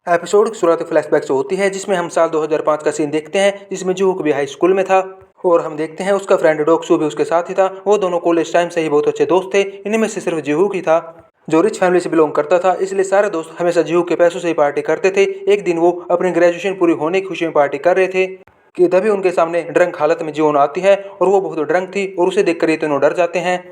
Episode की शुरुआत flashback से होती है जिसमें हम साल 2005 का सीन देखते हैं जिसमें जूहूक भी हाई स्कूल में था और हम देखते हैं उसका फ्रेंड डोक्सू भी उसके साथ ही था। वो दोनों कॉलेज टाइम से ही बहुत अच्छे दोस्त थे। इनमें से सिर्फ जूहूक ही था जो रिच फैमिली से बिलोंग करता था, इसलिए सारे दोस्त हमेशा जूहूक के पैसों से ही पार्टी करते थे। एक दिन वो अपनी ग्रेजुएशन पूरी होने की खुशी में पार्टी कर रहे थे कि तभी उनके सामने ड्रंक हालत में जियोन आती है और वो बहुत ड्रंक थी और उसे देखकर ये दोनों डर जाते हैं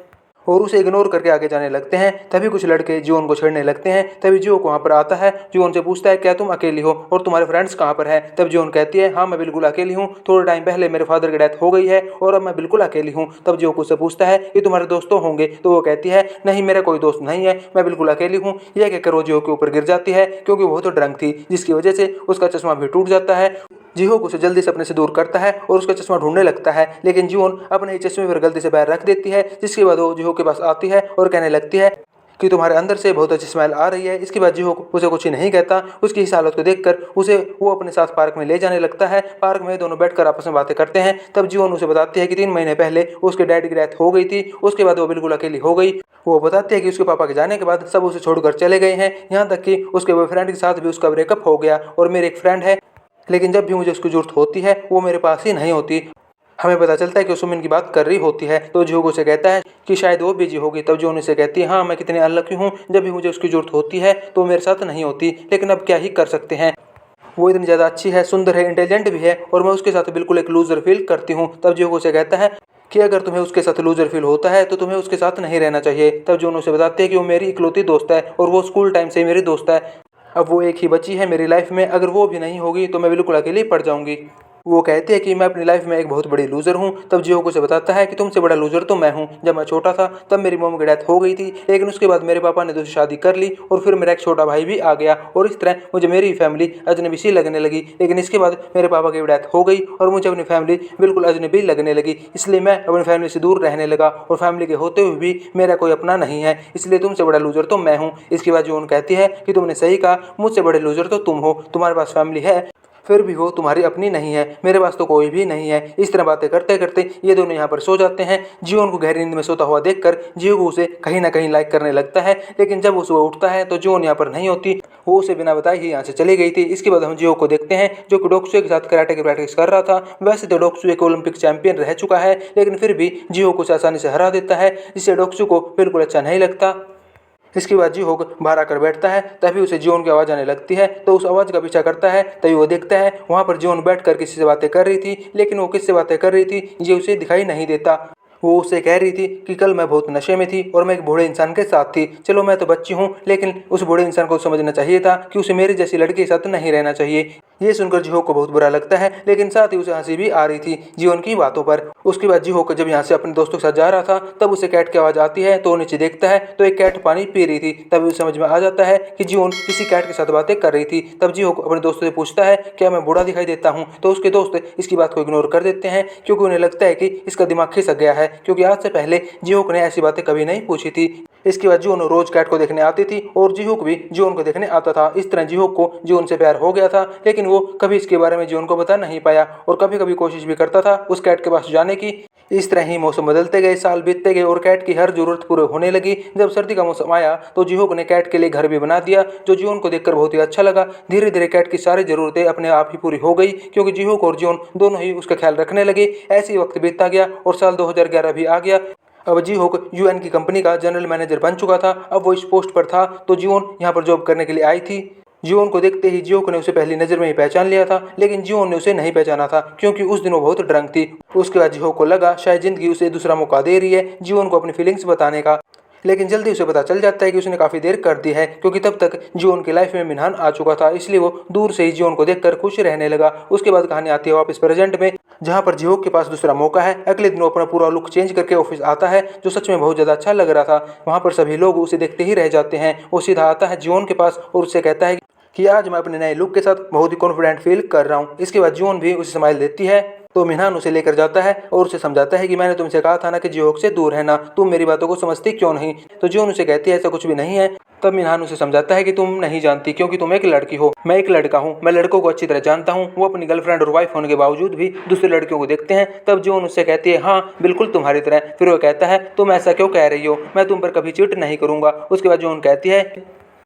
और उसे इग्नोर करके आगे जाने लगते हैं। तभी कुछ लड़के जियोन को छेड़ने लगते हैं। तभी जियो वहाँ पर आता है। जियोन से पूछता है क्या तुम अकेली हो और तुम्हारे फ्रेंड्स कहाँ पर हैं। तब जियोन कहती है हाँ मैं बिल्कुल अकेली हूँ, थोड़े टाइम पहले मेरे फादर की डेथ हो गई है और अब मैं बिल्कुल अकेली हूँ। तब जियो उससे पूछता है कि तुम्हारे दोस्त तो होंगे, तो वो कहती है नहीं मेरा कोई दोस्त नहीं है, मैं बिल्कुल अकेली हूँ। यह कहकर वो जियो के ऊपर गिर जाती है क्योंकि वो तो ड्रंक थी, जिसकी वजह से उसका चश्मा भी टूट जाता है। जिहोक उसे जल्दी से अपने से दूर करता है और उसका चश्मा ढूंढने लगता है, लेकिन जियोन अपने ही चश्मे पर गलती से पैर रख देती है, जिसके बाद वो जिहोक के पास आती है और कहने लगती है कि तुम्हारे अंदर से बहुत अच्छी स्मेल आ रही है। इसके बाद जिहोक उसे कुछ नहीं कहता। उसकी इस हालत को देखकर उसे वो अपने साथ पार्क में ले जाने लगता है। पार्क में दोनों बैठकर आपस में बातें करते हैं। तब जियोन उसे बताती है कि 3 महीने पहले उसके डैडी की डेथ हो गई थी, उसके बाद वो बिल्कुल अकेली हो गई। वो बताती है कि उसके पापा के जाने के बाद सब उसे छोड़कर चले गए हैं, यहाँ तक कि उसके बॉयफ्रेंड के साथ भी उसका ब्रेकअप हो गया। और मेरे एक फ्रेंड है, लेकिन जब भी मुझे उसकी जरूरत होती है वो मेरे पास ही नहीं होती। हमें पता चलता है कि वो सुमिन की बात कर रही होती है। तो जिहोक उसे कहता है कि शायद वो बिजी होगी। तब जो उनसे कहती है हाँ मैं कितनी अनलकी हूँ, जब भी मुझे उसकी जरूरत होती है तो मेरे साथ नहीं होती, लेकिन अब क्या ही कर सकते हैं। वो इतनी ज़्यादा अच्छी है, सुंदर है, इंटेलिजेंट भी है और मैं उसके साथ बिल्कुल एक लूजर फील करती हूँ। तब जिहोक उसे कहता है कि अगर तुम्हें उसके साथ लूजर फील होता है तो तुम्हें उसके साथ नहीं रहना चाहिए। तब जो उसे बताते हैं कि वो मेरी इकलौती दोस्त है और वो स्कूल टाइम से ही मेरी दोस्त है। अब वो एक ही बची है मेरी लाइफ में, अगर वो भी नहीं होगी तो मैं बिल्कुल अकेली पड़ जाऊंगी। वो कहती है कि मैं अपनी लाइफ में एक बहुत बड़ी लूजर हूँ। तब जिहोक उसे बताता है कि तुमसे बड़ा लूजर तो मैं हूँ। जब मैं छोटा था तब मेरी मम्मी की डेथ हो गई थी, लेकिन उसके बाद मेरे पापा ने दूसरी शादी कर ली और फिर मेरा एक छोटा भाई भी आ गया और इस तरह मुझे मेरी फैमिली अजनबी सी लगने लगी। लेकिन इसके बाद मेरे पापा की डेथ हो गई और मुझे अपनी फैमिली बिल्कुल अजनबी लगने लगी, इसलिए मैं अपनी फैमिली से दूर रहने लगा और फैमिली के होते हुए भी मेरा कोई अपना नहीं है, इसलिए तुमसे बड़ा लूजर तो मैं हूँ। इसके बाद जो कहती है कि तुमने सही कहा, मुझसे बड़े लूजर तो तुम हो, तुम्हारे पास फैमिली है फिर भी वो तुम्हारी अपनी नहीं है, मेरे पास तो कोई भी नहीं है। इस तरह बातें करते करते ये दोनों यहाँ पर सो जाते हैं। जियोन को गहरी नींद में सोता हुआ देखकर जियो को उसे कहीं ना कहीं लाइक करने लगता है, लेकिन जब वो सुबह उठता है तो जियोन यहाँ पर नहीं होती, वो उसे बिना बताए ही यहाँ से चली गई थी। इसके बाद हम जियो को देखते हैं जो कि डोक्सू के साथ कराटे की प्रैक्टिस कर रहा था। वैसे तो डोक्सू एक ओलंपिक चैंपियन रह चुका है, लेकिन फिर भी जियो को आसानी से हरा देता है, जिससे डोक्सू को बिल्कुल अच्छा नहीं लगता। इसके बाद जिहोक बाहर आकर बैठता है। तभी उसे जियोन की आवाज़ आने लगती है, तो उस आवाज़ का पीछा करता है। तभी वो देखता है वहाँ पर जियोन बैठकर किसी से बातें कर रही थी, लेकिन वो किससे बातें कर रही थी ये उसे दिखाई नहीं देता। वो उससे कह रही थी कि कल मैं बहुत नशे में थी और मैं एक बूढ़े इंसान के साथ थी। चलो मैं तो बच्ची हूँ, लेकिन उस बूढ़े इंसान को समझना चाहिए था कि उसे मेरी जैसी लड़की के साथ नहीं रहना चाहिए। ये सुनकर जिहोक को बहुत बुरा लगता है, लेकिन साथ ही उसे हंसी भी आ रही थी जीवन की बातों पर। उसके बाद जिहोक जब यहाँ से अपने दोस्तों के साथ जा रहा था तब उसे कैट की आवाज़ आती है, तो वो नीचे देखता है तो एक कैट पानी पी रही थी। तभी उसे समझ में आ जाता है कि जियोन किसी कैट के साथ बातें कर रही थी। तब जिहोक अपने दोस्तों से पूछता है क्या मैं बूढ़ा दिखाई देता हूँ, तो उसके दोस्त इसकी बात को इग्नोर कर देते हैं क्योंकि उन्हें लगता है कि इसका दिमाग खिसक गया है, क्योंकि आज से पहले जिहोक ने ऐसी बातें कभी नहीं पूछी थी। इसके बाद जियोन रोज कैट को देखने आती थी और जिहोक भी जियोन को देखने आता था। इस तरह जिहोक को जियोन से प्यार हो गया था, लेकिन वो कभी इसके बारे में जियोन को बता नहीं पाया और कभी कभी कोशिश भी करता था उस कैट के पास जाने की। इस तरह ही मौसम बदलते गए, साल बीतते गए और कैट की हर जरूरत पूरी होने लगी। जब सर्दी का मौसम आया तो जिहोक ने कैट के लिए घर भी बना दिया, जो जियोन को देखकर बहुत ही अच्छा लगा। धीरे धीरे कैट की सारी जरूरतें अपने आप ही पूरी हो गई, क्योंकि जिहोक और जियोन दोनों ही उसका ख्याल रखने लगे। ऐसे ही वक्त बीतता गया और साल 2011 भी आ गया। अब जिहोक यूएन की कंपनी का जनरल मैनेजर बन चुका था। अब वो इस पोस्ट पर था, तो जियोन यहाँ पर जॉब करने के लिए आई थी। जियोन को देखते ही जिहोक ने उसे पहली नज़र में ही पहचान लिया था, लेकिन जियोन ने उसे नहीं पहचाना था क्योंकि उस दिन वो बहुत ड्रंक थी। उसके बाद जिहोक को लगा शायद जिंदगी उसे दूसरा मौका दे रही है जियोन को अपनी फीलिंग्स बताने का, लेकिन जल्दी उसे पता चल जाता है कि उसने काफ़ी देर कर दी है, क्योंकि तब तक जियोन की लाइफ में मिनहान आ चुका था। इसलिए वो दूर से ही जियोन को देखकर खुश रहने लगा। उसके बाद कहानी आती है वापस प्रेजेंट में, जहाँ पर जिहोक के पास दूसरा मौका है। अगले दिन वो अपना पूरा लुक चेंज करके ऑफिस आता है, जो सच में बहुत ज़्यादा अच्छा लग रहा था। वहाँ पर सभी लोग उसे देखते ही रह जाते हैं। वो सीधा आता है जियोन के पास और उससे कहता है कि आज मैं अपने नए लुक के साथ बहुत ही कॉन्फिडेंट फील कर रहा हूँ। इसके बाद जियोन भी उसे स्माइल देती है, तो मिनहान उसे लेकर जाता है और उसे समझाता है कि मैंने तुमसे कहा था ना कि जिहोक से दूर रहना, तुम मेरी बातों को समझती क्यों नहीं। तो जियोन उसे कहती है ऐसा कुछ भी नहीं है। तब मिनहान उसे समझाता है कि तुम नहीं जानती, क्योंकि तुम एक लड़की हो, मैं एक लड़का हूँ, मैं लड़कों को अच्छी तरह जानता हूँ। वो अपनी गर्लफ्रेंड और वाइफ होने के बावजूद भी दूसरे लड़कियों को देखते हैं। तब जियोन उससे कहती है हाँ बिल्कुल तुम्हारी तरह। फिर वो कहता है तुम ऐसा क्यों कह रही हो, मैं तुम पर कभी चीट नहीं करूंगा। उसके बाद जियोन कहती है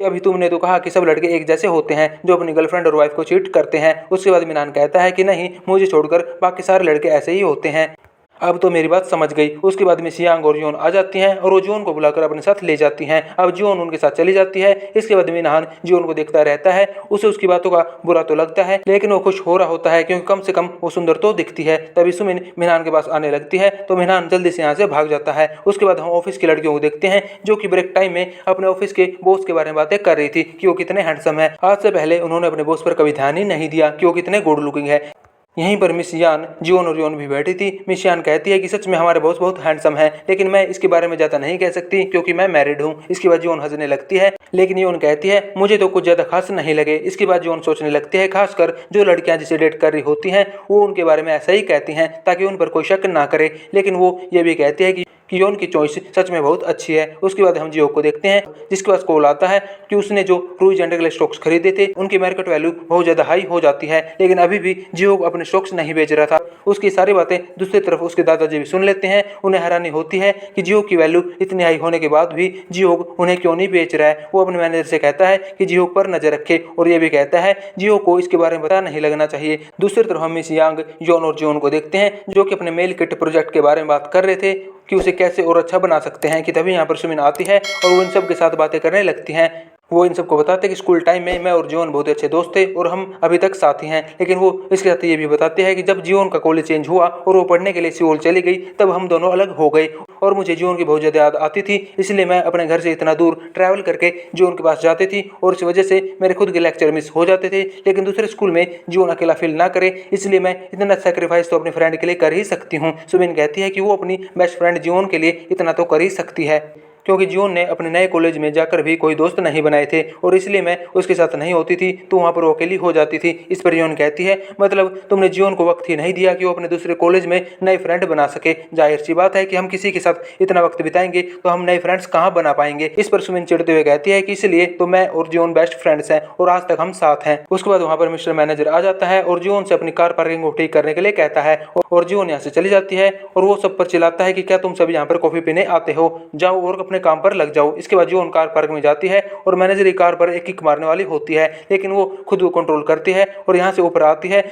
अभी तुमने तो कहा कि सब लड़के एक जैसे होते हैं जो अपनी गर्लफ्रेंड और वाइफ को चीट करते हैं। उसके बाद मिनान कहता है कि नहीं, मुझे छोड़कर बाकी सारे लड़के ऐसे ही होते हैं। अब तो मेरी बात समझ गई। उसके बाद मिस यांग और जियोन आ जाती हैं और वो जियोन को बुलाकर अपने साथ ले जाती हैं। अब जियोन उनके साथ चली जाती है। इसके बाद मिनहान जियोन को देखता रहता है। उसे उसकी बातों का बुरा तो लगता है, लेकिन वो खुश हो रहा होता है क्योंकि कम से कम वो सुंदर तो दिखती है। तभी सुमिन मिनहान के पास आने लगती है तो मिनहान जल्दी से यहाँ से भाग जाता है। उसके बाद हम ऑफिस की लड़कियों को देखते हैं जो कि ब्रेक टाइम में अपने ऑफिस के बॉस के बारे में बातें कर रही थी कि वो कितने हैंडसम है। आज से पहले उन्होंने अपने बॉस पर कभी ध्यान ही नहीं दिया कि वो कितने गुड लुकिंग है। यहीं पर मिस यान, जियोन और योन भी बैठी थी। मिस यान कहती है कि सच में हमारे बॉस बहुत हैंडसम है, लेकिन मैं इसके बारे में ज़्यादा नहीं कह सकती क्योंकि मैं मैरिड हूँ। इसके बाद जियोन हंसने लगती है, लेकिन योन कहती है मुझे तो कुछ ज़्यादा खास नहीं लगे। इसके बाद जियोन सोचने लगती है खासकर जो लड़कियां जिसे डेट कर रही होती हैं वो उनके बारे में ऐसा ही कहती हैं ताकि उन पर कोई शक ना करे। लेकिन वो ये भी कहती है कि योन की चॉइस सच में बहुत अच्छी है। उसके बाद हम जियो को देखते हैं जिसके पास कॉल आता है कि उसने जो क्रूज एंड स्टॉक्स खरीदे थे उनकी मार्केट वैल्यू बहुत ज़्यादा हाई हो जाती है, लेकिन अभी भी जियो अपने स्टॉक्स नहीं बेच रहा था। उसकी सारी बातें दूसरी तरफ उसके दादाजी भी सुन लेते हैं। उन्हें हैरानी होती है कि जियो की वैल्यू इतनी हाई होने के बाद भी जियो उन्हें क्यों नहीं बेच रहा है। वो अपने मैनेजर से कहता है कि जियो पर नजर रखे और ये भी कहता है जियो को इसके बारे में पता नहीं लगना चाहिए। दूसरी तरफ हम मिस यांग, योन और जियोन को देखते हैं जो कि अपने मेल किट प्रोजेक्ट के बारे में बात कर रहे थे कि उसे कैसे और अच्छा बना सकते हैं कि तभी यहाँ पर सुमिन आती है और वो इन सब के साथ बातें करने लगती हैं। वो इन सबको बताते हैं कि स्कूल टाइम में मैं और जियोन बहुत अच्छे दोस्त थे और हम अभी तक साथी हैं। लेकिन वो इसके साथ ये भी बताते हैं कि जब जियोन का कॉलेज चेंज हुआ और वो पढ़ने के लिए सियोल चली गई तब हम दोनों अलग हो गए और मुझे जियोन की बहुत ज़्यादा याद आती थी, इसलिए मैं अपने घर से इतना दूर ट्रैवल करके जियोन के पास जाती थी और इस वजह से मेरे खुद के लेक्चर मिस हो जाते थे। लेकिन दूसरे स्कूल में जियोन अकेला फील ना करे, इसलिए मैं इतना सेक्रीफाइस तो अपने फ्रेंड के लिए कर ही सकती हूँ। सुमिन कहती है कि वो अपनी बेस्ट फ्रेंड जियोन के लिए इतना तो कर ही सकती है क्योंकि जियोन ने अपने नए कॉलेज में जाकर भी कोई दोस्त नहीं बनाए थे और इसलिए मैं उसके साथ नहीं होती थी तो वहाँ पर वो अकेली हो जाती थी। इस पर जियोन कहती है मतलब तुमने जियोन को वक्त ही नहीं दिया कि वो अपने दूसरे कॉलेज में नए फ्रेंड बना सके। जाहिर सी बात है कि हम किसी के साथ इतना वक्त बिताएंगे तो हम नए फ्रेंड्स कहाँ बना पाएंगे। इस पर सुमिन चिढ़ते हुए कहती है कि इसलिए तो मैं और जियोन बेस्ट फ्रेंड्स हैं और आज तक हम साथ हैं। उसके बाद वहाँ पर मिस्टर मैनेजर आ जाता है और जियोन से अपनी कार पार्किंग को ठीक करने के लिए कहता है और जियोन यहाँ से चली जाती है और वो सब पर चिल्लाता है कि क्या तुम सब यहाँ पर कॉफी पीने आते हो, जाओ और अपने काम पर लग जाओ। इसके बाद जियोन कार पार्क में जाती है और मैनेजर की कार पर एक किक मारने वाली होती है, लेकिन वो खुद को कंट्रोल करती है और यहाँ से ऊपर आती है।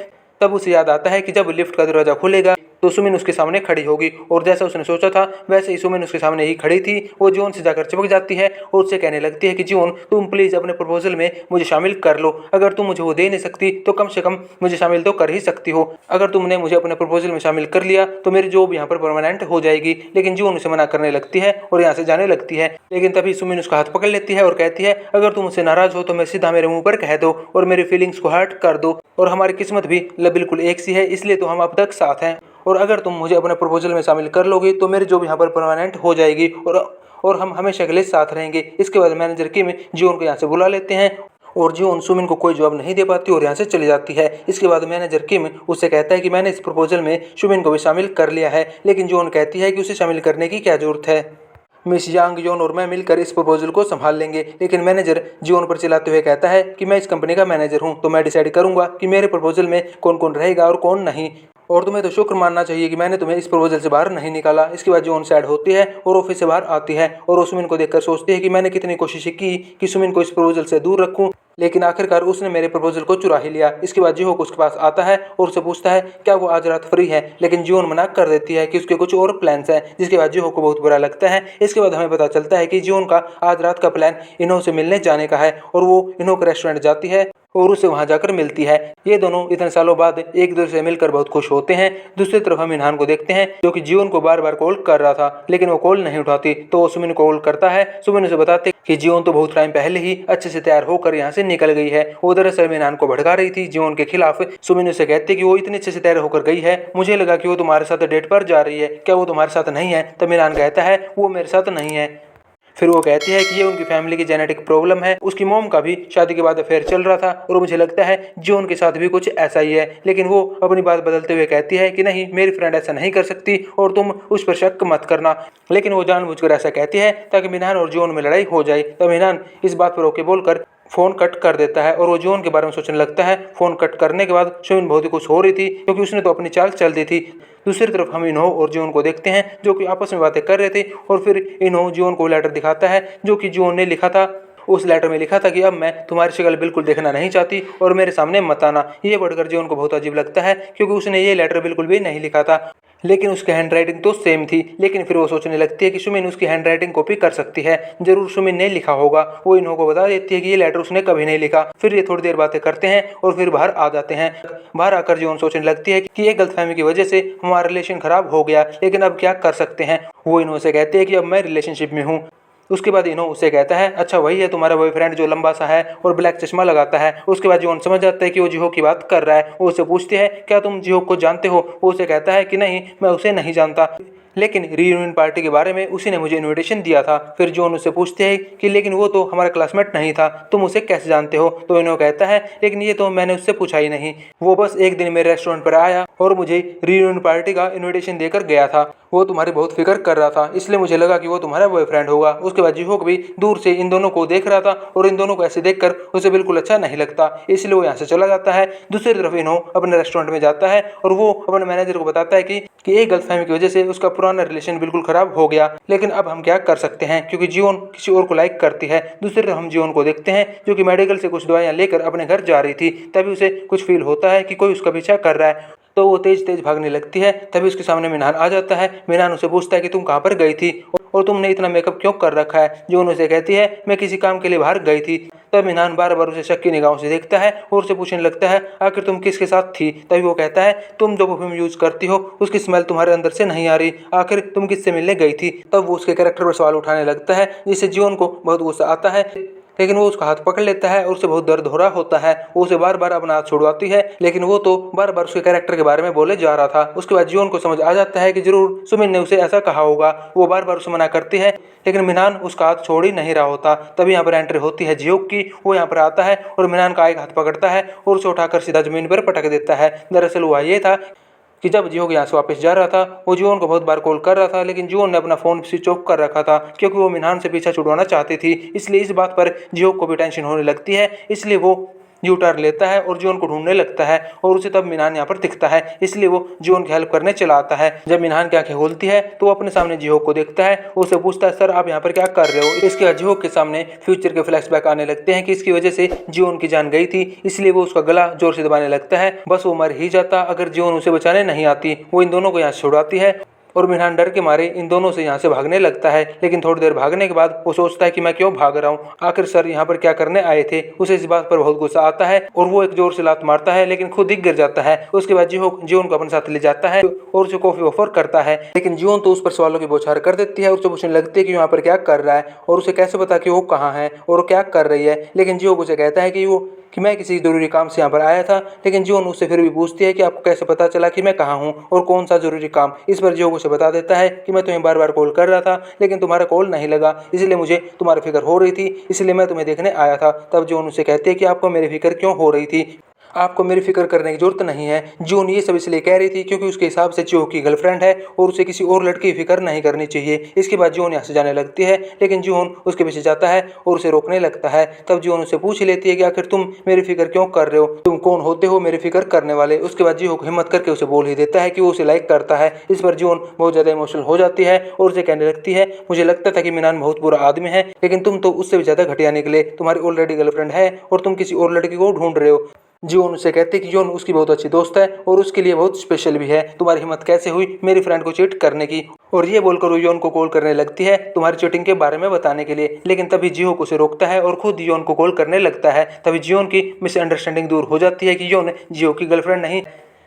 तब उसे याद आता है कि जब लिफ्ट का दरवाजा खुलेगा तो सुमिन उसके सामने खड़ी होगी और जैसा उसने सोचा था वैसे ही सुमिन उसके सामने ही खड़ी थी। वो जियोन से जाकर चिपक जाती है और उससे कहने लगती है कि जियोन तुम प्लीज़ अपने प्रपोजल में मुझे शामिल कर लो। अगर तुम मुझे वो दे नहीं सकती तो कम से कम मुझे शामिल तो कर ही सकती हो। अगर तुमने मुझे अपने प्रपोजल में शामिल कर लिया तो मेरी जॉब यहाँ पर परमानेंट हो जाएगी। लेकिन जियोन उसे मना करने लगती है और यहाँ से जाने लगती है। लेकिन तभी सुमिन उसका हाथ पकड़ लेती है और कहती है अगर तुम मुझसे नाराज हो तो मैं सीधा मेरे मुंह पर कह दो और मेरी फीलिंग्स को हर्ट कर दो और हमारी किस्मत भी बिल्कुल एक सी है, इसलिए तो हम अब तक साथ हैं और अगर तुम मुझे अपने प्रपोजल में शामिल कर लोगे तो मेरी जॉब यहाँ पर परमानेंट हो जाएगी और हम हमेशा के लिए साथ रहेंगे। इसके बाद मैनेजर किम जियोन को यहाँ से बुला लेते हैं और जियोन सुमिन को कोई जवाब नहीं दे पाती और यहाँ से चली जाती है। इसके बाद मैनेजर किम उससे कहता है कि मैंने इस प्रपोजल में सुमिन को भी शामिल कर लिया है, लेकिन जियोन कहती है कि उसे शामिल करने की क्या जरूरत है, मिस यांग, योन और मैं मिलकर इस प्रपोजल को संभाल लेंगे। लेकिन मैनेजर जियोन पर चिल्लाते हुए कहता है कि मैं इस कंपनी का मैनेजर हूं तो मैं डिसाइड करूंगा कि मेरे प्रपोजल में कौन कौन रहेगा और कौन नहीं, और तुम्हें तो शुक्र मानना चाहिए कि मैंने तुम्हें इस प्रपोजल से बाहर नहीं निकाला। इसके बाद जियोन सैड होती है और ऑफिस से बाहर आती है और सुमिन को देखकर सोचती है कि मैंने कितनी कोशिशें की कि सुमिन को इस प्रपोजल से दूर रखूं, लेकिन आखिरकार उसने मेरे प्रपोजल को चुरा ही लिया। इसके बाद जिहोक उसके पास आता है और उससे पूछता है क्या वो आज रात फ्री है, लेकिन जियोन मना कर देती है कि उसके कुछ और प्लान्स हैं, जिसके बाद जिहोक को बहुत बुरा लगता है। इसके बाद हमें पता चलता है कि जियोन का आज रात का प्लान इन्हो से मिलने जाने का है और वो इन्हो के रेस्टोरेंट जाती है और उसे वहां जाकर मिलती है। ये दोनों इतने सालों बाद एक दूसरे से मिलकर बहुत खुश होते हैं। दूसरी तरफ हम इनहान को देखते हैं जो कि जियोन को बार बार कॉल कर रहा था, लेकिन वो कॉल नहीं उठाती तो वो सुमिन को कॉल करता है। सुमिन उसे बताते कि जियोन तो बहुत टाइम पहले ही अच्छे से तैयार होकर यहाँ से निकल गई है। वो दरअसल इनहान को भड़का रही थी जियोन के खिलाफ। सुमिन उसे कहते कि वो इतने अच्छे से तैयार होकर गई है, मुझे लगा कि वो तुम्हारे साथ डेट पर जा रही है, क्या वो तुम्हारे साथ नहीं है? तब इनहान कहता है वो मेरे साथ नहीं है। फिर वो कहती है कि ये उनकी फैमिली की जेनेटिक प्रॉब्लम है। उसकी मॉम का भी शादी के बाद अफेयर चल रहा था और मुझे लगता है जियोन के साथ भी कुछ ऐसा ही है। लेकिन वो अपनी बात बदलते हुए कहती है कि नहीं, मेरी फ्रेंड ऐसा नहीं कर सकती और तुम उस पर शक मत करना। लेकिन वो जानबूझकर ऐसा कहती है ताकि मिनहान और जियोन में लड़ाई हो जाए। तब मिनहान इस बात पर ओके बोलकर फ़ोन कट कर देता है और वो जियोन के बारे में सोचने लगता है। फ़ोन कट करने के बाद सुमिन बहुत ही खुश हो रही थी क्योंकि उसने तो अपनी चाल चल दी थी। दूसरी तरफ हम इन्हो और जियोन को देखते हैं जो कि आपस में बातें कर रहे थे और फिर इन्हो जियोन को लेटर दिखाता है जो कि जियोन ने लिखा था उस लेटर में लिखा था कि अब मैं तुम्हारी शक्ल बिल्कुल देखना नहीं चाहती और मेरे सामने मत आना। ये पढ़कर जीवन को बहुत अजीब लगता है क्योंकि उसने ये लेटर बिल्कुल भी नहीं लिखा था, लेकिन उसकी हैंडराइटिंग तो सेम थी। लेकिन फिर वो सोचने लगती है कि सुमिन उसकी हैंडराइटिंग कॉपी कर सकती है, जरूर सुमिन ने लिखा होगा। वो इन्हों को बता देती है कि ये लेटर उसने कभी नहीं लिखा। फिर ये थोड़ी देर बातें करते हैं और फिर बाहर आ जाते हैं। बाहर आकर जीवन सोचने लगती है कि ये गलतफहमी की वजह से हमारा रिलेशन खराब हो गया, लेकिन अब क्या कर सकते हैं। वो इन्हों से कहते हैं कि अब मैं रिलेशनशिप में हूँ। उसके बाद इन्हों उससे कहता है, अच्छा वही है तुम्हारा बॉयफ्रेंड जो लंबा सा है और ब्लैक चश्मा लगाता है। उसके बाद जीवन समझ जाता है कि वो जिहो की बात कर रहा है। वो उससे पूछती है, क्या तुम जिहो को जानते हो? वो उसे कहता है कि नहीं, मैं उसे नहीं जानता, लेकिन रीयूनियन पार्टी के बारे में उसी ने मुझे इनविटेशन दिया था। फिर जॉन उससे पूछते हैं कि लेकिन वो तो हमारा क्लासमेट नहीं था, तुम उसे कैसे जानते हो? तो इन्हों कहता है, लेकिन ये तो मैंने उससे पूछा ही नहीं, वो बस एक दिन मेरे रेस्टोरेंट पर आया और मुझे रीयूनियन पार्टी का इनविटेशन देकर गया था। वो तुम्हारी बहुत फिक्र कर रहा था, इसलिए मुझे लगा कि वो तुम्हारा बॉयफ्रेंड होगा। उसके बाद जीहोक भी दूर से इन दोनों को देख रहा था और इन दोनों को ऐसे देखकर उसे बिल्कुल अच्छा नहीं लगता, इसलिए वो यहाँ से चला जाता है। दूसरी तरफ इन्हों अपने रेस्टोरेंट में जाता है और वो अपने मैनेजर को बताता है कि एक गलतफहमी की वजह से उसका पुराना रिलेशन बिल्कुल खराब हो गया, लेकिन अब हम क्या कर सकते हैं क्योंकि जीवन किसी और को लाइक करती है। दूसरी तरफ हम जीवन को देखते हैं जो कि मेडिकल से कुछ दवाइयाँ लेकर अपने घर जा रही थी। तभी उसे कुछ फील होता है कि कोई उसका पीछा कर रहा है, तो वो तेज तेज भागने लगती है। तभी उसके सामने मिनान आ जाता है। मिनान उसे पूछता है कि तुम कहाँ पर गई थी और तुमने इतना मेकअप क्यों कर रखा है? जीवन उसे कहती है, मैं किसी काम के लिए बाहर गई थी। तब मिनान बार बार उसे शक की निगाहों से देखता है और उसे पूछने लगता है, आखिर तुम किसके साथ थी? तभी वो कहता है, तुम जो परफ्यूम यूज करती हो उसकी स्मेल तुम्हारे अंदर से नहीं आ रही, आखिर तुम किससे मिलने गई थी? तब वो उसके कैरेक्टर पर सवाल उठाने लगता है, जिससे जीवन को बहुत गुस्सा आता है, लेकिन वो उसका हाथ पकड़ लेता है और उसे बहुत दर्द हो रहा होता है। वो उसे बार बार अपना हाथ छुड़वाती है, लेकिन वो तो बार बार उसके कैरेक्टर के बारे में बोले जा रहा था। उसके बाद जीवन को समझ आ जाता है कि जरूर सुमिन ने उसे ऐसा कहा होगा। वो बार बार उसे मना करती है, लेकिन मिनान उसका हाथ छोड़ ही नहीं रहा होता। तभी यहाँ पर एंट्री होती है जिहोक की। वो यहाँ पर आता है और मिनान का एक हाथ पकड़ता है और उसे उठाकर सीधा जमीन पर पटक देता है। दरअसल हुआ ये था कि जब जिहोक यहाँ से वापस जा रहा था, वो जीवन को बहुत बार कॉल कर रहा था, लेकिन जीवन ने अपना फ़ोन स्विच ऑफ कर रखा था क्योंकि वो मिनान से पीछा छुड़वाना चाहती थी। इसलिए इस बात पर जिहोक को भी टेंशन होने लगती है, इसलिए वो यू टर्न लेता है और जीवन को ढूंढने लगता है और उसे तब मिनान यहाँ पर दिखता है, इसलिए वो जीवन की हेल्प करने चला आता है। जब मिनान की आंखें खोलती है तो वो अपने सामने जिहोक को देखता है। उससे पूछता है, सर आप यहाँ पर क्या कर रहे हो? इसके बाद जिहोक के सामने फ्यूचर के फ्लैशबैक आने लगते हैं कि इसकी वजह से जीवन की जान गई थी, इसलिए वो उसका गला जोर से दबाने लगता है। बस वो मर ही जाता अगर जीवन उसे बचाने नहीं आती। वो इन दोनों को यहाँ छुड़ाती है और मिनान डर के मारे इन दोनों से यहाँ से भागने लगता है, लेकिन थोड़ी देर भागने के बाद वो सोचता है कि मैं क्यों भाग रहा हूँ, आखिर सर यहाँ पर क्या करने आए थे। उसे इस बात पर बहुत गुस्सा आता है और वो एक जोर से लात मारता है, लेकिन खुद ही गिर जाता है। उसके बाद जीवन को अपने साथ ले जाता है और उसे कॉफी ऑफर करता है, लेकिन जीवन तो उस पर सवालों की बौछार कर देती है और उसे पूछने लगती है कि यहाँ पर क्या कर रहा है और उसे कैसे पता कि वो कहाँ है और क्या कर रही है। लेकिन जीवन उसे कहता है कि मैं किसी जरूरी काम से यहाँ पर आया था, लेकिन जीवन उससे फिर भी पूछती है कि आपको कैसे पता चला कि मैं कहाँ हूँ और कौन सा जरूरी काम। इस पर जीवन उसे बता देता है कि मैं तुम्हें बार बार कॉल कर रहा था, लेकिन तुम्हारा कॉल नहीं लगा, इसलिए मुझे तुम्हारी फिक्र हो रही थी, इसलिए मैं तुम्हें देखने आया था। तब जीवन उसे कहती है कि आपको मेरी फिक्र क्यों हो रही थी? आपको मेरी फिक्र करने की जरूरत नहीं है। जून ये सब इसलिए कह रही थी क्योंकि उसके हिसाब से जिहो की गर्लफ्रेंड है और उसे किसी और लड़की की फिक्र नहीं करनी चाहिए। इसके बाद जून यहाँ से जाने लगती है, लेकिन जून उसके पीछे जाता है और उसे रोकने लगता है। तब जून उससे पूछ लेती है कि आखिर तुम मेरी फिक्र क्यों कर रहे हो, तुम कौन होते हो मेरी फिक्र करने वाले? उसके बाद जिहो हिम्मत करके उसे बोल ही देता है कि वो उसे लाइक करता है। इस पर जून बहुत ज्यादा इमोशनल हो जाती है और उसे कहने लगती है, मुझे लगता था कि मिनान बहुत बुरा आदमी है, लेकिन तुम तो उससे भी ज्यादा घटिया निकले। तुम्हारी ऑलरेडी गर्लफ्रेंड है और तुम किसी और लड़की को ढूंढ रहे हो। जीवन उसे कहते हैं कि जॉन उसकी बहुत अच्छी दोस्त है और उसके लिए बहुत स्पेशल भी है। तुम्हारी हिम्मत कैसे हुई मेरी फ्रेंड को चीट करने की? और ये बोलकर वो जॉन को कॉल करने लगती है तुम्हारी चीटिंग के बारे में बताने के लिए, लेकिन तभी जिहो उसे रोकता है और खुद जॉन को कॉल करने लगता है। तभी जियोन की मिसअंडरस्टैंडिंग दूर हो जाती है कि जॉन जिहो की गर्लफ्रेंड नहीं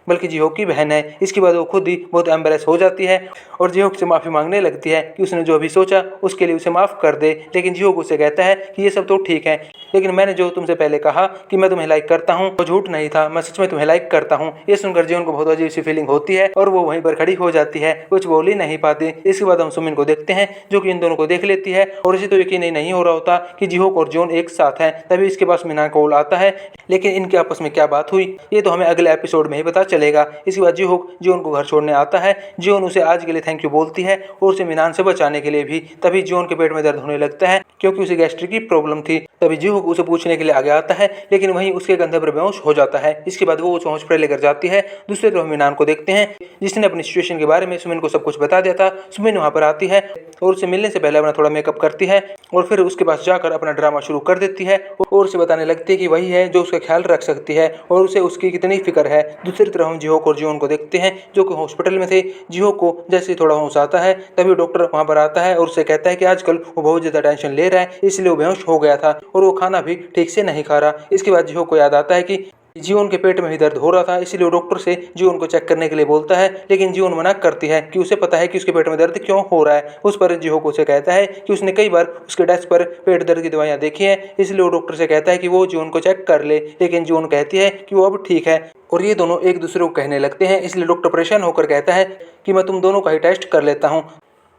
बल्कि जिहो की बहन है। इसके बाद वो खुद ही बहुत एम्बेरस हो जाती है और जिहो से माफ़ी मांगने लगती है कि उसने जो भी सोचा उसके लिए उसे माफ़ कर दे। लेकिन जिहो उसे कहता है कि ये सब तो ठीक है, लेकिन मैंने जो तुमसे पहले कहा कि मैं तुम्हें लाइक करता हूँ वो झूठ नहीं था, मैं सच में तुम्हें लाइक करता हूँ। ये सुनकर जीवन को बहुत अजीब सी फीलिंग होती है और वो वहीं पर खड़ी हो जाती है, कुछ बोल ही नहीं पाती। इसके बाद हम सुमिन को देखते हैं जो कि इन दोनों को देख लेती है और इसे तो यकीन ही नहीं हो रहा होता कि जिहो और जॉन एक साथ हैं। तभी इसके पास मिनान कॉल आता है, लेकिन इनके आपस में क्या बात हुई ये तो हमें अगले एपिसोड में ही पता चलेगा। इसके बाद जीहोक जियोन को घर छोड़ने आता है। जियोन उसे आज के लिए थैंक यू बोलती है और उसे मिनान से बचाने के लिए भी। तभी जियोन के पेट में दर्द होने लगता है क्योंकि उसे गैस्ट्रिक की प्रॉब्लम थी। तभी जीहोक उसे पूछने के लिए आगे आता है, लेकिन वहीं उसके कंधे पर बेहोश हो जाता है। इसके बाद वो उसे हॉस्पिटल लेकर जाती है। दूसरी तरफ मिनान को देखते हैं, जिसने अपनी सिचुएशन के बारे में सुमिन को सब कुछ बता दिया था। सुमिन वहाँ पर आती है और उसे मिलने से पहले अपना थोड़ा मेकअप करती है और फिर उसके पास जाकर अपना ड्रामा शुरू कर देती है और उसे बताने लगती है कि वही है जो उसका ख्याल रख सकती है और उसे उसकी कितनी फिक्र है। दूसरी तरफ हम जीहोक और जियोन को देखते हैं जो कि हॉस्पिटल में थे। जीहोक को जैसे थोड़ा होश आता है तभी डॉक्टर वहाँ पर आता है और उसे कहता है कि आजकल वो बहुत ज़्यादा टेंशन ले रहा है, इसलिए वो बेहोश हो गया था और वो खाना भी ठीक से नहीं खा रहा। इसके बाद जीहोक को याद आता है कि जियोन के पेट में भी दर्द हो रहा था, इसलिए वो डॉक्टर से जियोन को चेक करने के लिए बोलता है, लेकिन जियोन मना करती है कि उसे पता है कि उसके पेट में दर्द क्यों हो रहा है। उस पर जीहोक उसे कहता है कि उसने कई बार उसके डेस्क पर पेट दर्द की दवाइयाँ देखी हैं, इसलिए वो डॉक्टर से कहता है कि वो जियोन को चेक कर ले, लेकिन जियोन कहती है कि वो अब ठीक है और ये दोनों एक दूसरे को कहने लगते हैं। इसलिए डॉक्टर परेशान होकर कहता है कि मैं तुम दोनों का ही टेस्ट कर लेता हूँ।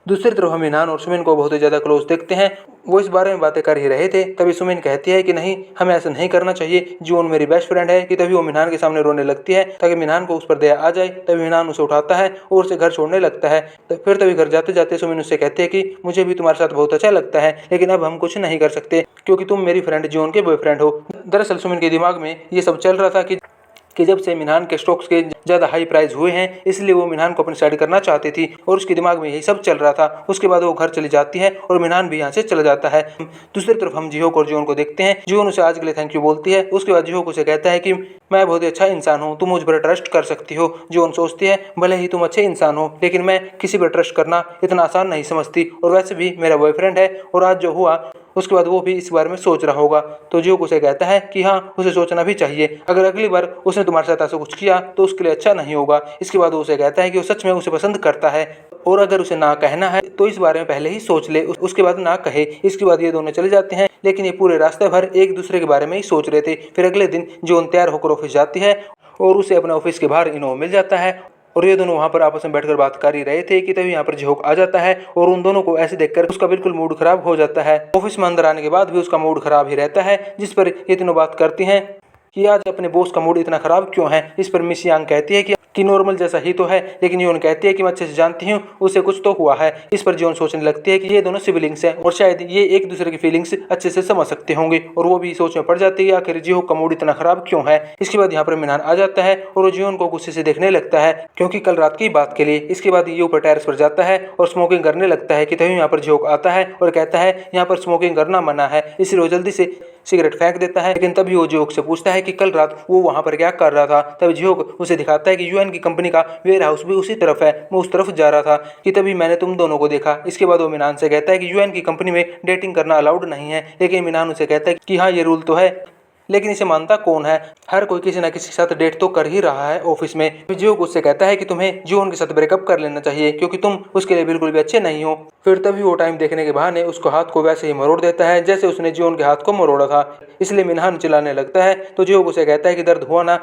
दूसरी तरफ हम मिनान और सुमिन को बहुत ही ज़्यादा क्लोज देखते हैं। वो इस बारे में बातें कर ही रहे थे, तभी सुमिन कहती है कि नहीं, हमें ऐसा नहीं करना चाहिए, जियोन मेरी बेस्ट फ्रेंड है। कि तभी वो मिनान के सामने रोने लगती है ताकि मिनान को उस पर दया आ जाए। तभी मिनान उसे उठाता है और उसे घर छोड़ने लगता है। तो फिर तभी घर जाते जाते सुमिन उससे कहते हैं कि मुझे भी तुम्हारे साथ बहुत अच्छा लगता है, लेकिन अब हम कुछ नहीं कर सकते क्योंकि तुम मेरी फ्रेंड जियोन के बॉयफ्रेंड हो। दरअसल सुमिन के दिमाग में ये सब चल रहा था कि जब से मिनान के स्टॉक्स के ज़्यादा हाई प्राइस हुए हैं, इसलिए वो मिनान को अपनी साइड करना चाहती थी और उसके दिमाग में यही सब चल रहा था। उसके बाद वो घर चली जाती है और मिनान भी यहाँ से चला जाता है। दूसरी तरफ हम जीहोक और जियोन को देखते हैं। जियोन उसे आज के लिए थैंक यू बोलती है। उसके बाद जीहोक उसे कहता है कि मैं बहुत ही अच्छा इंसान हूँ, तुम मुझ पर ट्रस्ट कर सकती हो। जियोन सोचती है भले ही तुम अच्छे इंसान हो, लेकिन मैं किसी पर ट्रस्ट करना इतना आसान नहीं समझती, और वैसे भी मेरा बॉयफ्रेंड है और आज जो हुआ उसके बाद वो भी इस बारे में सोच रहा होगा। तो जियोक उसे कहता है कि हाँ, उसे सोचना भी चाहिए, अगर अगली बार उसने तुम्हारे साथ ऐसा कुछ किया तो उसके लिए अच्छा नहीं होगा। इसके बाद वो उसे कहता है कि वो सच में उसे पसंद करता है और अगर उसे ना कहना है तो इस बारे में पहले ही सोच ले, उसके बाद ना कहे। इसके बाद ये दोनों चले जाते हैं, लेकिन ये पूरे रास्ते भर एक दूसरे के बारे में ही सोच रहे थे। फिर अगले दिन जियोन तैयार होकर ऑफिस जाती है और उसे अपने ऑफिस के बाहर इनोवा मिल जाता है और ये दोनों वहाँ पर आपस में बैठकर बात कर ही रहे थे कि तभी यहाँ पर जिहोक आ जाता है और उन दोनों को ऐसे देखकर उसका बिल्कुल मूड खराब हो जाता है। ऑफिस में अंदर आने के बाद भी उसका मूड खराब ही रहता है, जिस पर ये तीनों बात करती हैं कि आज अपने बॉस का मूड इतना खराब क्यों है। इस पर मिस यांग कहती है कि नॉर्मल जैसा ही तो है, लेकिन जियोन कहती है कि मैं अच्छे से जानती हूँ उसे कुछ तो हुआ है। इस पर जियोन सोचने लगती है कि ये दोनों सिबलिंग्स हैं और शायद ये एक दूसरे की फीलिंग्स अच्छे से समझ सकते होंगे, और वो भी सोच में पड़ जाती है आखिर जिहोक का मूड इतना खराब क्यों है। इसके बाद यहाँ पर मिनान आ जाता है और वो जियोन को गुस्से से देखने लगता है क्योंकि कल रात की बात के लिए। इसके बाद ये ऊपर टेरेस पर जाता है और स्मोकिंग करने लगता है कि तभी यहाँ पर जिहोक आता है और कहता है यहाँ पर स्मोकिंग करना मना है, इसलिए वो जल्दी से सिगरेट फेंक देता है। लेकिन तभी वो जिहोक से पूछता है कि कल रात वो वहाँ पर क्या कर रहा था। तभी जिहोक उसे दिखाता है कि यूएन की कंपनी का वेयर हाउस भी उसी तरफ है, मैं उस तरफ जा रहा था कि तभी मैंने तुम दोनों को देखा। इसके बाद वो मिनान से कहता है कि यूएन की कंपनी में डेटिंग करना अलाउड नहीं है, लेकिन मिनान उसे कहता है कि हाँ, ये रूल तो है, लेकिन इसे मानता कौन है, हर कोई किसी न किसी के साथ डेट तो कर ही रहा है ऑफिस में। जियोक उससे कहता है कि तुम्हें जियोन के साथ ब्रेकअप कर लेना चाहिए क्योंकि तुम उसके लिए बिल्कुल भी अच्छे नहीं हो। फिर तभी वो टाइम देखने के बहाने उसको हाथ को वैसे ही मरोड़ देता है जैसे उसने जियोन के हाथ को मरोड़ा था, इसलिए मिनान चिल्लाने लगता है। तो जियोक उसे कहता है कि दर्द हुआ ना,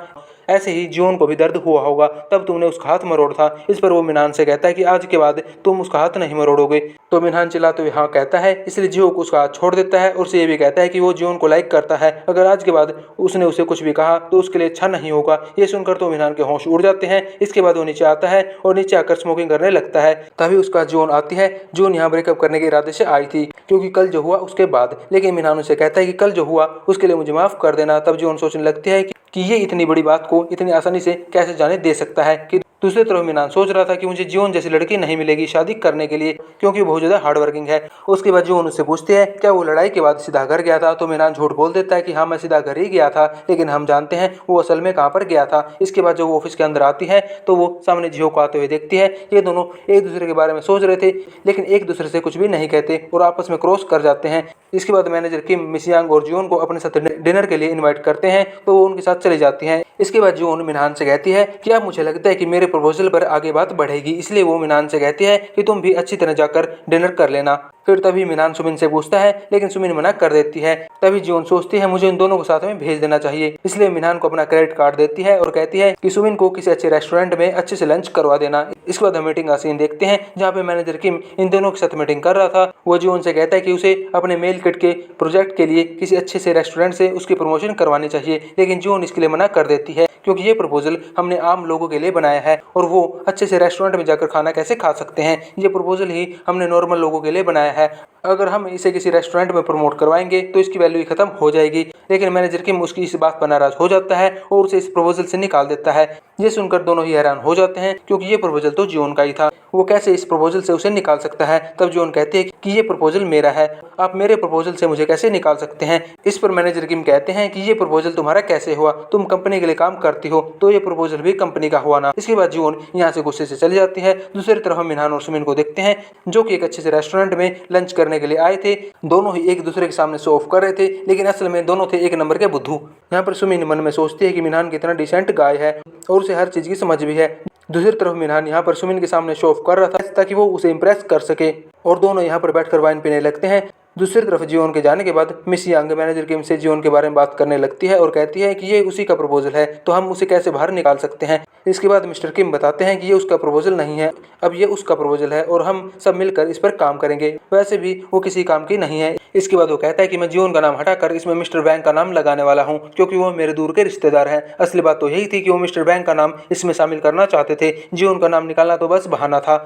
ऐसे ही जियोन को भी दर्द हुआ होगा तब तुमने उसका हाथ मरोड़ा था। इस पर वो मिनान से कहता है कि आज के बाद तुम उसका हाथ नहीं मरोड़ोगे। तो मिनान चिल्लाते हुए हाँ कहता है, इसलिए जियोक उसका हाथ छोड़ देता है और उसे ये भी कहता है कि वो जियोन को लाइक करता है, अगर आज के बाद उसने उसे कुछ भी कहा तो उसके लिए अच्छा नहीं होगा। ये सुनकर तो मिनान के होश उड़ जाते हैं। इसके बाद वो नीचे आता है और नीचे आकर स्मोकिंग करने लगता है। तभी उसका जियोन आती है। जियोन यहाँ ब्रेकअप करने के इरादे से आई थी क्योंकि कल जो हुआ उसके बाद, लेकिन मिनान उसे कहता है कि कल जो हुआ उसके लिए मुझे माफ कर देना। तब जियोन सोचने लगती है कि ये इतनी बड़ी बात को इतनी आसानी से कैसे जाने दे सकता है। कि दूसरी तरफ मिनान सोच रहा था कि मुझे जियोन जैसी लड़की नहीं मिलेगी शादी करने के लिए क्योंकि वो बहुत ज़्यादा हार्ड वर्किंग है। उसके बाद जियोन उससे पूछती है क्या वो लड़ाई के बाद सीधा घर गया था, तो मिनान झूठ बोल देता है कि हाँ, मैं सीधा घर ही गया था, लेकिन हम जानते हैं वो असल में कहाँ पर गया था। इसके बाद जब वो ऑफिस के अंदर आती है तो वो सामने जियो को आते हुए देखती है। ये दोनों एक दूसरे के बारे में सोच रहे थे, लेकिन एक दूसरे से कुछ भी नहीं कहते और आपस में क्रॉस कर जाते हैं। इसके बाद मैनेजर किम मिस यांग और जियोन को अपने साथ डिनर के लिए इन्वाइट करते हैं, तो वो उनके साथ चली जाती हैं। इसके बाद जियोन मिनान से कहती है कि अब मुझे लगता है कि मेरे प्रपोजल पर आगे बात बढ़ेगी, इसलिए वो मिनान से कहती है कि तुम भी अच्छी तरह जाकर डिनर कर लेना। फिर तभी मिनान सुमिन से पूछता है, लेकिन सुमिन मना कर देती है। तभी जीवन सोचती है मुझे इन दोनों को साथ में भेज देना चाहिए, इसलिए मिनान को अपना क्रेडिट कार्ड देती है और कहती है कि सुमिन को किसी अच्छे रेस्टोरेंट में अच्छे से लंच करवा देना। इसके बाद हम मीटिंग का सीन देखते हैं जहाँ पे मैनेजर किम इन दोनों के साथ मीटिंग कर रहा था। वो जीवन से कहता है कि उसे अपने मेल किट के प्रोजेक्ट के लिए किसी अच्छे से रेस्टोरेंट से उसकी प्रमोशन करवानी चाहिए, लेकिन जीवन इसके लिए मना कर देती है क्योंकि ये प्रपोजल हमने आम लोगों के लिए बनाया है और वो अच्छे से रेस्टोरेंट में जाकर खाना कैसे खा सकते हैं। ये प्रपोजल ही हमने नॉर्मल लोगों के लिए बनाया है। अगर हम इसे किसी रेस्टोरेंट में प्रमोट करवाएंगे तो इसकी वैल्यू ही खत्म हो जाएगी। लेकिन मैनेजर किम उसकी इस बात पर नाराज हो जाता है और उसे इस प्रपोजल से निकाल देता है। ये सुनकर दोनों ही हैरान हो जाते हैं क्योंकि ये प्रपोजल तो जियोन का ही था, वो कैसे इस प्रपोजल से उसे निकाल सकता है। तब जियोन कहते हैं कि ये प्रपोजल मेरा है, आप मेरे प्रपोजल से मुझे कैसे निकाल सकते हैं। इस पर मैनेजर किम कहते हैं कि ये प्रपोजल तुम्हारा कैसे हुआ, तुम कंपनी के लिए काम करती हो तो ये प्रपोजल भी कंपनी का हुआ ना। इसके बाद जियोन यहाँ से गुस्से से चली जाती है। दूसरी तरफ हम मिनहान और सुमिन को देखते हैं जो कि एक अच्छे से रेस्टोरेंट में लंच करने के लिए आए थे। दोनों ही एक दूसरे के सामने शो ऑफ कर रहे थे, लेकिन असल में दोनों थे एक नंबर के बुद्धू। यहाँ पर सुमिन मन में सोचती है कि मिनहान कितना डिसेंट गाय है और उसे हर चीज की समझ भी है। दूसरी तरफ मिनहान यहाँ पर सुमिन के सामने शो ऑफ कर रहा था ताकि वो उसे इम्प्रेस कर सके और दोनों यहाँ पर बैठकर वाइन पीने लगते हैं। दूसरी तरफ जियोन के जाने के बाद मिस यांग मैनेजर किम से जियोन के बारे में बात करने लगती है और कहती है कि ये उसी का प्रपोजल है तो हम उसे कैसे बाहर निकाल सकते हैं। इसके बाद मिस्टर किम बताते हैं कि ये उसका प्रपोजल नहीं है, अब ये उसका प्रपोजल है और हम सब मिलकर इस पर काम करेंगे, वैसे भी वो किसी काम की नहीं है। इसके बाद वो कहता है कि मैं जियोन का नाम हटाकर इसमें मिस्टर वैंग का नाम लगाने वाला हूँ क्योंकि वो मेरे दूर के रिश्तेदार हैं। असली बात तो यही थी कि वो मिस्टर वैंग का नाम इसमें शामिल करना चाहते थे, जियोन का नाम निकालना तो बस बहाना था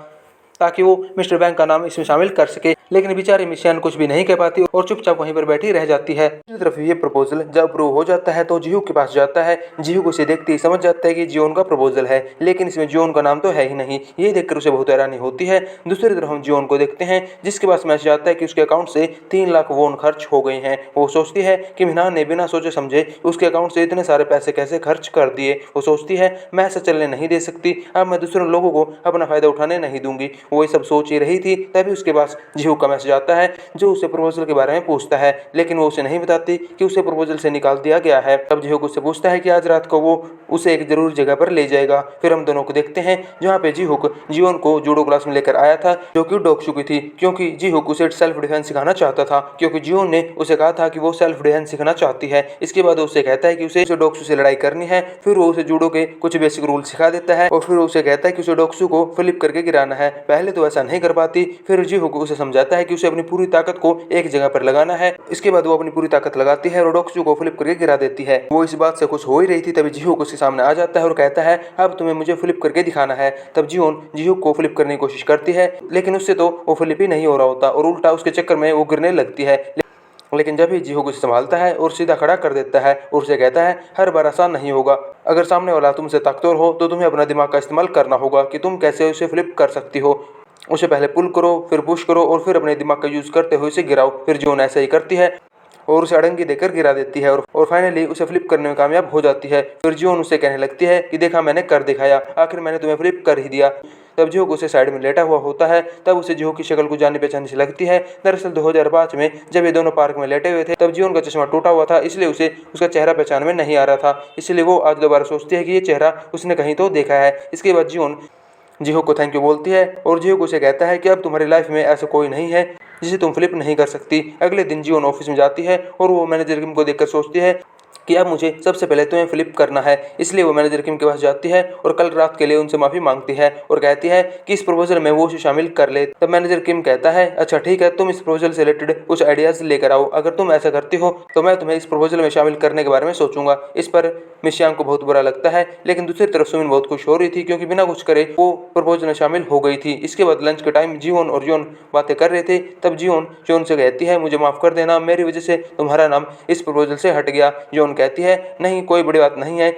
ताकि वो मिस्टर वैंग का नाम इसमें शामिल कर सके। लेकिन बेचारी मिशियान कुछ भी नहीं कह पाती और चुपचाप वहीं पर बैठी रह जाती है। दूसरी तरफ ये प्रपोजल जब अप्रूव हो जाता है तो जिहूक के पास जाता है। जिहूक उसे देखते ही समझ जाता है कि जियोन का प्रपोजल है, लेकिन इसमें जियोन का नाम तो है ही नहीं। ये देखकर उसे बहुत हैरानी होती है। दूसरी तरफ हम जियोन को देखते हैं जिसके पास मैसेज आता है कि उसके अकाउंट से 3 लाख वोन खर्च हो गए हैं। वो सोचती है कि मिनहान ने बिना सोचे समझे उसके अकाउंट से इतने सारे पैसे कैसे खर्च कर दिए। वो सोचती है मैं ऐसा चलने नहीं दे सकती, अब मैं दूसरे लोगों को अपना फायदा उठाने नहीं दूंगी। वो ये सब सोच ही रही थी तभी उसके पास जिहूक का मैसेज आता है जो उसे प्रपोजल के बारे में पूछता है, लेकिन वो उसे नहीं बताती कि उसे प्रपोजल से निकाल दिया गया है। तब जिहूक उससे पूछता है कि आज रात को वो उसे एक जरूरी जगह पर ले जाएगा। फिर हम दोनों को देखते हैं जहाँ पे जिहूक जियोन को जूडो क्लास में लेकर आया था जो कि डोक्सू थी, क्योंकि जिहूक उसे सेल्फ डिफेंस सिखाना चाहता था क्योंकि जियोन ने उसे कहा था कि वो सेल्फ डिफेंस सीखना चाहती है। इसके बाद उसे कहता है कि उसे डोक्सू से लड़ाई करनी है। फिर वो उसे जूडो के कुछ बेसिक रूल सिखा देता है और फिर उसे कहता है कि उसे डोक्सू को फ्लिप करके गिराना है। पहले तो ऐसा नहीं कर पाती, फिर जिहूक उसे समझाता है कि उसे अपनी पूरी ताकत को एक जगह पर लगाना है। इसके बाद वो अपनी पूरी ताकत लगाती है और डोक्सू को फ्लिप करके गिरा देती है। वो इस बात से खुश हो ही रही थी तभी जिहूक उसके सामने आ जाता है और कहता है अब तुम्हें मुझे फ्लिप करके दिखाना है। तब जियोन जिहूक को फ्लिप करने की कोशिश करती है, लेकिन उससे तो वो फ्लिप ही नहीं हो रहा होता और उल्टा उसके चक्कर में वो गिरने लगती है। लेकिन जब भी जिहूक उसे संभालता है और सीधा खड़ा कर देता है और उसे कहता है हर बार आसान नहीं होगा, अगर सामने वाला तुमसे ताकतवर हो तो तुम्हें अपना दिमाग का इस्तेमाल करना होगा कि तुम कैसे उसे फ्लिप कर सकती हो। उसे पहले पुल करो, फिर पुश करो और फिर अपने दिमाग का यूज करते हुए उसे गिराओ। फिर जियोन ऐसा ही करती है और उसे अड़ंगी देकर गिरा देती है और फाइनली उसे फ्लिप करने में कामयाब हो जाती है। फिर जियोन उसे कहने लगती है कि देखा मैंने कर दिखाया, आखिर मैंने तुम्हें फ्लिप कर ही दिया। तब जिहूक उसे साइड में लेटा हुआ होता है। तब उसे जिहूक की शक्ल को जानी पहचानी सी लगती है। दरअसल 2005 में जब ये दोनों पार्क में लेटे हुए थे तब जियोन का चश्मा टूटा हुआ था, इसलिए उसे उसका चेहरा पहचान में नहीं आ रहा था। इसलिए वो आज दोबारा सोचती है कि ये चेहरा उसने कहीं तो देखा है। इसके बाद जियोन जिहूक को थैंक यू बोलती है और जिहूक उसे कहता है कि अब तुम्हारी लाइफ में ऐसा कोई नहीं है जिसे तुम फ्लिप नहीं कर सकती। अगले दिन जियोन ऑफिस में जाती है और वो मैनेजर किम को देखकर सोचती है कि अब मुझे सबसे पहले तुम्हें फ्लिप करना है। इसलिए वो मैनेजर किम के पास जाती है और कल रात के लिए उनसे माफ़ी मांगती है और कहती है कि इस प्रपोजल में वो उसे शामिल कर ले। तब मैनेजर किम कहता है अच्छा ठीक है, तुम इस प्रपोजल से रिलेटेड कुछ आइडियाज लेकर आओ, अगर तुम ऐसा करती हो तो मैं तुम्हें इस प्रपोजल में शामिल करने के बारे में सोचूंगा। इस पर मिशियांग को बहुत बुरा लगता है, लेकिन दूसरी तरफ सुमिन बहुत खुश हो रही थी क्योंकि बिना कुछ करे वो प्रपोजल में शामिल हो गई थी। इसके बाद लंच के टाइम जियोन और जियोन बातें कर रहे थे। तब जियोन से कहती है मुझे माफ़ कर देना, मेरी वजह से तुम्हारा नाम इस प्रपोजल से हट गया। जियोन कहती है नहीं कोई बड़ी बात नहीं है।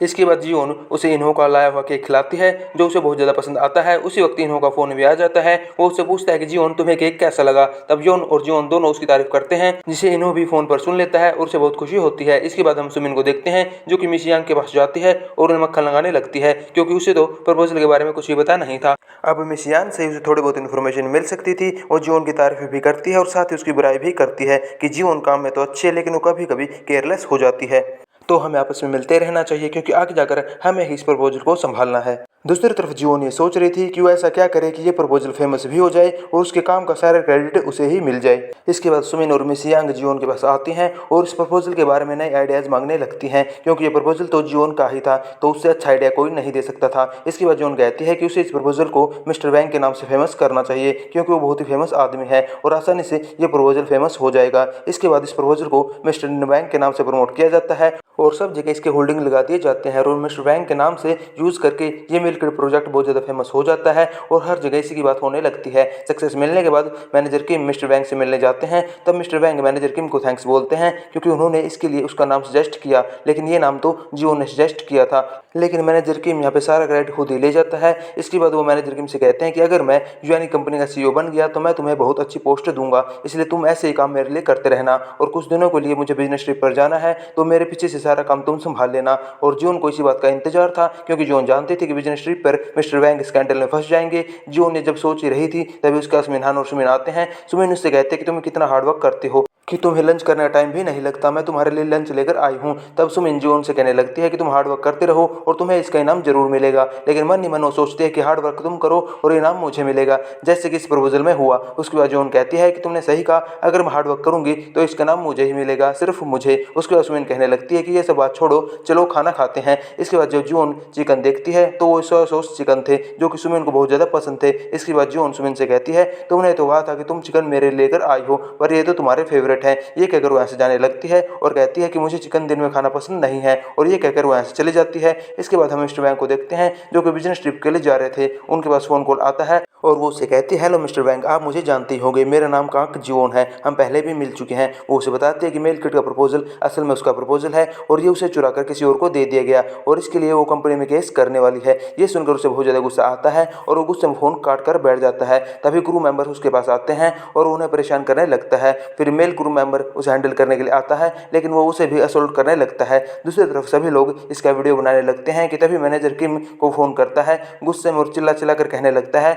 इसके बाद जियोन उसे इन्हो का लाया हुआ केक खिलाती है जो उसे बहुत ज़्यादा पसंद आता है। उसी वक्त इन्हो का फ़ोन भी आ जाता है। वो उससे पूछता है कि जियोन तुम्हें केक कैसा लगा। तब जियोन और जियोन दोनों उसकी तारीफ करते हैं जिसे इन्हो भी फ़ोन पर सुन लेता है और उसे बहुत खुशी होती है। इसके बाद हम सुमिन को देखते हैं जो कि मिशियांग के पास जाती है और उन्हें मक्खन लगाने लगती है क्योंकि उसे तो प्रपोजल के बारे में कुछ भी पता नहीं था। अब मिशियांग से उसे थोड़ी बहुत इन्फॉर्मेशन मिल सकती थी। वो जियोन की तारीफ भी करती है और साथ ही उसकी बुराई भी करती है कि जियोन काम में तो अच्छी है लेकिन वो कभी कभी केयरलेस हो जाती है। तो हमें आपस में मिलते रहना चाहिए क्योंकि आगे जाकर हमें ही इस प्रपोजल को संभालना है। दूसरी तरफ जीवन ये सोच रही थी कि वो ऐसा क्या करे कि ये प्रपोजल फेमस भी हो जाए और उसके काम का सारा क्रेडिट उसे ही मिल जाए। इसके बाद सुमिन और मिस यांग जीवन के पास आती हैं और इस प्रपोजल के बारे में नए आइडियाज मांगने लगती हैं, क्योंकि ये प्रपोजल तो जीवन का ही था, तो उससे अच्छा आइडिया कोई नहीं दे सकता था। इसके बाद जीवन कहती है कि उसे इस प्रपोजल को मिस्टर वैंग के नाम से फेमस करना चाहिए, क्योंकि वो बहुत ही फेमस आदमी है और आसानी से ये प्रपोजल फेमस हो जाएगा। इसके बाद इस प्रपोजल को मिस्टर वैंग के नाम से प्रमोट किया जाता है और सब जगह इसके होल्डिंग लगा दिए जाते हैं और मिस्टर वैंग के नाम से यूज करके ये मिल्क प्रोजेक्ट बहुत ज़्यादा फेमस हो जाता है और हर जगह इसी की बात होने लगती है। सक्सेस मिलने के बाद मैनेजर किम मिस्टर वैंग से मिलने जाते हैं, तब मिस्टर वैंग मैनेजर किम को थैंक्स बोलते हैं, क्योंकि उन्होंने इसके लिए उसका नाम सजेस्ट किया, लेकिन ये नाम तो जियो ने सजेस्ट किया था। लेकिन मैनेजर किम यहाँ पे सारा क्रेडिट खुद ही ले जाता है। इसके बाद वो मैनेजर किम से कहते हैं कि अगर मैं यूएनई कंपनी का सीईओ बन गया तो मैं तुम्हें बहुत अच्छी पोस्ट दूंगा, इसलिए तुम ऐसे ही काम मेरे लिए करते रहना और कुछ दिनों के लिए मुझे बिजनेस ट्रिप पर जाना है, तो मेरे पीछे से सारा काम तुम संभाल लेना। और जून को इसी बात का इंतजार था, क्योंकि जून जानते थे कि बिजनेस ट्रिप पर मिस्टर वैंग स्कैंडल में फंस जाएंगे। जून ने जब सोच ही रही थी तभी उसके पास मिनहान और सुमिन आते हैं। सुमिन उससे कहते हैं कि तुम कितना हार्डवर्क करते हो कि तुम्हें लंच करने का टाइम भी नहीं लगता, मैं तुम्हारे लिए लंच लेकर आई हूँ। तब सुमिन जून से कहने लगती है कि तुम हार्डवर्क करते रहो और तुम्हें इसका इनाम जरूर मिलेगा, लेकिन मन ही मन वो सोचते हैं कि हार्डवर्क तुम करो और इनाम मुझे मिलेगा, जैसे कि इस प्रपोजल में हुआ। उसके बाद जून कहती है कि तुमने सही कहा, अगर मैं हार्डवर्क करूंगी तो इसका नाम मुझे ही मिलेगा, सिर्फ मुझे। उसके बाद सुमिन कहने लगती है कि ये सब बात छोड़ो, चलो खाना खाते हैं। इसके बाद जब जून चिकन देखती है तो वो सोया सॉस चिकन थे, जो कि सुमिन को बहुत ज़्यादा पसंद थे। इसके बाद जून सुमिन से कहती है तुमने तो कहा था कि तुम चिकन मेरे लेकर आई हो, पर ये तो तुम्हारे फेवरेट है। ये कहकर वो ऐसे जाने लगती है और कहती है कि मुझे चिकन दिन में खाना पसंद नहीं है, और ये कहकर वो ऐसे चली जाती है। इसके बाद हम मिस्टर वैंग को देखते हैं जो कि बिजनेस ट्रिप के लिए जा रहे थे। उनके पास फोन कॉल आता है और वो उसे कहती है हेलो मिस्टर वैंग, आप मुझे जानते ही होंगे, मेरा नाम कांक जियोन है, हम पहले भी मिल चुके हैं। वो उसे बताते हैं कि मेल किट का प्रपोजल असल में उसका प्रपोजल है और ये उसे चुरा कर किसी और को दे दिया गया और इसके लिए वो कंपनी में केस करने वाली है। ये सुनकर उसे बहुत ज़्यादा गुस्सा आता है और वो गुस्से में फोन काट कर बैठ जाता है। तभी क्रू मेंबर उसके पास आते हैं और उन्हें परेशान करने लगता है। फिर मेल क्रू मेंबर उसे हैंडल करने के लिए आता है, लेकिन वो उसे भी असोल्ट करने लगता है। दूसरी तरफ सभी लोग इसका वीडियो बनाने लगते हैं कि तभी मैनेजर किम को फोन करता है, गुस्से में और चिल्ला चिल्ला कर कहने लगता है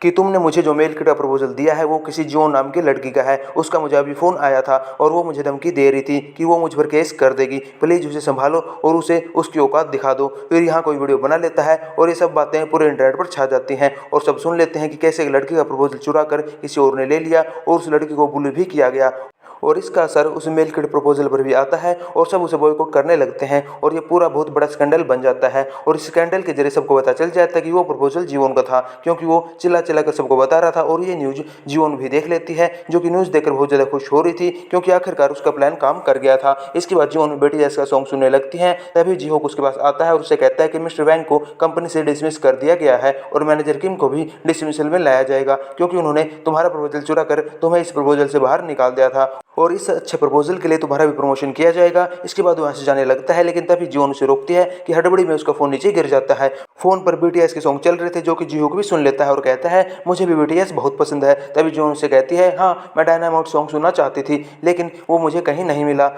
कि तुमने मुझे जो मेल किट का प्रपोजल दिया है वो किसी जो नाम की लड़की का है, उसका मुझे अभी फ़ोन आया था और वो मुझे धमकी दे रही थी कि वो मुझ पर केस कर देगी, प्लीज़ उसे संभालो और उसे उसकी औकात दिखा दो। फिर यहाँ कोई वीडियो बना लेता है और ये सब बातें पूरे इंटरनेट पर छा जाती हैं और सब सुन लेते हैं कि कैसे एक लड़की का प्रपोजल चुरा कर किसी और ने ले लिया और उस लड़की को बुली भी किया गया। और इसका असर उस मेल किट प्रपोजल पर भी आता है और सब उसे बॉयकॉट करने लगते हैं और ये पूरा बहुत बड़ा स्कैंडल बन जाता है। और इस स्कैंडल के जरिए सबको पता चल जाता है कि वो प्रपोजल जीवन का था, क्योंकि वो चिल्ला चिल्ला कर सबको बता रहा था। और ये न्यूज़ जीवन भी देख लेती है, जो कि न्यूज़ देखकर बहुत ज़्यादा खुश हो रही थी, क्योंकि आखिरकार उसका प्लान काम कर गया था। इसके बाद जीवन बेटी जैसा सॉन्ग सुनने लगती है। तभी जीहोक उसके पास आता है और उसे कहता है कि मिस्टर वैंग को कंपनी से डिसमिस कर दिया गया है और मैनेजर किम को भी डिसमिसल में लाया जाएगा, क्योंकि उन्होंने तुम्हारा प्रपोजल चुरा कर तुम्हें इस प्रपोजल से बाहर निकाल दिया था और इस अच्छे प्रपोजल के लिए तुम्हारा भी प्रमोशन किया जाएगा। इसके बाद वो यहाँ से जाने लगता है, लेकिन तभी जीवन उसे रोकती है कि हड़बड़ी में उसका फोन नीचे गिर जाता है। फोन पर बीटीएस के सॉन्ग चल रहे थे, जो कि जीहोक भी सुन लेता है और कहता है मुझे भी बीटीएस बहुत पसंद है। तभी जीवन उसे कहती है हाँ, मैं डायनामाइट सॉन्ग सुनना चाहती थी, लेकिन वो मुझे कहीं नहीं मिला।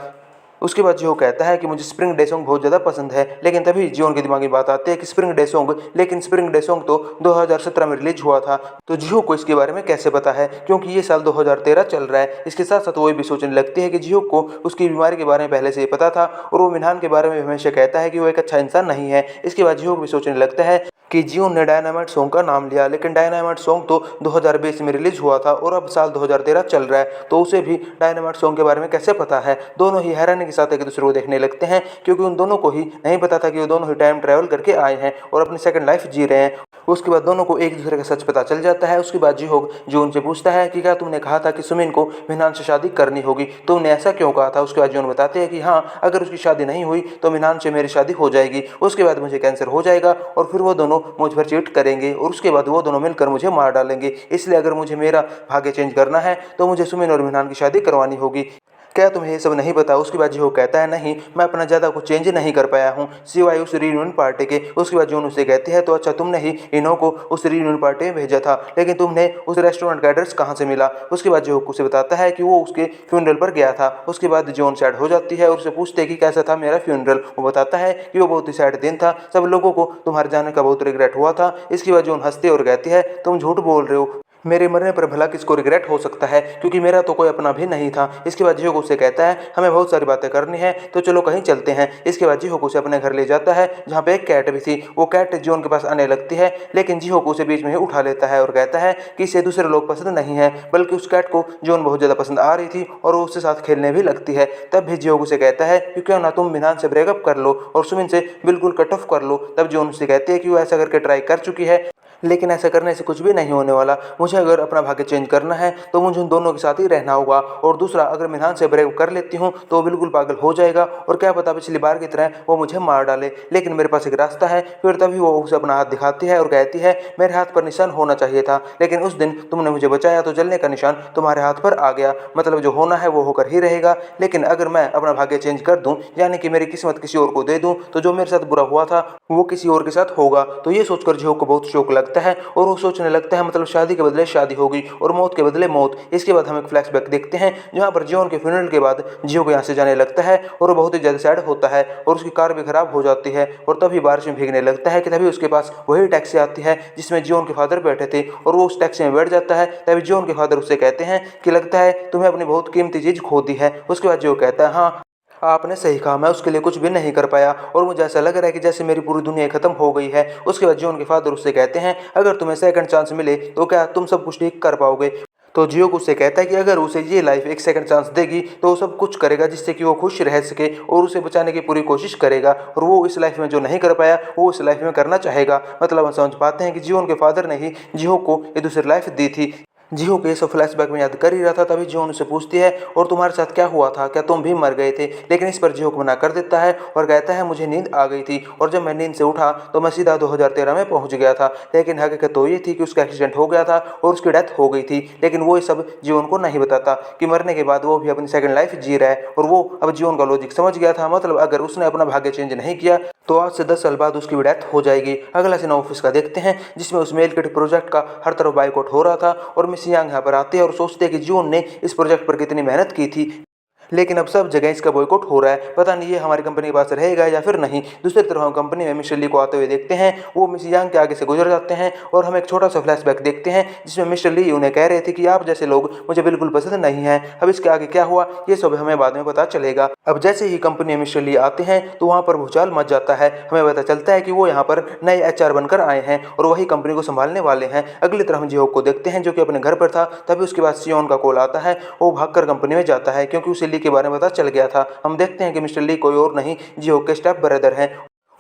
उसके बाद जियो कहता है कि मुझे स्प्रिंग डे सॉन्ग बहुत ज़्यादा पसंद है, लेकिन तभी जियोन के दिमाग में बात आती है कि स्प्रिंग डे सॉन्ग, लेकिन स्प्रिंग डे सॉन्ग तो 2017 में रिलीज हुआ था, तो जियो को इसके बारे में कैसे पता है, क्योंकि ये साल 2013 चल रहा है। इसके साथ साथ वो ये भी सोचने लगती है कि जियो को उसकी बीमारी के बारे में पहले से ही पता था और वो मिनहान के बारे में हमेशा कहता है कि वो एक अच्छा इंसान नहीं है। इसके बाद जियो भी सोचने लगता है कि जियो ने डायनामाइट सॉन्ग का नाम लिया, लेकिन डायनामाइट सॉन्ग तो 2020 में रिलीज हुआ था और अब साल 2013 चल रहा है, तो उसे भी डायनामाइट सॉन्ग के बारे में कैसे पता है। दोनों ही हैरानी के साथ एक दूसरे को देखने लगते हैं, क्योंकि उन दोनों को ही नहीं पता था कि वो दोनों ही टाइम ट्रैवल करके आए हैं और अपनी सेकंड लाइफ जी रहे हैं। उसके बाद दोनों को एक दूसरे का सच पता चल जाता है। उसके बाद जिहोक जून से पूछता है कि क्या तुमने कहा था कि सुमिन को मिनहान से शादी करनी होगी, तुमने ऐसा क्यों कहा था। उसके बाद जून बताते हैं कि हाँ, अगर उसकी शादी नहीं हुई तो मिनहान से मेरी शादी हो जाएगी, उसके बाद मुझे कैंसर हो जाएगा और फिर वो दोनों मुझ पर चीट करेंगे और उसके बाद वो दोनों मिलकर मुझे मार डालेंगे। इसलिए अगर मुझे मेरा भाग्य चेंज करना है तो मुझे सुमिन और मिनहान की शादी करवानी होगी। क्या तुम्हें ये सब नहीं पता। उसके बाद जिहो कहता है नहीं, मैं अपना ज़्यादा कुछ चेंज नहीं कर पाया हूँ सिवाय उस रियूनियन पार्टी के। उसके बाद जून उसे कहती है तो अच्छा, तुमने ही इन्हों को उस रियूनियन पार्टी में भेजा था, लेकिन तुमने उस रेस्टोरेंट का एड्रेस कहाँ से मिला। उसके बाद जिहो उसे बताता है कि वो उसके फ्यूनरल पर गया था। उसके बाद जून सैड हो जाती है और उसे पूछते हैं कि कैसा था मेरा फ्यूनरल। वो बताता है कि वो बहुत ही सैड दिन था, सब लोगों को तुम्हारे जाने का बहुत रिग्रेट हुआ था। इसके बाद जून हंसती और कहती है तुम झूठ बोल रहे हो, मेरे मरने पर भला किसको रिग्रेट हो सकता है, क्योंकि मेरा तो कोई अपना भी नहीं था। इसके बाद जिहोक उसे कहता है हमें बहुत सारी बातें करनी है, तो चलो कहीं चलते हैं। इसके बाद जिहोक उसे अपने घर ले जाता है जहाँ पे एक कैट भी थी। वो कैट जियोन के पास आने लगती है, लेकिन जिहोक उसे बीच में ही उठा लेता है और कहता है कि इसे दूसरे लोग पसंद नहीं है, बल्कि उस कैट को जियोन बहुत ज़्यादा पसंद आ रही थी और वो उसके साथ खेलने भी लगती है। तब भी जिहोक उसे कहता है कि क्यों ना तुम मिनान से ब्रेकअप कर लो और सुमिन से बिल्कुल कट ऑफ कर लो। तब जियोन उसे कहती है कि वो ऐसा करके ट्राई कर चुकी है, लेकिन ऐसा करने से कुछ भी नहीं होने वाला। मुझे अगर अपना भाग्य चेंज करना है तो मुझे उन दोनों के साथ ही रहना होगा। और दूसरा, अगर मैं मिनहान से ब्रेकअप कर लेती हूँ तो वो बिल्कुल पागल हो जाएगा और क्या पता पिछली बार की तरह वो मुझे मार डाले, लेकिन मेरे पास एक रास्ता है। फिर तभी वो उसे अपना हाथ दिखाती है और कहती है मेरे हाथ पर निशान होना चाहिए था, लेकिन उस दिन तुमने मुझे बचाया तो जलने का निशान तुम्हारे हाथ पर आ गया। मतलब जो होना है वो होकर ही रहेगा, लेकिन अगर मैं अपना भाग्य चेंज कर दूं, यानी कि मेरी किस्मत किसी और को दे दूं, तो जो मेरे साथ बुरा हुआ था वो किसी और के साथ होगा। तो ये सोचकर जिहो को बहुत शौक लगता है और वो सोचने लगता है मतलब शादी के बदले शादी होगी और मौत के बदले मौत। इसके बाद हम एक फ्लैशबैक देखते हैं जहाँ पर जियोन के फ्यूनरल के बाद जियो को यहाँ से जाने लगता है और वो बहुत ही ज़्यादा सैड होता है और उसकी कार भी खराब हो जाती है। और तभी बारिश में भीगने लगता है कि तभी उसके पास वही टैक्सी आती है जिसमें जियोन के फादर बैठे थे और वो उस टैक्सी में बैठ जाता है। तभी जियोन के फादर उससे कहते हैं कि लगता है तुम्हें अपनी बहुत कीमती चीज़ खो दी है। उसके बाद जियो कहता है हाँ आपने सही कहा, मैं उसके लिए कुछ भी नहीं कर पाया और मुझे ऐसा लग रहा है कि जैसे मेरी पूरी दुनिया खत्म हो गई है। उसके बाद जियोन के फादर उससे कहते हैं अगर तुम्हें सेकंड चांस मिले तो क्या तुम सब कुछ ठीक कर पाओगे। तो जियो उससे कहता है कि अगर उसे ये लाइफ एक सेकंड चांस देगी तो वो सब कुछ करेगा जिससे कि वो खुश रह सके और उसे बचाने की पूरी कोशिश करेगा। और वो इस लाइफ में जो नहीं कर पाया वो इस लाइफ में करना चाहेगा। मतलब हम समझ पाते हैं कि जियो के फादर ने ही जियो को ये दूसरी लाइफ दी थी। जिहो के सब फ्लैशबैक में याद कर ही रहा था, तभी जिहो उनसे पूछती है और तुम्हारे साथ क्या हुआ था, क्या तुम भी मर गए थे। लेकिन इस पर जिहो को मना कर देता है और कहता है मुझे नींद आ गई थी और जब मैं नींद से उठा तो मैं सीधा 2013 में पहुंच गया था। लेकिन हकीकत तो ये थी कि उसका एक्सीडेंट हो गया था और उसकी डेथ हो गई थी। लेकिन वो ये सब जियो को नहीं बताता कि मरने के बाद वो भी अपनी सेकंड लाइफ जी रहा है। और वो अब जियो का लॉजिक समझ गया था, मतलब अगर उसने अपना भाग्य चेंज नहीं किया तो आज से 10 साल बाद उसकी भी डेथ हो जाएगी। अगला सीन ऑफिस का देखते हैं जिसमें उस मेल किट प्रोजेक्ट का हर तरफ बाइकआउट हो रहा था और मिस यांग यहाँ पर आती है और सोचते हैं कि जियोन ने इस प्रोजेक्ट पर कितनी मेहनत की थी, लेकिन अब सब जगह इसका बॉयकॉट हो रहा है। पता नहीं ये हमारी कंपनी के पास रहेगा या फिर नहीं। दूसरी तरफ हम कंपनी में मिस्टर ली को आते हुए देखते हैं। वो मिस यांग के आगे से गुजर जाते हैं और हम एक छोटा सा फ्लैशबैक देखते हैं जिसमें मिस्टर ली उन्हें कह रहे थे कि आप जैसे लोग मुझे बिल्कुल पसंद नहीं है। अब इसके आगे क्या हुआ ये सब हमें बाद में पता चलेगा। अब जैसे ही कंपनी में मिस्टर ली आते हैं तो वहाँ पर भूचाल मच जाता है। हमें पता चलता है कि वो यहाँ पर नए HR बनकर आए हैं और वही कंपनी को संभालने वाले हैं। अगली तरफ हम जिहो को देखते हैं जो कि अपने घर पर था। तभी उसके बाद सियोन का कॉल आता है। वो भागकर कंपनी में जाता है क्योंकि उसे ली के बारे में पता चल गया था। हम देखते हैं कि मिस्टर ली कोई और नहीं जिहो के स्टेप ब्रदर हैं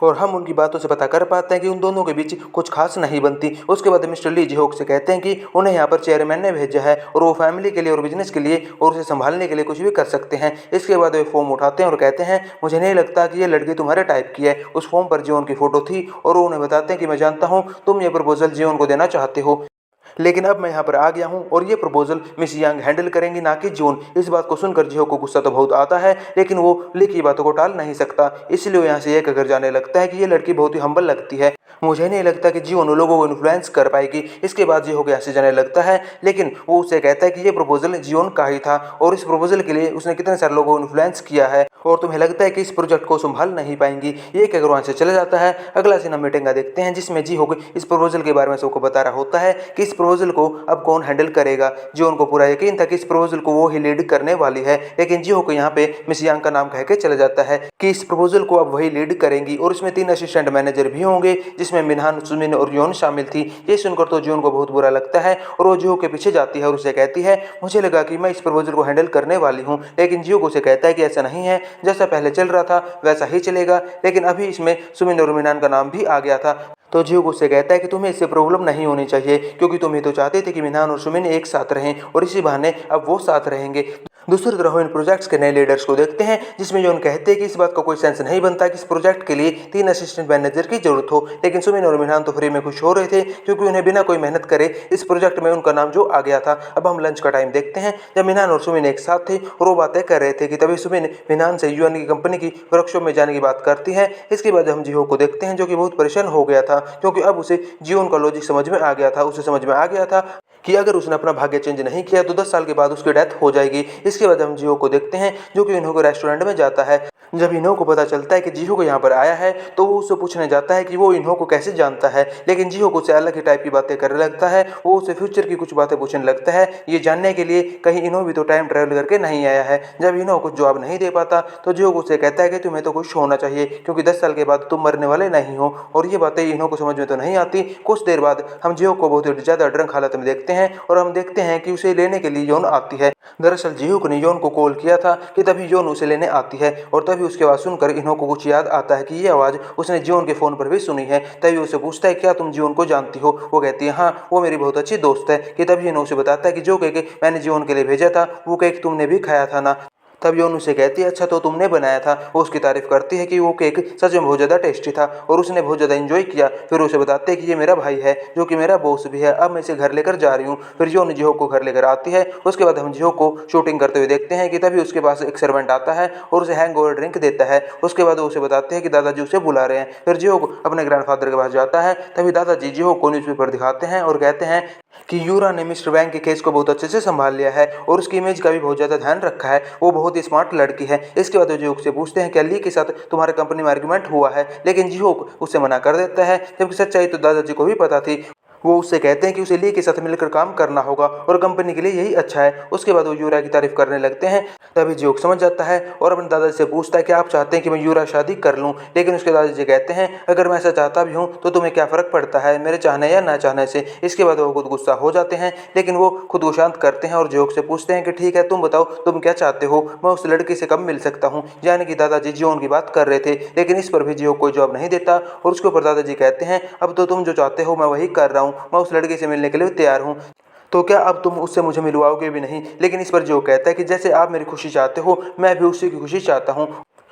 और हम उनकी बातों से पता कर पाते हैं कि उन दोनों के बीच कुछ खास नहीं बनती। उसके बाद मिस्टर ली जिहोक से कहते हैं कि उन्हें यहाँ पर चेयरमैन ने भेजा है और वो फैमिली के लिए और बिजनेस के लिए और उसे संभालने के लिए कुछ भी कर सकते हैं। इसके बाद वे फॉर्म उठाते हैं और कहते हैं मुझे नहीं लगता कि ये लड़की तुम्हारे टाइप की है। उस फॉर्म पर जियोन की फोटो थी और वो उन्हें बताते हैं कि मैं जानता हूँ तुम ये प्रपोजल जियोन को देना चाहते हो, लेकिन अब मैं यहाँ पर आ गया हूँ और ये प्रपोजल मिस यांग हैंडल करेंगी ना कि जून। इस बात को सुनकर जिहो को गुस्सा तो बहुत आता है, लेकिन वो ली की बातों को टाल नहीं सकता। इसलिए वो यहाँ से ये कहकर जाने लगता है कि ये लड़की बहुत ही हम्बल लगती है, मुझे नहीं लगता कि जियो लोगों को इन्फ्लुएंस कर पाएगी। इसके बाद जिहो यहाँ से जाने लगता है, लेकिन वो उससे कहता है कि ये प्रपोजल जियोन का ही था और इस प्रपोजल के लिए उसने कितने सारे लोगों को इन्फ्लुएंस किया है और तुम्हें लगता है कि इस प्रोजेक्ट को संभाल नहीं पाएंगी। ये कहकर वहाँ से चला जाता है। अगला सीन हम मीटिंग का देखते हैं जिसमें जिहो इस प्रपोजल के बारे में सबको बता रहा होता है कि इस प्रपोजल को अब कौन हैंडल करेगा। जियोन को पूरा यकीन था कि इस प्रपोजल को वो ही लीड करने वाली है, लेकिन जिहो को यहाँ पे मिस यांग का नाम कह के चला जाता है कि इस प्रपोजल को अब वही लीड करेंगी और इसमें 3 असिस्टेंट मैनेजर भी होंगे जिसमें मिनहान, सुमिन और योन शामिल थी। ये सुनकर तो जियोन को बहुत बुरा लगता है और वो जिहो के पीछे जाती है और उसे कहती है मुझे लगा कि मैं इस प्रपोजल को हैंडल करने वाली हूँ, लेकिन जियो को उसे कहता है कि ऐसा नहीं है, जैसा पहले चल रहा था वैसा ही चलेगा। लेकिन अभी इसमें सुमिन और मिनहान का नाम भी आ गया था। तो जियो उससे कहता है कि तुम्हें इससे प्रॉब्लम नहीं होनी चाहिए क्योंकि तुम ही तो चाहते थे कि मिनहान और सुमिन एक साथ रहें और इसी बहाने अब वो साथ रहेंगे। दूसरी तरफ इन प्रोजेक्ट्स के नए लीडर्स को देखते हैं जिसमें जो उन कहते हैं कि इस बात का कोई सेंस नहीं बनता कि इस प्रोजेक्ट के लिए 3 असिस्टेंट मैनेजर की जरूरत हो, लेकिन सुमिन और मिनहान तो फ्री में खुश हो रहे थे क्योंकि उन्हें बिना कोई मेहनत करे इस प्रोजेक्ट में उनका नाम जो आ गया था। अब हम लंच का टाइम देखते हैं जब मिनहान और सुमिन एक साथ थे और वो बातें कर रहे थे कि तभी सुमिन मिनहान से यूएन की कंपनी की वर्कशॉप में जाने की बात करती है। इसके बाद हम जिहो को देखते हैं जो कि बहुत परेशान हो गया था क्योंकि अब उसे जियो का लॉजिक समझ में आ गया था। उसे समझ में आ गया था कि अगर उसने अपना भाग्य चेंज नहीं किया तो 10 साल के बाद उसकी डेथ हो जाएगी। इसके बाद हम जियो को देखते हैं जो कि इन्हों को रेस्टोरेंट में जाता है। जब इन्हों को पता चलता है कि जीहो को यहाँ पर आया है तो वो उससे पूछने जाता है कि वो इन्हों को कैसे जानता है, लेकिन जीहो को उससे अलग ही टाइप की बातें करने लगता है। वो उसे फ्यूचर की कुछ बातें पूछने लगता है, ये जानने के लिए कहीं इन्हों भी तो टाइम ट्रैवल करके नहीं आया है। जब इन्हों कुछ जवाब नहीं दे पाता तो जीहो उसे कहता है कि तुम्हें तो खुश होना चाहिए क्योंकि 10 साल के बाद तुम मरने वाले नहीं हो। और ये बातें इन्हों को समझ में तो नहीं आती। कुछ देर बाद हम जीहो को बहुत ही ज्यादा ड्रंक हालत में देखते हैं और हम देखते हैं कि उसे लेने के लिए योन आती है। दरअसल जीहूक ने योन को कॉल किया था कि तभी योन उसे लेने आती है और तभी उसकी आवाज़ सुनकर इन्हों को कुछ याद आता है कि ये आवाज़ उसने जियोन के फ़ोन पर भी सुनी है। तभी उसे पूछता है क्या तुम जियोन को जानती हो। वो कहती है हाँ, वो मेरी बहुत अच्छी दोस्त है। कि तभी इन्हों उसे बताता है कि जो केक मैंने जियोन के लिए भेजा था वो केक तुमने भी खाया था ना। तब योन उसे कहती है अच्छा तो तुमने बनाया था। वो उसकी तारीफ करती है कि वो केक सच में बहुत ज़्यादा टेस्टी था और उसने बहुत ज़्यादा एंजॉय किया। फिर उसे बताते हैं कि ये मेरा भाई है जो कि मेरा बॉस भी है, अब मैं इसे घर लेकर जा रही हूँ। फिर योन जिहो को घर लेकर आती है। उसके बाद हम जिहो को शूटिंग करते हुए देखते हैं कि तभी उसके पास एक सर्वेंट आता है और उसे हैंगओवर ड्रिंक देता है। उसके बाद वो उसे बताते हैं कि दादाजी उसे बुला रहे हैं। फिर जिहो अपने ग्रैंडफादर के पास जाता है। तभी दादाजी जिहो को न्यूज़पेपर दिखाते हैं और कहते हैं कि यूरा ने मिस्टर वैंग के केस को बहुत अच्छे से संभाल लिया है और उसकी इमेज का भी बहुत ज़्यादा ध्यान रखा है। वो बहुत ही स्मार्ट लड़की है। इसके बाद वो जिहोक से पूछते हैं क्या ली के साथ तुम्हारे कंपनी में आर्गुमेंट हुआ है, लेकिन जिहोक उससे मना कर देता है, जबकि सच्चाई तो दादाजी को भी पता थी। वो उससे कहते हैं कि उसे ली के साथ मिलकर काम करना होगा और कंपनी के लिए यही अच्छा है। उसके बाद वो यूरा की तारीफ करने लगते हैं। तभी जिहोक समझ जाता है और अपने दादाजी से पूछता है कि आप चाहते हैं कि मैं यूरा शादी कर लूं, लेकिन उसके दादाजी कहते हैं अगर मैं ऐसा चाहता भी हूं तो तुम्हें क्या फ़र्क पड़ता है मेरे चाहने या ना चाहने से। इसके बाद वो खुद गुस्सा हो जाते हैं, लेकिन वो खुद को शांत करते हैं और जिहोक से पूछते हैं कि ठीक है तुम बताओ तुम क्या चाहते हो, मैं उस लड़की से कब मिल सकता हूँ। यानी कि दादाजी जियोन की बात कर रहे थे, लेकिन इस पर भी जिहोक कोई जवाब नहीं देता और उसके ऊपर दादाजी कहते हैं अब तो तुम जो चाहते हो मैं वही कर रहा हूँ, मैं उस लड़की से मिलने के लिए तैयार हूँ, तो क्या अब तुम उससे मुझे मिलवाओगे भी नहीं। लेकिन इस पर जो कहता है कि जैसे आप मेरी खुशी चाहते हो मैं भी उसी की खुशी चाहता हूँ।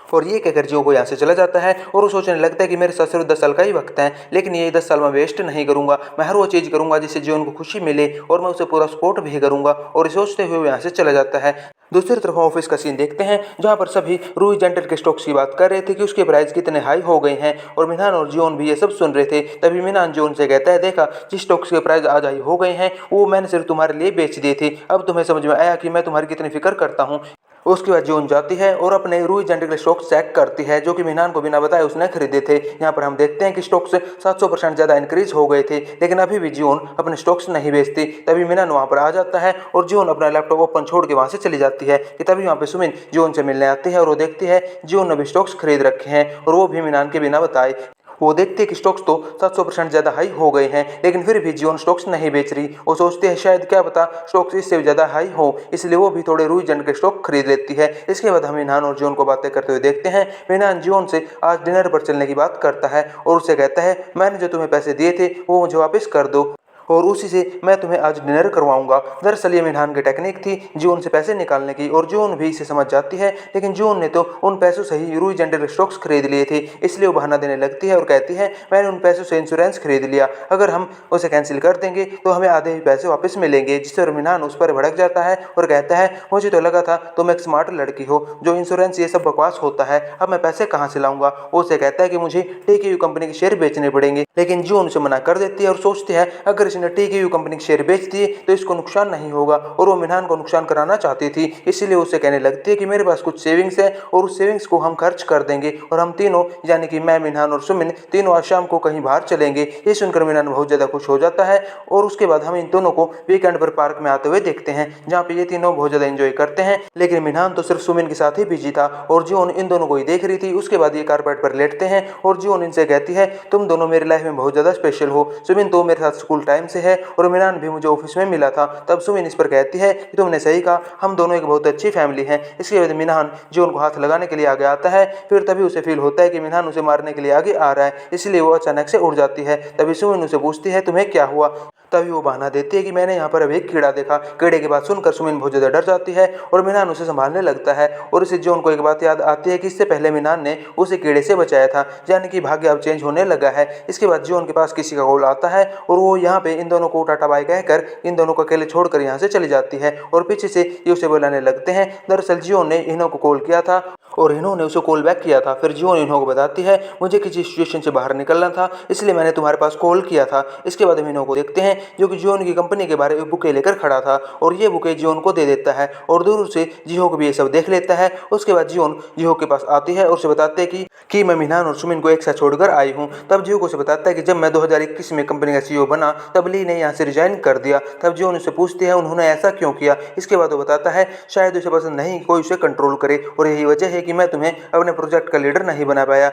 और ये कहकर जियो को यहाँ से चला जाता है और वो सोचने लगता है कि मेरे साथ सिर्फ 10 साल का ही वक्त है, लेकिन ये 10 साल मैं वेस्ट नहीं करूंगा, मैं हर वो चीज़ करूंगा जिससे जियो को खुशी मिले और मैं उसे पूरा सपोर्ट भी करूंगा। और सोचते हुए यहाँ से चला जाता है। दूसरी तरफ ऑफिस का सीन देखते हैं जहाँ पर सभी रूई जेंटल के स्टॉक्स की बात कर रहे थे कि उसके प्राइस कितने हाई हो गए हैं और मिनान और जियोन भी ये सब सुन रहे थे। तभी मिनान जियोन से कहता है देखा जिस स्टॉक्स के प्राइस आज हाई हो गए हैं वो मैंने सिर्फ तुम्हारे लिए बेच दिए थे, अब तुम्हें समझ में आया कि मैं तुम्हारी कितनी फिक्र करता हूँ। उसके बाद जोन जाती है और अपने रूई जेंटल स्टॉक्स चेक करती है जो कि मिनान को बिना बताए उसने खरीदे थे। यहाँ पर हम देखते हैं कि स्टॉक्स 700% ज़्यादा इंक्रीज हो गए थे, लेकिन अभी भी जियोन अपने स्टॉक्स नहीं बेचती। तभी मिनान वहाँ पर आ जाता है और जियोन अपना लैपटॉप ओपन छोड़ के वहाँ से चली जाती है। कि तभी वहाँ पे सुमिन जियोन से मिलने आती है और वो देखती है जियोन ने भी स्टॉक्स खरीद रखे हैं और वो भी मिनान के बिना बताए। वो देखते हैं कि स्टॉक्स तो 700% ज़्यादा हाई हो गए हैं, लेकिन फिर भी जियोन स्टॉक्स नहीं बेच रही। वो सोचते हैं शायद क्या पता स्टॉक्स इससे भी ज़्यादा हाई हो, इसलिए वो भी थोड़े रूई जेंटल के स्टॉक खरीद लेती है। इसके बाद हम मिनान और जियोन को बातें करते हुए देखते हैं। मिनान जियोन से आज डिनर पर चलने की बात करता है और उससे कहता है मैंने जो तुम्हें पैसे दिए थे वो मुझे वापस कर दो और उसी से मैं तुम्हें आज डिनर करवाऊंगा। दरअसल ये मिनान की टेक्निक थी जियोन से पैसे निकालने की और जियोन भी इसे समझ जाती है, लेकिन जियोन ने तो उन पैसों से ही रूई जेंटल स्टॉक्स खरीद लिए थे। इसलिए वो बहाना देने लगती है और कहती है मैंने उन पैसों से इंश्योरेंस खरीद लिया, अगर हम उसे कैंसिल कर देंगे तो हमें आधे ही पैसे वापस मिलेंगे। जिससे मिनान उस पर भड़क जाता है और कहता है मुझे तो लगा था तुम एक स्मार्ट लड़की हो, जो इंश्योरेंस ये सब बकवास होता है, अब मैं पैसे कहाँ से लाऊंगा। वो उसे कहता है कि मुझे टीकेयू कंपनी के शेयर बेचने पड़ेंगे, लेकिन जियोन उसे मना कर देती है और सोचती है अगर इसने टीकेयू कंपनी के शेयर बेच दिए तो इसको नुकसान नहीं होगा और वो मिनान को नुकसान कराना चाहती थी। इसीलिए उसे कहने लगती है कि मेरे पास कुछ सेविंग्स है और उस सेविंग्स को हम खर्च कर देंगे और हम तीनों यानी कि मैं, मिनान और सुमिन तीनों आज शाम को कहीं बाहर चलेंगे। ये सुनकर मिनान बहुत ज़्यादा खुश हो जाता है और उसके बाद हम इन दोनों को वीकेंड पर पार्क में आते हुए देखते हैं जहाँ पे ये तीनों बहुत ज़्यादा एंजॉय करते हैं। लेकिन मिनान तो सिर्फ सुमिन के साथ ही बिजी था और जियोन इन दोनों को ही देख रही थी। उसके बाद ये कारपेट पर लेटते हैं और जियोन इनसे कहती है तुम दोनों मेरी लाइफ में बहुत ज़्यादा स्पेशल हो। सुमिन तो मेरे साथ स्कूल टाइम से है और मिनान भी मुझे ऑफिस में मिला था। तब सुमिन इस पर कहती है कि तुमने सही कहा, हम दोनों एक बहुत अच्छी फैमिली हैं। इसके बाद मिनान जियोन को हाथ लगाने के लिए आगे आता है। फिर तभी उसे फील होता है कि मिनान उसे मारने के लिए आगे आ रहा है, इसलिए वो अचानक से उड़ जाती है। तभी सुमिन उसे पूछती है तुम्हें क्या हुआ। तभी वो बहाना देती है कि मैंने यहाँ पर अभी एक कीड़ा देखा। कीड़े की बात सुनकर सुमिन बहुत ज़्यादा डर जाती है और मिनान उसे संभालने लगता है और इसे जियोन को एक बात याद आती है कि इससे पहले मिनान ने उसे कीड़े से बचाया था, यानी कि भाग्य अब चेंज होने लगा है। इसके बाद जियोन के पास किसी का कॉल आता है और वो यहाँ पे इन दोनों को टाटा बाय कहकर इन दोनों को अकेले छोड़कर यहाँ से चली जाती है और पीछे से ये उसे बुलाने लगते हैं। दरअसल जियोन ने इन्हों को कॉल किया था और इन्होंने उसे कॉल बैक किया था। फिर जियोन इन्हों को बताती है मुझे किसी सिचुएशन से बाहर निकलना था, इसलिए मैंने तुम्हारे पास कॉल किया था। इसके बाद हम इन्हों को देखते हैं जो कि जियोन की कंपनी के बारे में बुके लेकर खड़ा था और ये बुके जियोन को दे देता है और दूर से जिहोक भी ये सब देख लेता है। उसके बाद जियोन जिहोक के पास आती है और उसे बताते हैं कि मैं मिनहान और सुमिन को एक साथ छोड़कर आई हूँ। तब जिहोक उसे बताता है कि जब मैं 2021 में कंपनी का CEO बना तब ली ने यहाँ से रिजाइन कर दिया। तब जियोन उससे पूछती है उन्होंने ऐसा क्यों किया। इसके बाद वो बताता है शायद उसे पसंद नहीं कोई उसे कंट्रोल करे और यही वजह है कि मैं तुम्हें अपने प्रोजेक्ट का लीडर नहीं बना पाया।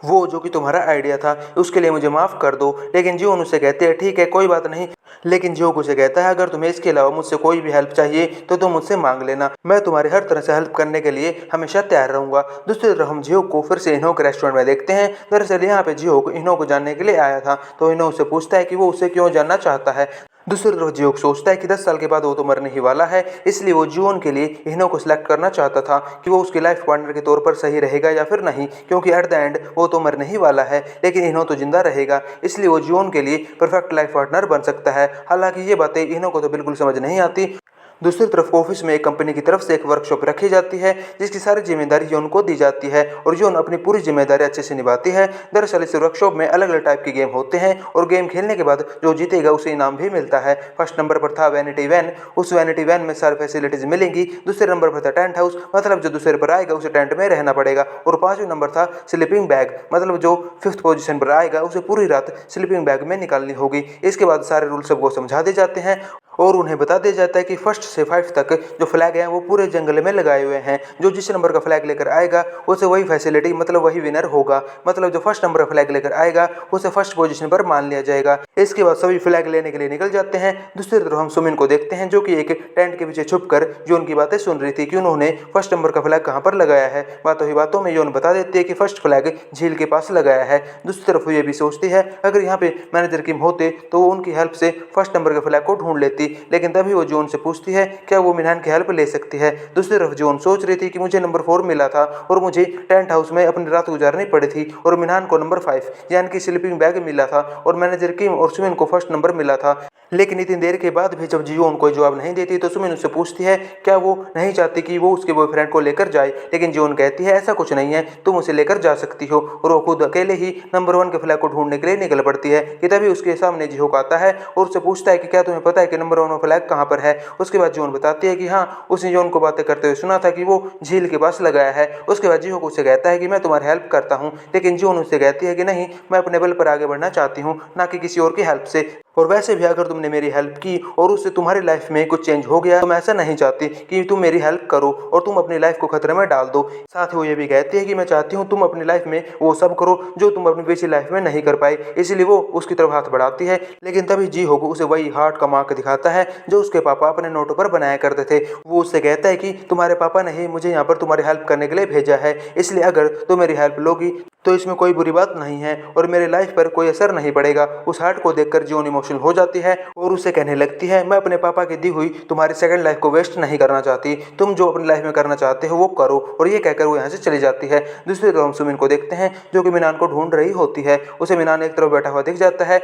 वो जो कि तुम्हारा आइडिया था उसके लिए मुझे माफ़ कर दो। लेकिन जियोन उससे कहते हैं ठीक है कोई बात नहीं। लेकिन जियोक उसे कहता है अगर तुम्हें इसके अलावा मुझसे कोई भी हेल्प चाहिए तो तुम मुझसे मांग लेना, मैं तुम्हारी हर तरह से हेल्प करने के लिए हमेशा तैयार रहूंगा। दूसरी तरफ हम जियोक को फिर से इन्हो के रेस्टोरेंट में देखते हैं। दरअसल यहाँ पे जियोक इन्हो को जानने के लिए आया था तो इन्हो उससे पूछता है कि वो उसे क्यों जानना चाहता है। दूसरी तरफ जियोक सोचता है कि 10 साल के बाद वो तो मरने ही वाला है, इसलिए वो जियोन के लिए इन्हो को सिलेक्ट करना चाहता था कि वो उसके लाइफ पार्टनर के तौर पर सही रहेगा या फिर नहीं, क्योंकि एट द एंड वो तो मरने ही वाला है लेकिन इन्हो तो जिंदा रहेगा, इसलिए वो जियोन के लिए परफेक्ट लाइफ पार्टनर बन सकता है। हालांकि ये बातें इन्हो को तो बिल्कुल समझ नहीं आती। दूसरी तरफ ऑफिस में एक कंपनी की तरफ से एक वर्कशॉप रखी जाती है जिसकी सारी जिम्मेदारी योन को दी जाती है और योन अपनी पूरी जिम्मेदारी अच्छे से निभाती है। दरअसल इस वर्कशॉप में अलग अलग टाइप के गेम होते हैं और गेम खेलने के बाद जो जीतेगा उसे इनाम भी मिलता है। फर्स्ट नंबर पर था वैनिटी वैन, उस वैनिटी वैन में सारी फैसिलिटीज मिलेंगी। दूसरे नंबर पर था टेंट हाउस, मतलब जो दूसरे पर आएगा उसे टेंट में रहना पड़ेगा। और पांचवें नंबर था स्लीपिंग बैग, मतलब जो फिफ्थ पोजीशन पर आएगा उसे पूरी रात स्लीपिंग बैग में निकालनी होगी। इसके बाद सारे रूल सबको समझा दिए जाते हैं और उन्हें बता दिया जाता है कि फर्स्ट से 5 तक जो फ्लैग हैं वो पूरे जंगल में लगाए हुए हैं। जो जिस नंबर का फ्लैग लेकर आएगा उसे वही फैसिलिटी, मतलब वही विनर होगा। मतलब जो फर्स्ट नंबर का फ्लैग लेकर आएगा उसे फर्स्ट पोजीशन पर मान लिया जाएगा। इसके बाद सभी फ्लैग लेने के लिए निकल जाते हैं। दूसरी तरफ हम सुमिन को देखते हैं जो कि एक टेंट के पीछे छुपकर योन की बातें सुन रही थी कि उन्होंने फर्स्ट नंबर का फ्लैग कहाँ पर लगाया है। बातों ही बातों में योन बता देती है कि फर्स्ट फ्लैग झील के पास लगाया है। दूसरी तरफ वो ये भी सोचती है अगर यहाँ पे मैनेजर किम होते तो वो उनकी हेल्प से फर्स्ट नंबर के फ्लैग को ढूंढ लेती, लेकिन तभी वो जोन से पूछती है क्या वो मिनहान की हेल्प ले सकती है। दूसरी तरफ जोन सोच रही थी कि मुझे नंबर 4 मिला था और मुझे टेंट हाउस में अपनी रात गुजारनी पड़ी थी और मिनहान को नंबर 5 यानी कि स्लीपिंग बैग मिला था और मैनेजर किम और सुमिन को फर्स्ट नंबर मिला था। लेकिन इतनी देर के बाद भी जब जियोन कोई जवाब नहीं देती तो सुमिन उससे पूछती है क्या वो नहीं चाहती कि वो उसके बॉयफ्रेंड को लेकर जाए। लेकिन जियोन कहती है ऐसा कुछ नहीं है, तुम उसे लेकर जा सकती हो और वो खुद अकेले ही नंबर 1 के फ्लैग को ढूंढने के लिए निकल पड़ती है कि तभी उसके सामने जिहोक आता है और उससे पूछता है कि क्या तुम्हें पता है कि नंबर 1 फ्लैग कहाँ पर है। उसके बाद जियोन बताती है कि हाँ, उसने जियोन को बातें करते हुए सुना था कि वो झील के पास लगाया है। उसके बाद जिहोक उससे कहता है कि मैं तुम्हारी हेल्प करता हूँ, लेकिन जियोन उससे कहती है कि नहीं, मैं अपने बल पर आगे बढ़ना चाहती हूँ, ना कि किसी और की हेल्प से। और वैसे भी अगर तुमने मेरी हेल्प की और उससे तुम्हारी लाइफ में कुछ चेंज हो गया तो मैं ऐसा नहीं चाहती कि तुम मेरी हेल्प करो और तुम अपनी लाइफ को खतरे में डाल दो। साथ ही वो ये भी कहती है कि मैं चाहती हूँ तुम अपनी लाइफ में वो सब करो जो तुम अपनी पिछली लाइफ में नहीं कर पाई। इसीलिए वो उसकी तरफ हाथ बढ़ाती है, लेकिन तभी जिहोक उसे वही हार्ट का मार्क दिखाता है जो उसके पापा अपने नोटों पर बनाया करते थे। वो उससे कहता है कि तुम्हारे पापा ने ही मुझे यहाँ पर तुम्हारी हेल्प करने के लिए भेजा है, इसलिए अगर तुम मेरी हेल्प लोगी तो इसमें कोई बुरी बात नहीं है और मेरे लाइफ पर कोई असर नहीं पड़ेगा। उस हार्ट को देखकर जियोन इमोशनल हो जाती है और उसे कहने लगती है मैं अपने पापा की दी हुई तुम्हारी सेकंड लाइफ को वेस्ट नहीं करना चाहती, तुम जो अपनी लाइफ में करना चाहते हो वो करो। और ये कहकर वो यहाँ से चली जाती है। दूसरी तरफ हम सुमिन को देखते हैं जो कि मिनान को ढूंढ रही होती है। उसे मिनान एक तरफ बैठा हुआ दिख जाता है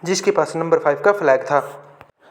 जिसके पास नंबर 5 का फ्लैग था,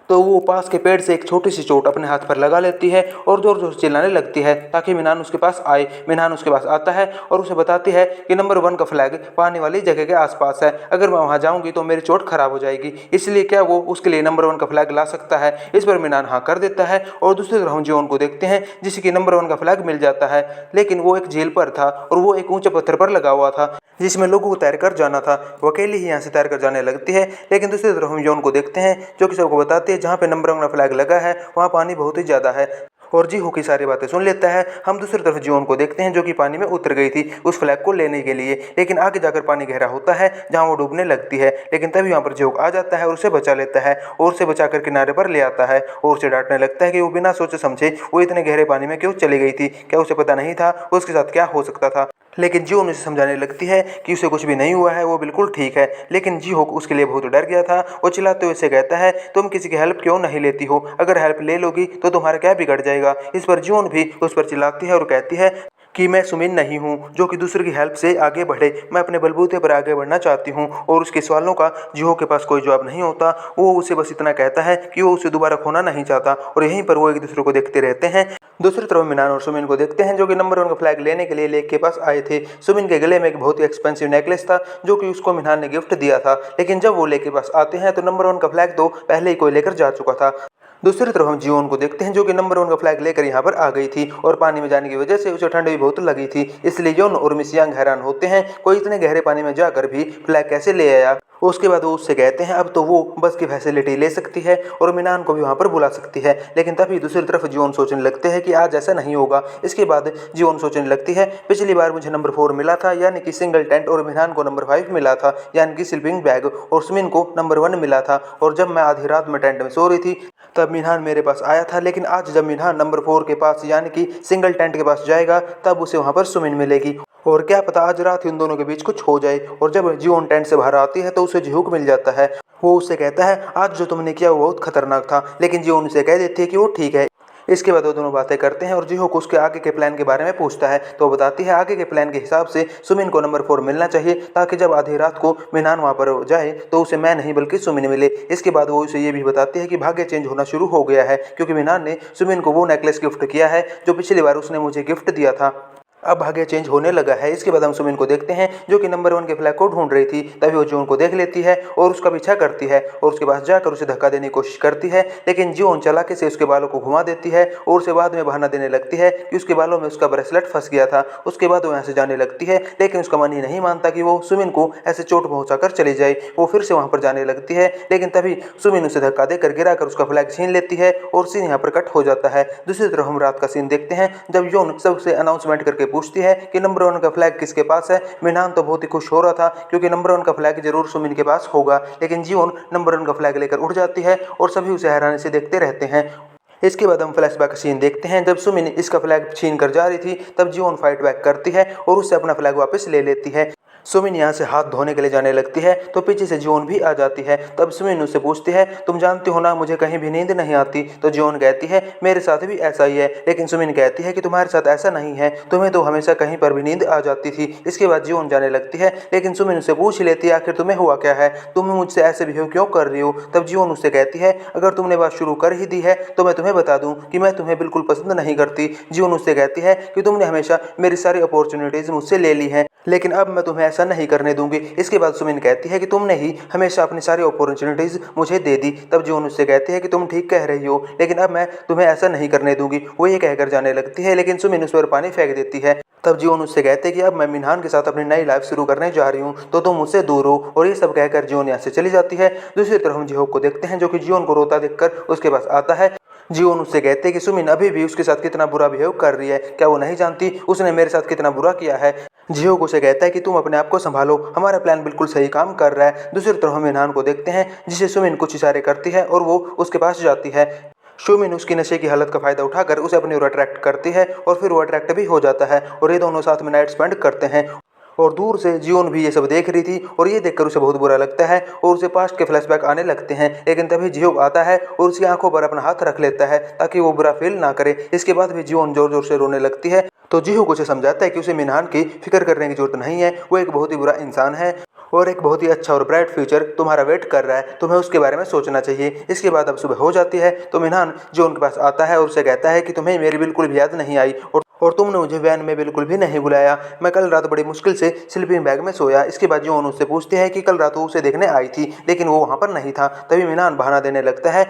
तो वो पास के पेड़ से एक छोटी सी चोट अपने हाथ पर लगा लेती है और जोर जोर से चिल्लाने लगती है ताकि मिनान उसके पास आए। मिनान उसके पास आता है और उसे बताती है कि नंबर 1 का फ्लैग पानी वाली जगह के आसपास है, अगर मैं वहां जाऊंगी तो मेरी चोट खराब हो जाएगी, इसलिए क्या वो उसके लिए नंबर 1 का फ्लैग ला सकता है। इस पर मिनान हाँ कर देता है और दूसरी तरफ हम जियोन को देखते हैं जिसकी नंबर 1 का फ्लैग मिल जाता है, लेकिन वो एक झील पर था और वो एक ऊंचे पत्थर पर लगा हुआ था जिसमें लोगों को तैर कर जाना था। वो अकेली ही यहाँ से तैर कर जाने लगती है, लेकिन दूसरी तरफ हम जियोन को देखते हैं जो कि सबको बताते हैं जहाँ पे नंबर 1 का फ्लैग लगा है वहाँ पानी बहुत ही ज़्यादा है और जिहोक की सारी बातें सुन लेता है। हम दूसरी तरफ जियोन को देखते हैं जो कि पानी में उतर गई थी उस फ्लैग को लेने के लिए, लेकिन आगे जाकर पानी गहरा होता है जहाँ वो डूबने लगती है। लेकिन तभी वहाँ पर जिहोक आ जाता है और उसे बचा लेता है और उसे बचाकर किनारे पर ले आता है और उसे डांटने लगता है कि वो बिना सोचे समझे वो इतने गहरे पानी में क्यों चली गई थी, क्या उसे पता नहीं था उसके साथ क्या हो सकता था। लेकिन जियोन उसे समझाने लगती है कि उसे कुछ भी नहीं हुआ है, वो बिल्कुल ठीक है। लेकिन जिहोक उसके लिए बहुत डर गया था। वो चिल्लाते हुए उसे कहता है तुम किसी की हेल्प क्यों नहीं लेती हो, अगर हेल्प ले लोगी तो तुम्हारा क्या बिगड़ जाएगा। इस पर जियोन भी उस पर चिल्लाती है और कहती है कि मैं सुमिन नहीं हूँ जो कि दूसरे की हेल्प से आगे बढ़े, मैं अपने बलबूते पर आगे बढ़ना चाहती हूँ। और उसके सवालों का जिहोक के पास कोई जवाब नहीं होता। वो उसे बस इतना कहता है कि वो उसे दोबारा खोना नहीं चाहता और यहीं पर वो एक दूसरे को देखते रहते हैं। दूसरी तरफ मिनान और सुमिन को देखते हैं जो कि नंबर 1 का फ्लैग लेने के लिए लेक के पास आए थे। सुमिन के गले में एक बहुत ही एक्सपेंसिव नेकलेस था जो कि उसको मिनान ने गिफ्ट दिया था, लेकिन जब वो लेक के पास आते हैं तो नंबर 1 का फ्लैग तो पहले ही कोई लेकर जा चुका था। दूसरी तरफ हम जियोन को देखते हैं जो कि नंबर 1 का फ्लैग लेकर यहाँ पर आ गई थी और पानी में जाने की वजह से उसे ठंड भी बहुत लगी थी, इसलिए योन और मिस यांग हैरान होते हैं कोई इतने गहरे पानी में जाकर भी फ्लैग कैसे ले आया। उसके बाद वो उससे कहते हैं अब तो वो बस की फैसिलिटी ले सकती है और मिनान को भी वहाँ पर बुला सकती है, लेकिन तभी दूसरी तरफ जियोन सोचने लगते हैं कि आज ऐसा नहीं होगा। इसके बाद जियोन सोचने लगती है पिछली बार मुझे नंबर 4 मिला था यानी कि सिंगल टेंट और मिनान को नंबर 5 मिला था यानी कि स्लीपिंग बैग और सुमिन को नंबर 1 मिला था, और जब मैं आधी रात में टेंट में सो रही थी तब मिनहान मेरे पास आया था, लेकिन आज जब मिनहान नंबर 4 के पास यानी कि सिंगल टेंट के पास जाएगा तब उसे वहाँ पर सुमिन मिलेगी और क्या पता आज रात ही उन दोनों के बीच कुछ हो जाए। और जब जियोन टेंट से बाहर आती है तो उसे जिहूक मिल जाता है। वो उससे कहता है आज जो तुमने किया वो बहुत खतरनाक था, लेकिन जियोन उसे कह देती है कि वो ठीक है। इसके बाद वो दोनों बातें करते हैं और जिहोक उसके आगे के प्लान के बारे में पूछता है तो वो बताती है आगे के प्लान के हिसाब से सुमिन को नंबर 4 मिलना चाहिए ताकि जब आधी रात को मिनहान वहाँ पर जाए तो उसे मैं नहीं बल्कि सुमिन मिले। इसके बाद वो उसे ये भी बताती है कि भाग्य चेंज होना शुरू हो गया है क्योंकि मिनहान ने सुमिन को वो नेकलेस गिफ्ट किया है जो पिछली बार उसने मुझे गिफ्ट दिया था। अब भाग्य चेंज होने लगा है। इसके बाद हम सुमिन को देखते हैं जो कि नंबर 1 के फ्लैग को ढूंढ रही थी, तभी वो जियोन को देख लेती है और उसका पीछा करती है और उसके पास जाकर उसे धक्का देने की कोशिश करती है, लेकिन जियोन चालाकी से उसके बालों को घुमा देती है और उसे बाद में बहाना देने लगती है कि उसके बालों में उसका ब्रेसलेट फंस गया था। उसके बाद वो यहाँ से जाने लगती है, लेकिन उसका मन ही नहीं मानता कि वो सुमिन को ऐसे चोट पहुंचाकर चली जाए। वो फिर से वहाँ पर जाने लगती है, लेकिन तभी सुमिन उसे धक्का देकर गिराकर उसका फ्लैग छीन लेती है और सीन यहाँ पर कट हो जाता है। दूसरी तरफ हम रात का सीन देखते हैं जब योन सबसे अनाउंसमेंट करके पूछती है कि नंबर 1 का फ्लैग किसके पास है। मिनहान तो बहुत ही खुश हो रहा था क्योंकि नंबर 1 का फ्लैग जरूर सुमिन के पास होगा, लेकिन जियोन नंबर 1 का फ्लैग लेकर उड़ जाती है और सभी उसे हैरानी से देखते रहते हैं। इसके बाद हम फ्लैशबैक सीन देखते हैं जब सुमिन इसका फ्लैग छीन कर जा रही थी तब जियोन फाइट बैक करती है और उससे अपना फ्लैग वापस ले लेती है। सुमिन यहाँ से हाथ धोने के लिए जाने लगती है तो पीछे से जियोन भी आ जाती है। तब सुमिन उससे पूछती है तुम जानती हो ना मुझे कहीं भी नींद नहीं आती। तो जियोन कहती है मेरे साथ भी ऐसा ही है, लेकिन सुमिन कहती है कि तुम्हारे साथ ऐसा नहीं है, तुम्हें तो हमेशा कहीं पर भी नींद आ जाती थी। इसके बाद जियोन जाने लगती है, लेकिन सुमिन उससे पूछ लेती है आखिर तुम्हें हुआ क्या है, तुम मुझसे ऐसे बिहेव क्यों कर रही हो। तब जियोन उससे कहती है अगर तुमने बात शुरू कर ही दी है तो मैं तुम्हें बता दूं कि मैं तुम्हें बिल्कुल पसंद नहीं करती। जियोन उससे कहती है कि तुमने हमेशा मेरी सारी अपॉर्चुनिटीज मुझसे ले ली हैं, लेकिन अब मैं तुम्हें ऐसा नहीं करने दूंगी। इसके बाद सुमिन कहती है कि तुमने ही हमेशा अपनी सारी अपॉर्चुनिटीज मुझे दे दी। तब जियोन उससे कहती है कि तुम ठीक कह रही हो, लेकिन अब मैं तुम्हें ऐसा नहीं करने दूंगी। वो ये कहकर जाने लगती है, लेकिन सुमिन उस पर पानी फेंक देती है। तब जियोन उससे कहते हैं कि अब मैं मिनहान के साथ अपनी नई लाइफ शुरू करने जा रही हूँ तो तुम मुझसे दूर हो, और ये सब कहकर जियोन यहाँ से चली जाती है। दूसरी तरफ हम जिहोक को देखते हैं जो कि जियोन को रोता देखकर उसके पास आता है। जियोन उससे कहते हैं कि सुमिन अभी भी उसके साथ कितना बुरा बिहेव कर रही है, क्या वो नहीं जानती उसने मेरे साथ कितना बुरा किया है। जिहोक उसे कहता है कि तुम अपने आप को संभालो, हमारा प्लान बिल्कुल सही काम कर रहा है। दूसरी तरफ हम मिनहान को देखते हैं जिसे सुमिन कुछ इशारे करती है और वो उसके पास जाती है। सुमिन उसकी नशे की हालत का फायदा उठाकर उसे अपनी ओर अट्रैक्ट करती है और फिर वो अट्रैक्ट भी हो जाता है और ये दोनों साथ में नाइट स्पेंड करते हैं। और दूर से जियोन भी ये सब देख रही थी और ये देखकर उसे बहुत बुरा लगता है और उसे पास्ट के फ्लैशबैक आने लगते हैं, लेकिन तभी जियोक आता है और उसकी आंखों पर अपना हाथ रख लेता है ताकि वो बुरा फील ना करे। इसके बाद भी जियोन जोर जोर से रोने लगती है तो जिहोक उसे समझाता है कि उसे मिनहान की फिक्र करने की जरूरत नहीं है, वो एक बहुत ही बुरा इंसान है और एक बहुत ही अच्छा और ब्राइट फ्यूचर तुम्हारा वेट कर रहा है, तुम्हें उसके बारे में सोचना चाहिए। इसके बाद अब सुबह हो जाती है तो मिनहान जियोन के पास आता है और उसे कहता है कि तुम्हें मेरी बिल्कुल भी याद नहीं आई और तुमने मुझे वैन में बिल्कुल भी नहीं बुलाया, मैं कल रात बड़ी मुश्किल से स्लीपिंग बैग में सोया। इसके बाद जियोन उससे पूछती है कि कल रात वो उसे देखने आई थी लेकिन वो वहाँ पर नहीं था। तभी मिनहान बहाना देने लगता है।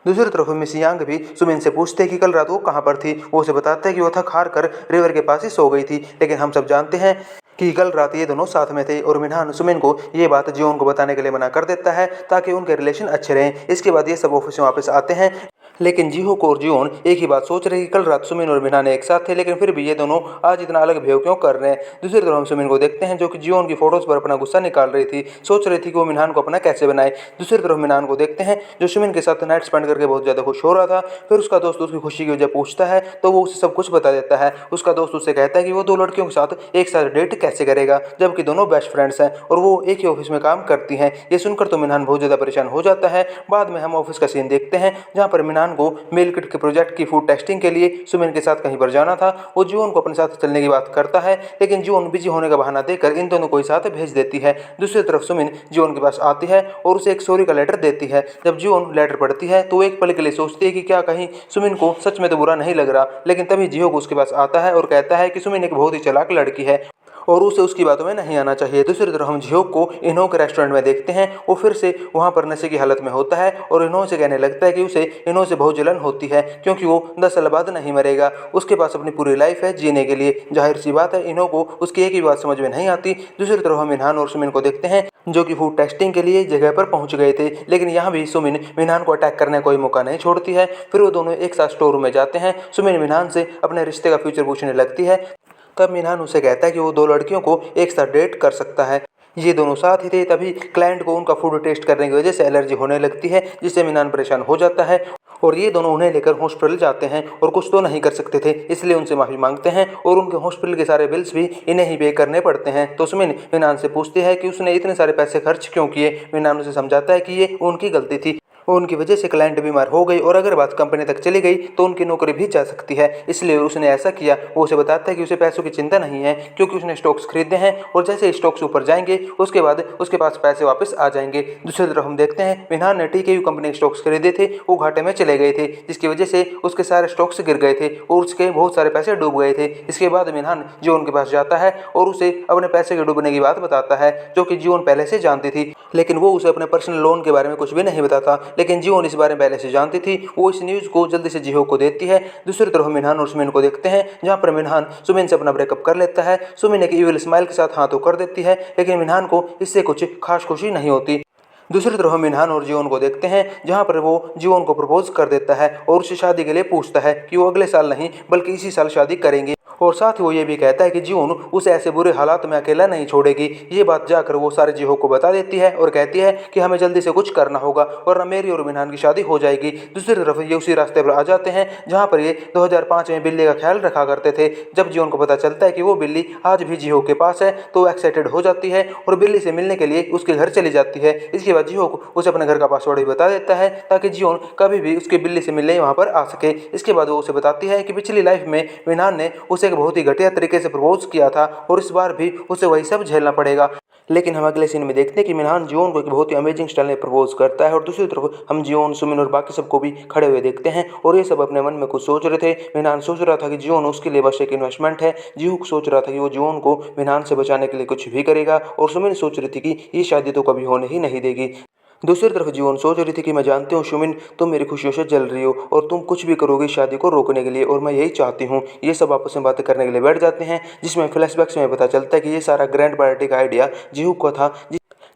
दूसरी तरफ मिस यांग भी सुमिन से पूछते हैं कि कल रात वो कहाँ पर थी। वो उसे बताते हैं कि वो थक हार कर रिवर के पास ही सो गई थी, लेकिन हम सब जानते हैं कि कल रात ये दोनों साथ में थे और मिनहान सुमिन को ये बात जियोन को बताने के लिए मना कर देता है ताकि उनके रिलेशन अच्छे रहें। इसके बाद ये सब ऑफिस में वापस आते हैं, लेकिन जिहोक और जियोन एक ही बात सोच रहे कि कल रात सुमिन और मिनहान एक साथ थे, लेकिन फिर भी ये दोनों आज इतना अलग बिहेव क्यों कर रहे हैं। दूसरी तरफ हम सुमिन को देखते हैं जो कि जियोन की फोटोज पर अपना गुस्सा निकाल रही थी, सोच रही थी कि वो मिनहान को अपना कैसे बनाए। दूसरी तरफ मिनहान को देखते हैं जो सुमिन के साथ नाइट स्पेंड करके बहुत ज़्यादा खुश हो रहा था। फिर उसका दोस्त उसकी खुशी की वजह पूछता है तो वो उसे सब कुछ बता देता है। उसका दोस्त उससे कहता है कि वो दो लड़कियों के साथ एक साथ डेट कैसे करेगा जबकि दोनों बेस्ट फ्रेंड्स हैं और वो एक ही ऑफिस में काम करती हैं। ये सुनकर तो मिनहान बहुत ज़्यादा परेशान हो जाता है। बाद में हम ऑफिस का सीन देखते हैं जहाँ पर मिनहान मिनहान को मेल किट के प्रोजेक्ट की फूड टेस्टिंग के लिए सुमिन के साथ कहीं पर जाना था। वो जीवन को अपने साथ चलने की बात करता है, लेकिन जीवन बिजी होने का बहाना देकर इन दोनों को साथ भेज देती है। दूसरी तरफ सुमिन जीवन के पास आती है और उसे एक सॉरी का लेटर देती है। जब जीवन लेटर पढ़ती है तो एक पल के लिए सोचती है कि क्या कहीं सुमिन को सच में तो बुरा नहीं लग रहा, लेकिन तभी जिहो उसके पास आता है और कहता है कि सुमिन एक बहुत ही चालाक लड़की है और उसे उसकी बातों में नहीं आना चाहिए। दूसरी तरफ हम जिहोक को इन्हो के रेस्टोरेंट में देखते हैं। वो फिर से वहाँ पर नशे की हालत में होता है और इन्हो से कहने लगता है कि उसे इन्हो से बहुत जलन होती है क्योंकि वो 10 साल बाद नहीं मरेगा। उसके पास अपनी पूरी लाइफ है जीने के लिए। जाहिर सी बात है इन्हो को उसकी एक ही बात समझ में नहीं आती। दूसरी तरफ हम मिनहान और सुमिन को देखते हैं जो कि फूड टेस्टिंग के लिए जगह पर पहुंच गए थे, लेकिन यहाँ भी सुमिन मिनहान को अटैक करने का कोई मौका नहीं छोड़ती है। फिर वो दोनों एक साथ स्टोर रूम में जाते हैं। सुमिन मिनहान से अपने रिश्ते का फ्यूचर पूछने लगती है। तब मिनहान उसे कहता है कि वो 2 लड़कियों को एक साथ डेट कर सकता है। ये दोनों साथ ही थे, तभी क्लाइंट को उनका फूड टेस्ट करने की वजह से एलर्जी होने लगती है, जिससे मिनहान परेशान हो जाता है और ये दोनों उन्हें लेकर हॉस्पिटल जाते हैं और कुछ तो नहीं कर सकते थे, इसलिए उनसे माफ़ी मांगते हैं और उनके हॉस्पिटल के सारे बिल्स भी इन्हें ही पे करने पड़ते हैं। तो सुमिन मिनहान से पूछती है कि उसने इतने सारे पैसे खर्च क्यों किए। मिनहान उसे समझाता है कि ये उनकी गलती थी, उनकी वजह से क्लाइंट बीमार हो गई और अगर बात कंपनी तक चली गई तो उनकी नौकरी भी जा सकती है, इसलिए उसने ऐसा किया। वो उसे बताता है कि उसे पैसों की चिंता नहीं है क्योंकि उसने स्टॉक्स खरीदे हैं और जैसे स्टॉक्स ऊपर जाएंगे उसके बाद उसके पास पैसे वापस आ जाएंगे। दूसरी तरफ हम देखते हैं मिनहान ने टीकेयू कंपनी के स्टॉक्स खरीदे थे, वो घाटे में चले गए थे, जिसकी वजह से उसके सारे स्टॉक्स गिर गए थे और उसके बहुत सारे पैसे डूब गए थे। इसके बाद मिनहान जीवन के पास जाता है और उसे अपने पैसे के डूबने की बात बताता है, जो कि जीवन पहले से जानती थी, लेकिन वो उसे अपने पर्सनल लोन के बारे में कुछ भी नहीं बताता। लेकिन जीवन इस बारे में पहले से जानती थी। वो इस न्यूज़ को जल्दी से जिहो को देती है। दूसरी तरफ मिनहान और सुमिन को देखते हैं, जहाँ पर मिनहान सुमिन से अपना ब्रेकअप कर लेता है। सुमिन एक इविल स्माइल के साथ हाँ तो कर देती है, लेकिन मिनहान को इससे कुछ खास खुशी नहीं होती। दूसरी तरफ हम मिनहान और जीवन को देखते हैं, जहाँ पर वो जीवन को प्रपोज कर देता है और उसे शादी के लिए पूछता है कि वो अगले साल नहीं बल्कि इसी साल शादी करेंगे। और साथ ही वो ये भी कहता है कि जीवन उसे ऐसे बुरे हालात में अकेला नहीं छोड़ेगी। ये बात जाकर वो सारे जिहो को बता देती है और कहती है कि हमें जल्दी से कुछ करना होगा वरना मेरी और मिनहान की शादी हो जाएगी। दूसरी तरफ ये उसी रास्ते पर आ जाते हैं जहाँ पर ये 2005 में बिल्ली का ख्याल रखा करते थे। जब जीवन को पता चलता है कि वो बिल्ली आज भी जिहो के पास है तो वो एक्साइटेड हो जाती है और बिल्ली से मिलने के लिए उसके घर चली जाती है। इसके बाद जिहो उसे अपने घर का पासवर्ड भी बता देता है ताकि जीवन कभी भी उसके बिल्ली से मिलने वहाँ पर आ सके। इसके बाद वो उसे बताती है कि पिछली लाइफ में मिनहान ने उसे एक बहुत ही घटिया तरीके से प्रपोज किया था और इस बार भी उसे वही सब झेलना पड़ेगा। लेकिन हम अगले सीन में देखते हैं कि मिनहान जीवन को एक बहुत ही अमेजिंग स्टाइल में प्रपोज करता है और दूसरी तरफ हम जीवन, सुमिन और बाकी सबको भी खड़े हुए देखते हैं और ये सब अपने मन में कुछ सोच रहे थे। मिनहान सोच रहा था कि जीवन उसके लिए बस एक इन्वेस्टमेंट है। जीहू सोच रहा था कि वो जीवन को मिनहान से बचाने के लिए कुछ भी करेगा और सुमिन सोच रही थी कि ये शादी तो कभी होने ही नहीं देगी। दूसरी तरफ जीवन सोच रही थी कि मैं जानती हूँ सुमिन, तुम मेरी खुशियों से जल रही हो और तुम कुछ भी करोगी शादी को रोकने के लिए और मैं यही चाहती हूँ। ये सब आपस में बातें करने के लिए बैठ जाते हैं, जिसमें फ्लैशबैक्स में पता चलता है कि ये सारा ग्रैंड पार्टी का आइडिया जीहू का था,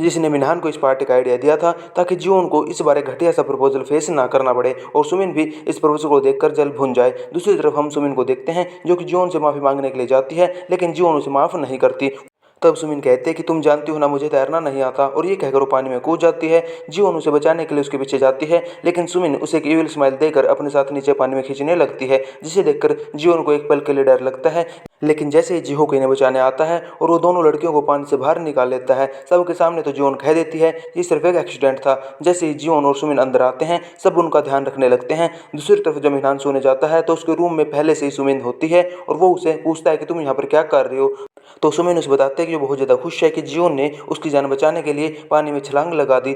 जिसने मिनहान को इस पार्टी का आइडिया दिया था ताकि जीवन को इस बारे घटिया सा प्रपोजल फेस ना करना पड़े और सुमिन भी इस प्रपोजल को देखकर जल भुन जाए। दूसरी तरफ हम सुमिन को देखते हैं जो कि जीवन से माफ़ी मांगने के लिए जाती है, लेकिन जीवन उसे माफ़ नहीं करती। तब सुमिन कहते हैं कि तुम जानती हो ना मुझे तैरना नहीं आता और ये कहकर वो पानी में कूद जाती है। जीवन उसे बचाने के लिए उसके पीछे जाती है, लेकिन सुमिन उसे एक इविल स्माइल देकर अपने साथ नीचे पानी में खींचने लगती है, जिसे देखकर जीवन को एक पल के लिए डर लगता है। लेकिन जैसे ही जीहो को इन्हें बचाने आता है और वो दोनों लड़कियों को पानी से बाहर निकाल लेता है सबके सामने, तो जीवन कह देती है ये सिर्फ एक एक्सीडेंट था। जैसे ही जीवन और सुमिन अंदर आते हैं सब उनका ध्यान रखने लगते हैं। दूसरी तरफ जब मिनहान सोने जाता है तो उसके रूम में पहले से ही सुमिन होती है और वो उसे पूछता है कि तुम यहाँ पर क्या कर रही हो। तो सुमिन उसे बताते हैं कि वो बहुत ज़्यादा खुश है कि जीवन ने उसकी जान बचाने के लिए पानी में छलांग लगा दी।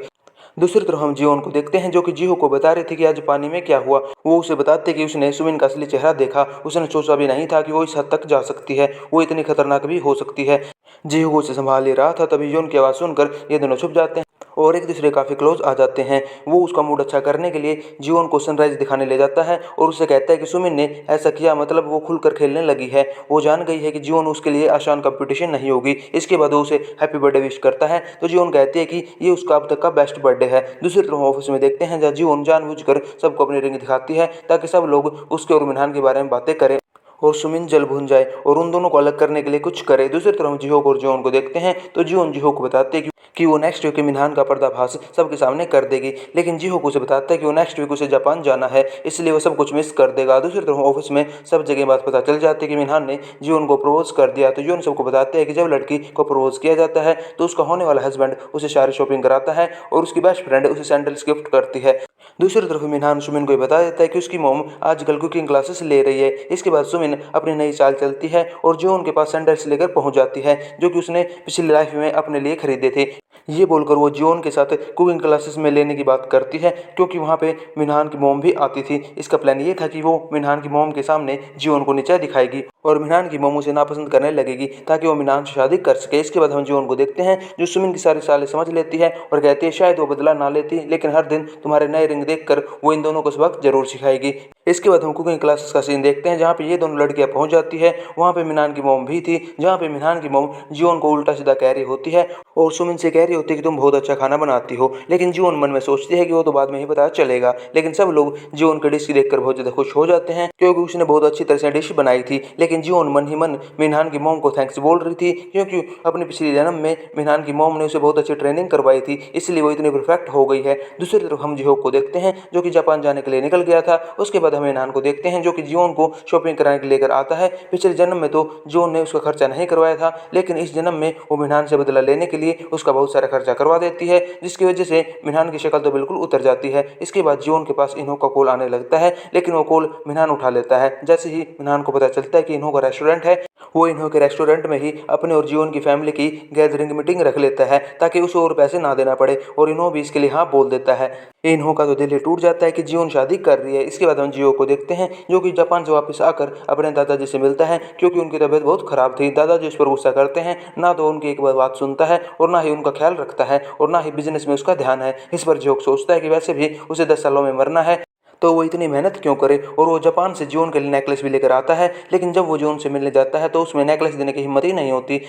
दूसरी तरफ हम जीवन को देखते हैं जो कि जीहो को बता रहे थे कि आज पानी में क्या हुआ। वो उसे बताते कि उसने सुमिन का असली चेहरा देखा। उसने सोचा भी नहीं था कि वो इस हद तक जा सकती है, वो इतनी खतरनाक भी हो सकती है। जीहो को उसे संभाल ही रहा था, तभी जीवन की आवाज़ सुनकर ये दोनों छुप जाते हैं और एक दूसरे काफ़ी क्लोज आ जाते हैं। वो उसका मूड अच्छा करने के लिए जीवन को सनराइज दिखाने ले जाता है और उसे कहता है कि सुमिन ने ऐसा किया मतलब वो खुलकर खेलने लगी है, वो जान गई है कि जीवन उसके लिए आसान कंपटीशन नहीं होगी। इसके बाद वो उसे हैप्पी बर्थडे विश करता है तो जीवन कहती है कि ये उसका अब तक का बेस्ट बर्थडे है। दूसरी तरफ ऑफिस में देखते हैं जहाँ जीवन जानबूझकर सबको अपनी रिंग दिखाती है ताकि सब लोग उसके और मिनहान के बारे में बातें करें और सुमिन जल भून जाए और उन दोनों को अलग करने के लिए कुछ करे। दूसरी तरफ जिहो और जीवन को देखते हैं तो जीवन जिहो को बताते हैं कि वो नेक्स्ट वीक मिनहान का पर्दाफाश सबके सामने कर देगी, लेकिन जिहो को उसे बताता है कि वो नेक्स्ट वीक उसे जापान जाना है, इसलिए वो सब कुछ मिस कर देगा। दूसरी तरफ ऑफिस में सब जगह बात पता चल जाती है कि मिनहान ने जीवन को प्रपोज कर दिया। तो जीवन सबको बताते हैं कि जब लड़की को प्रपोज किया जाता है तो उसका होने वाला हस्बैंड उसे सारी शॉपिंग कराता है और उसकी बेस्ट फ्रेंड उसे सैंडल्स गिफ्ट करती है। दूसरी तरफ मिनहान सुमिन को ये बता देता है कि उसकी मॉम आजकल कुकिंग क्लासेस ले रही है। इसके बाद सुमिन अपनी नई चाल चलती है और जो उनके पास सैंडल्स लेकर पहुंच जाती है जो कि उसने पिछली लाइफ में अपने लिए खरीदे थे। ये बोलकर वो जियोन के साथ कुकिंग क्लासेस में लेने की बात करती है क्योंकि वहाँ पे मिनहान की मॉम भी आती थी। इसका प्लान ये था कि वो मिनहान की मॉम के सामने जियोन को नीचा दिखाएगी और मिनहान की मॉम उसे नापसंद करने लगेगी ताकि वो मिनहान से शादी कर सके। इसके बाद हम जियोन को देखते हैं जो सुमिन की सारी चालें समझ लेती है और कहती है शायद वो बदला ना लेती लेकिन हर दिन तुम्हारे नए रिंग देखकर वो इन दोनों को सबक जरूर सिखाएगी। इसके बाद हम कुकिंग क्लासेस का सीन देखते हैं जहाँ पे ये दोनों लड़कियां पहुंच जाती है। वहाँ पे मिनहान की मॉम भी थी जहाँ पे मिनहान की मॉम जियोन को उल्टा सीधा कह रही होती है और सुमिन से कह रही होती है कि तुम बहुत अच्छा खाना बनाती हो। लेकिन जियोन मन में सोचती है कि वो तो बाद में ही पता चलेगा। लेकिन सब लोग जियोन की डिश देखकर बहुत ज्यादा खुश हो जाते हैं क्योंकि उसने बहुत अच्छी तरह से डिश बनाई थी। लेकिन जियोन मन ही मन मिनहान की मॉम को थैंक्स बोल रही थी क्योंकि अपने पिछले जन्म में मिनहान की मॉम ने उसे बहुत अच्छी ट्रेनिंग करवाई थी इसलिए वो इतनी परफेक्ट हो गई है। दूसरी तरफ हम जिहोक को देखते हैं जो कि जापान जाने के लिए निकल गया था। उसके बाद हम मिनहान को देखते हैं जो कि जियोन को शॉपिंग कराने के लिए लेकर आता है। पिछले जन्म में तो जियोन ने उसका खर्चा नहीं करवाया था लेकिन इस जन्म में वो मिनहान से बदला लेने के लिए उसका बहुत सारा खर्चा करवा देती है जिसकी वजह से मिनहान की शक्ल तो बिल्कुल उतर जाती है। इसके बाद जियोन के पास इन्हो का कॉल आने लगता है लेकिन वो कॉल मिनहान उठा लेता है। जैसे ही मिनहान को पता चलता है कि इन्हो का रेस्टोरेंट है वो इन्हो के रेस्टोरेंट में ही अपने और जियोन की फैमिली की गैदरिंग मीटिंग रख लेता है ताकि उसे और पैसे ना देना पड़े और इन्हो भी इसके लिए हाँ बोल देता है। इन्हो का तो दिल ही टूट जाता है कि जियोन शादी कर रही है। इसके बाद हम जियो को देखते हैं जो कि जापान से वापस आकर अपने दादाजी से मिलता है क्योंकि उनकी तबीयत बहुत खराब थी। दादाजी उस पर गुस्सा करते हैं, ना तो उनकी एक बात सुनता है और ना ही उनका ख्याल रखता है और ना ही बिजनेस में उसका ध्यान है। इस पर जियो सोचता है कि वैसे भी उसे 10 सालों में मरना है तो वो इतनी मेहनत क्यों करे और वो जापान से जियोन के लिए नेकलेस भी लेकर आता है। लेकिन जब वो जियोन से मिलने जाता है तो उसमें नेकलेस देने की हिम्मत ही नहीं होती।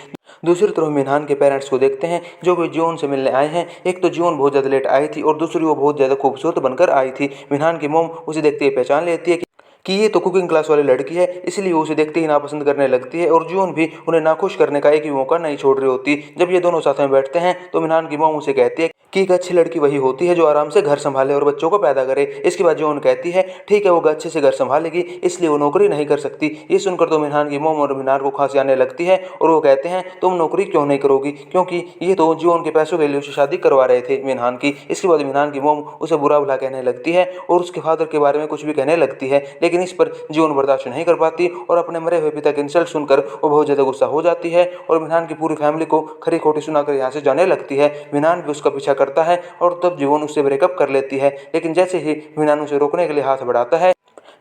दूसरी तरफ मिनहान के पेरेंट्स को देखते हैं जो कि जियोन से मिलने आए हैं। एक तो जियोन बहुत ज़्यादा लेट आई थी और दूसरी वो बहुत ज़्यादा खूबसूरत बनकर आई थी। मिनहान की मोम उसे देखते ही पहचान लेती है कि ये तो कुकिंग क्लास वाली लड़की है इसलिए वो उसे देखते ही नापसंद करने लगती है और जियोन भी उन्हें नाखुश करने का एक भी मौका नहीं छोड़ रही होती। जब ये दोनों साथ में बैठते हैं तो मिनहान की मोम उसे कहती है कि एक अच्छी लड़की वही होती है जो आराम से घर संभाले और बच्चों को पैदा करे। इसके बाद जियोन कहती है ठीक है वो अच्छे से घर संभालेगी इसलिए वो नौकरी नहीं कर सकती। ये सुनकर तो मिनहान की मोम और मिनहान को खांसी आने लगती है और वो कहते हैं तुम नौकरी क्यों नहीं करोगी क्योंकि ये तो जियोन के पैसों के लिए उसे शादी करवा रहे थे मिनहान की। इसके बाद मिनहान की मोम उसे बुरा भला कहने लगती है और उसके फादर के बारे में कुछ भी कहने लगती है। लेकिन इस पर जियोन बर्दाश्त नहीं कर पाती और अपने मरे हुए पिता की इंसल्ट सुनकर वो बहुत ज्यादा गुस्सा हो जाती है और मिनहान की पूरी फैमिली को खरी खोटी सुनाकर यहाँ से जाने लगती है। मिनहान भी उसका पीछा करता है और तब जियोन उससे ब्रेकअप कर लेती है। लेकिन जैसे ही मिनहान उसे रोकने के लिए हाथ बढ़ाता है